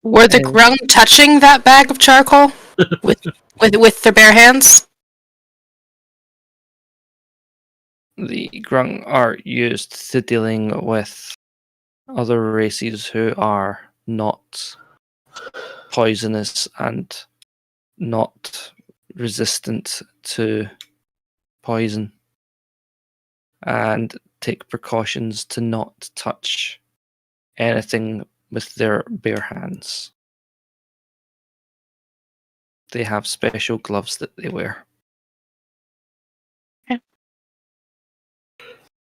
Were the grung touching that bag of charcoal with their bare hands? The grung are used to dealing with other races who are not poisonous and not resistant to poison, and take precautions to not touch anything with their bare hands. They have special gloves that they wear. Okay.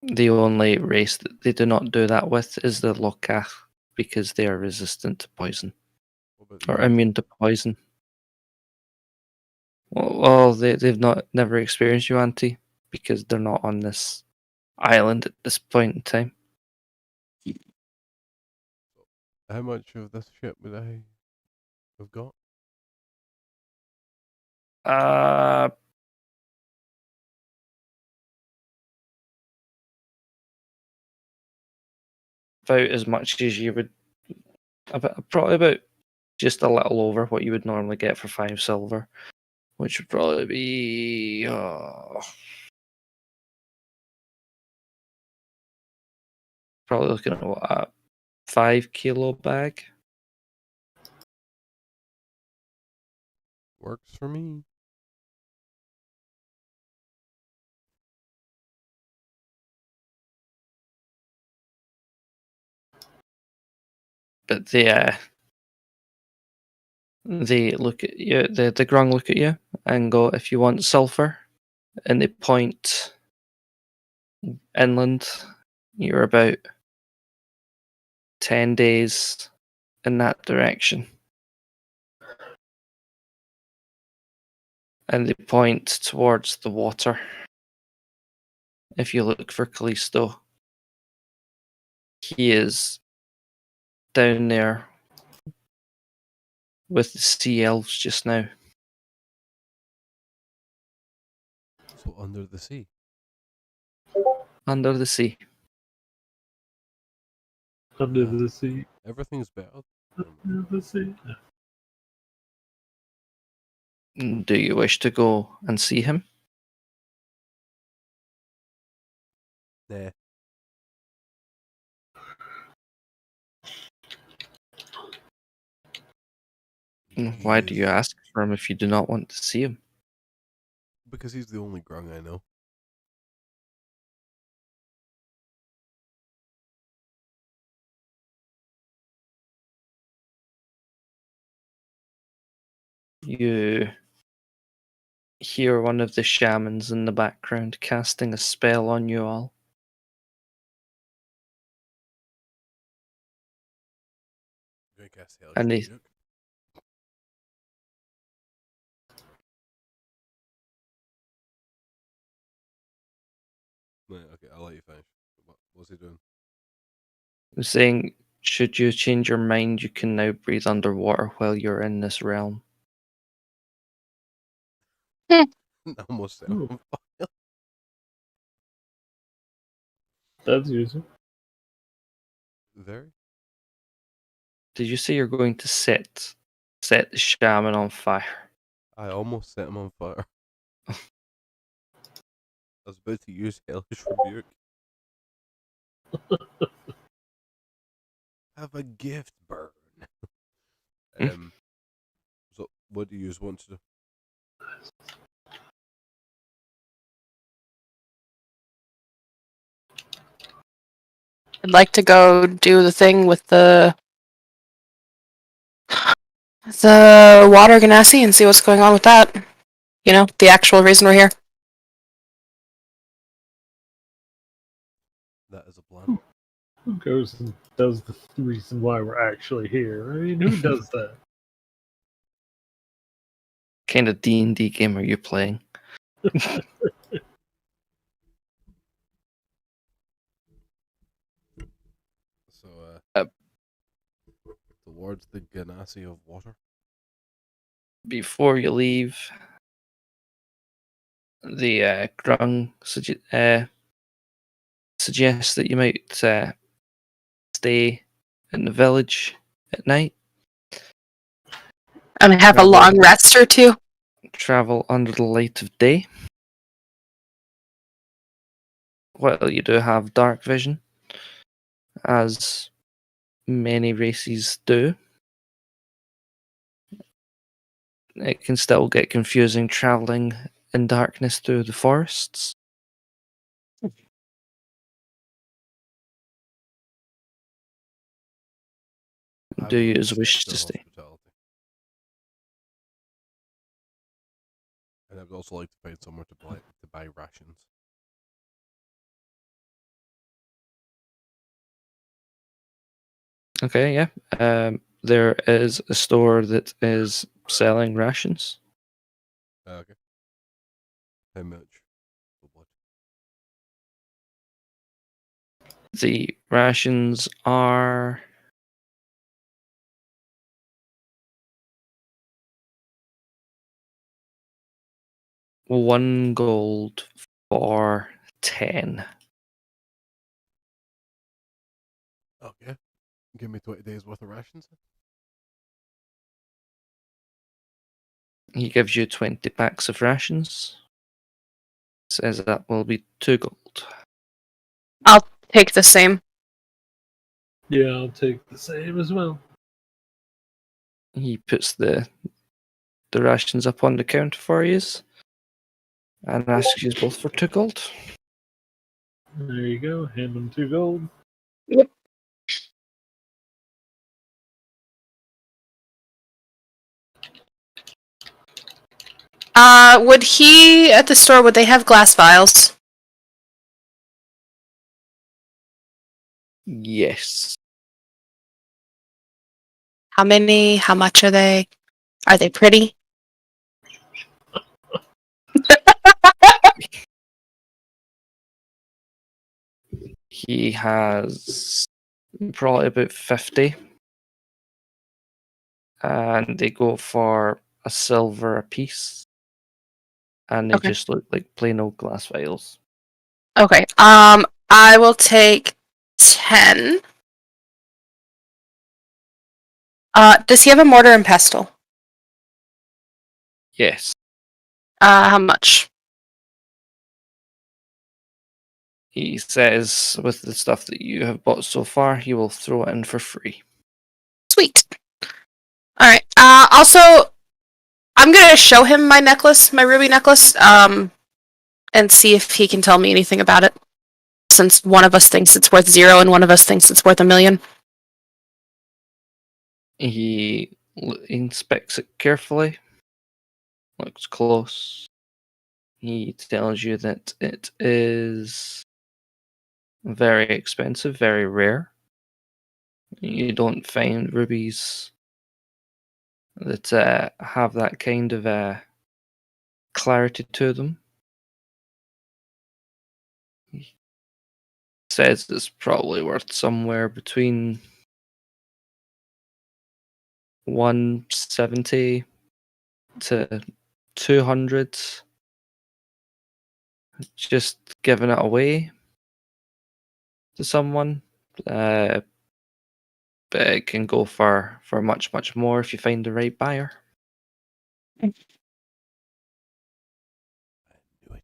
The only race that they do not do that with is the Lokath, because they are resistant to poison What about the or Yuan-ti? immune to poison. Well, they've never experienced Yuan-ti because they're not on this island at this point in time. How much of this ship would I have got? About as much as you would, probably about just a little over what you would normally get for 5 silver, which would probably be probably looking at what, a 5 kilo bag. Works for me. But they look at you, the grung look at you and go, if you want sulfur, and they point inland. You're about 10 days in that direction. And they point towards the water. If you look for Callisto, he is down there with the sea elves just now. So under the sea. Under the sea. Under the sea. Everything's better. Under the sea. Do you wish to go and see him? Nah. Why He do you is- ask for him if you do not want to see him? Because he's the only grung I know. You hear one of the shamans in the background casting a spell on you all. I guess And they- Right, okay, I'll let you finish. What's he doing? Saying, should you change your mind, you can now breathe underwater while you're in this realm. Almost set Ooh. him on fire. That's useful. Very. Did you say you're going to set the shaman on fire? I almost set him on fire. I was about to use Hellish Rebuke. Have a gift burn. So what do you want to do? I'd like to go do the thing with the the water ganassi and see what's going on with that. You know, the actual reason we're here. That is a plan. Who goes and does the reason why we're actually here? I mean, who does that? Kind of D&D game are you playing? So, Uh, towards the ganassi of water. Before you leave, the Grung suggests that you might stay in the village at night. And have a Travel. long rest or two. Travel under the light of day. Well, you do have dark vision, as many races do. It can still get confusing traveling in darkness through the forests. I Do will you accept wish their to stay? hospitality. And I would also like to find somewhere to buy rations. Okay, yeah. There is a store that is selling rations. Okay. How much? For what? The rations are 1 gold for 10. Okay. Give me 20 days worth of rations. He gives you 20 packs of rations. Says that will be 2 gold. I'll take the same. Yeah, I'll take the same as well. He puts the rations up on the counter for you and asks you both for 2 gold. There you go. Hand them 2 gold. Yep. Would he at the store? Would they have glass vials? Yes. How many? How much are they? Are they pretty? He has probably about 50. And they go for a silver a piece. And they Okay. just look like plain old glass vials. Okay. I will take 10. Does he have a mortar and pestle? Yes. How much? He says with the stuff that you have bought so far, he will throw it in for free. Sweet. All right. Also, I'm gonna show him my necklace, my ruby necklace, and see if he can tell me anything about it. Since one of us thinks it's worth 0 and one of us thinks it's worth 1,000,000. He inspects it carefully, looks close. He tells you that it is very expensive, very rare. You don't find rubies that have that kind of clarity to them. He says it's probably worth somewhere between 170 to 200. Just giving it away to someone. But it can go for much, much more if you find the right buyer. I knew it.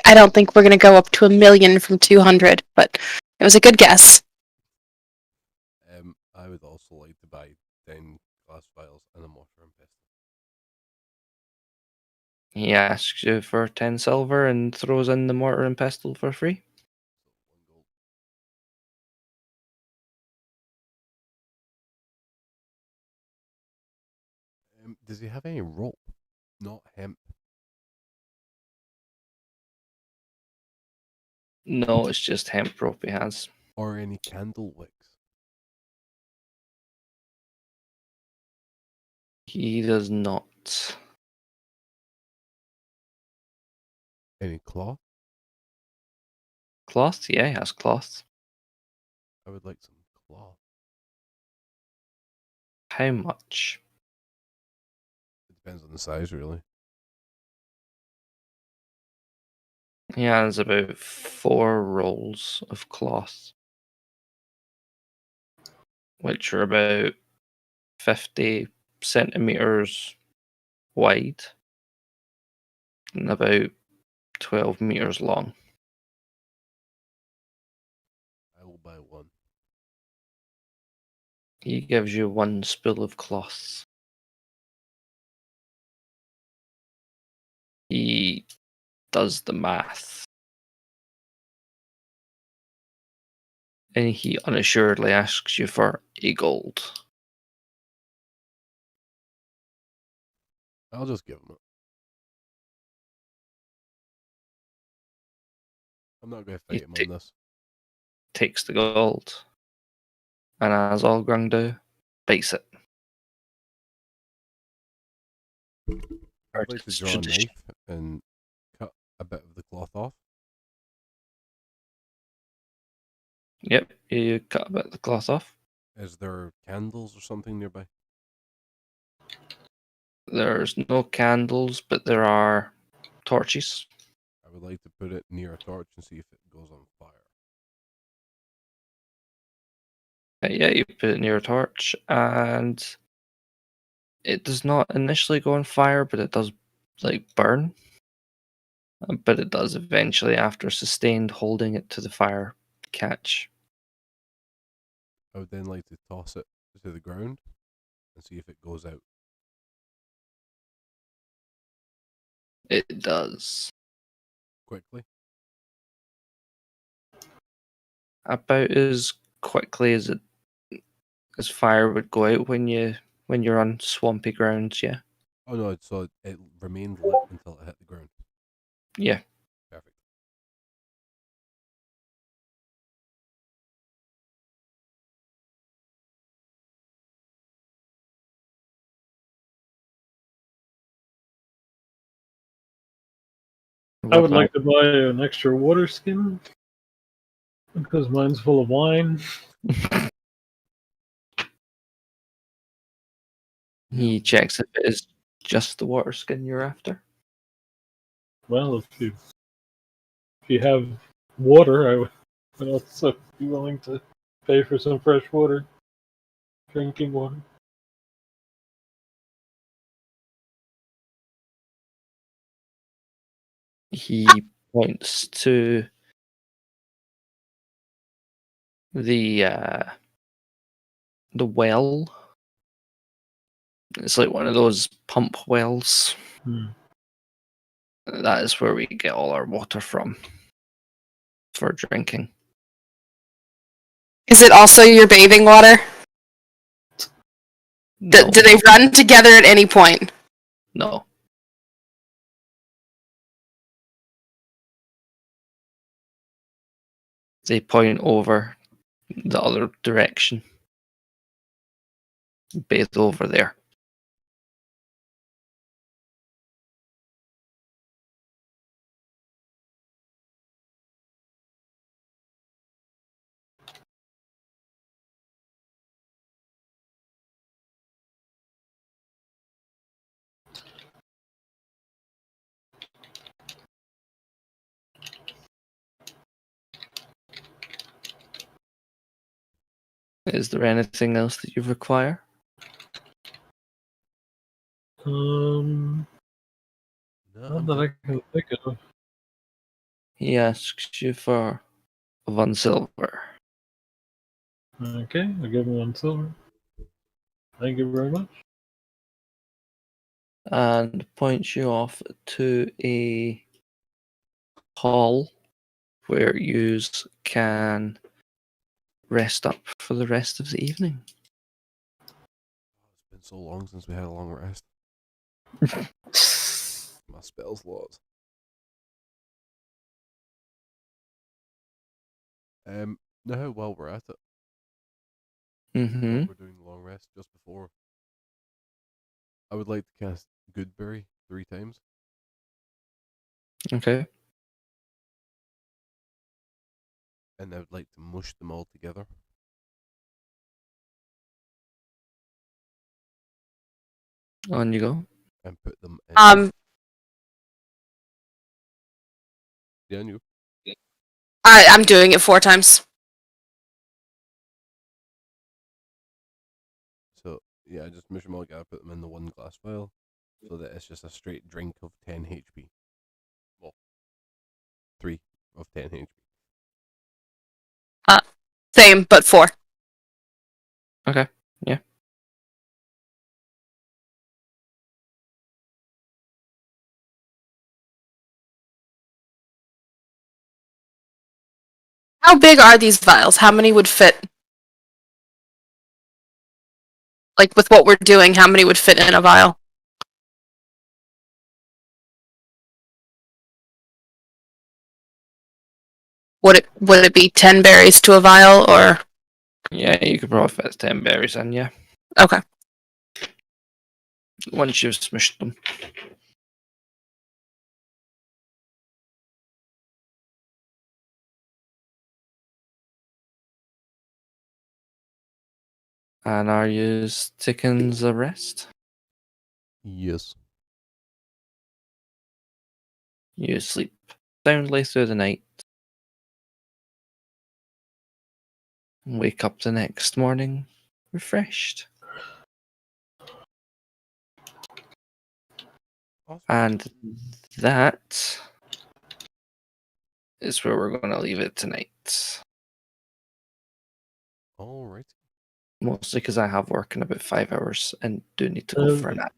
I don't think we're gonna go up to 1,000,000 from 200, but it was a good guess. I would also like to buy 10 glass vials and a mortar and pestle. He asks you for 10 silver and throws in the mortar and pestle for free. So 1 gold. Does he have any rope? Not hemp. No, it's just hemp rope he has. Or any candle wicks? He does not. Any cloth? Cloth? Yeah, he has cloth. I would like some cloth. How much? It depends on the size, really. He has about 4 rolls of cloth, which are about 50 centimeters wide and about 12 meters long. I will buy one. He gives you 1 spool of cloth. He does the math. And he unassuredly asks you for a gold. I'll just give him it. I'm not going to fight him on this. Takes the gold. And as all Grung do, bites it. I'd like to draw a knife and cut a bit of the cloth off. Yep, you cut a bit of the cloth off. Is there candles or something nearby? There's no candles, but there are torches. I would like to put it near a torch and see if it goes on fire. Yeah, you put it near a torch, and it does not initially go on fire, but it does burn. But it does eventually, after sustained holding it to the fire, catch. I would then like to toss it to the ground and see if it goes out. It does. Quickly. About as quickly as fire would go out when you're on swampy grounds, yeah. Oh no, so it remained lit until it hit the ground. Yeah. Perfect. I would like to buy an extra water skin because mine's full of wine. He checks if it is just the water skin you're after. Well, if you have water, I would also be willing to pay for some fresh water, drinking water. He points to the well. It's like one of those pump wells. That is where we get all our water from for drinking. Is it also your bathing water? No. Do they run together at any point? No. They point over the other direction. Bathe over there. Is there anything else that you require? No, Not that I can think of. He asks you for 1 silver. Okay, I'll give him 1 silver. Thank you very much. And points you off to a hall where you can rest up for the rest of the evening. It's been so long since we had a long rest. My spell slots. Now while we're at it, Mm-hmm. while we're doing the long rest, just before, I would like to cast Goodberry 3 times. Okay. And I would like to mush them all together. On you go. And put them in. Yeah, you. I'm doing it 4 times. So, yeah, I just mush them all together, put them in the 1 glass vial, so that it's just a straight drink of 10 HP. Well, 3 of 10 HP. Same, but 4. Okay. Yeah. How big are these vials? How many would fit? Like, with what we're doing, how many would fit in a vial? Would it be 10 berries to a vial, or? Yeah, you could probably fit 10 berries in, yeah. Okay. Once you've smushed them. And are you taking a rest? Yes. You sleep soundly through the night. And wake up the next morning refreshed. Awesome. And that is where we're going to leave it tonight. Alright. Mostly because I have work in about 5 hours and do need to go for a nap.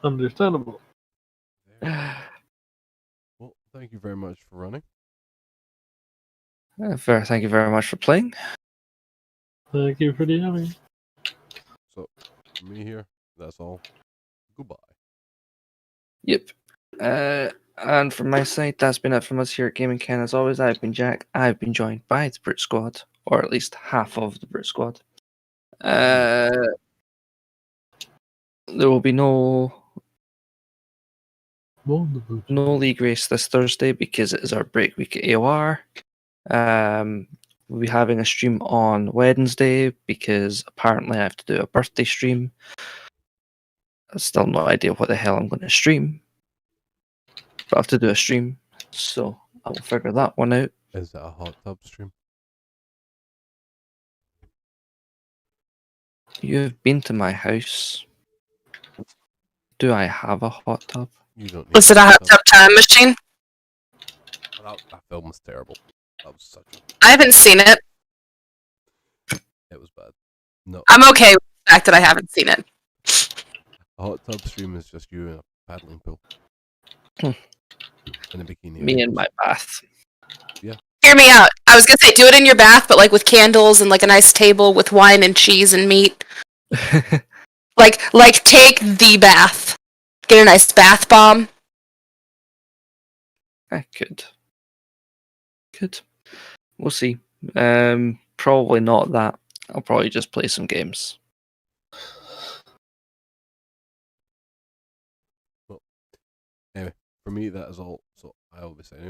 Understandable. Well, thank you very much for running. Thank you very much for playing. Thank you for the having. So, from me here, that's all. Goodbye. Yep. And from my side, that's been it from us here at Gaming Ken. As always, I've been Jack. I've been joined by the Brit Squad, or at least half of the Brit Squad. There will be no league race this Thursday because it is our break week at AOR. We'll be having a stream on Wednesday because apparently I have to do a birthday stream. I still no idea what the hell I'm going to stream, but I have to do a stream, so I will figure that one out. Is that a hot tub stream? You've been to my house. Do I have a hot tub? You don't need Was it a hot tub time machine? That film was terrible. That was such a... I haven't seen it. It was bad. No. I'm okay with the fact that I haven't seen it. A hot tub stream is just you in a paddling pool. Hmm. In a bikini. Me in my bath. Yeah. Hear me out. I was gonna say, do it in your bath, but like with candles and like a nice table with wine and cheese and meat. Like take the bath. Get a nice bath bomb. I could. We'll see. Probably not that. I'll probably just play some games. Well, anyway, for me that is all. So I will be saying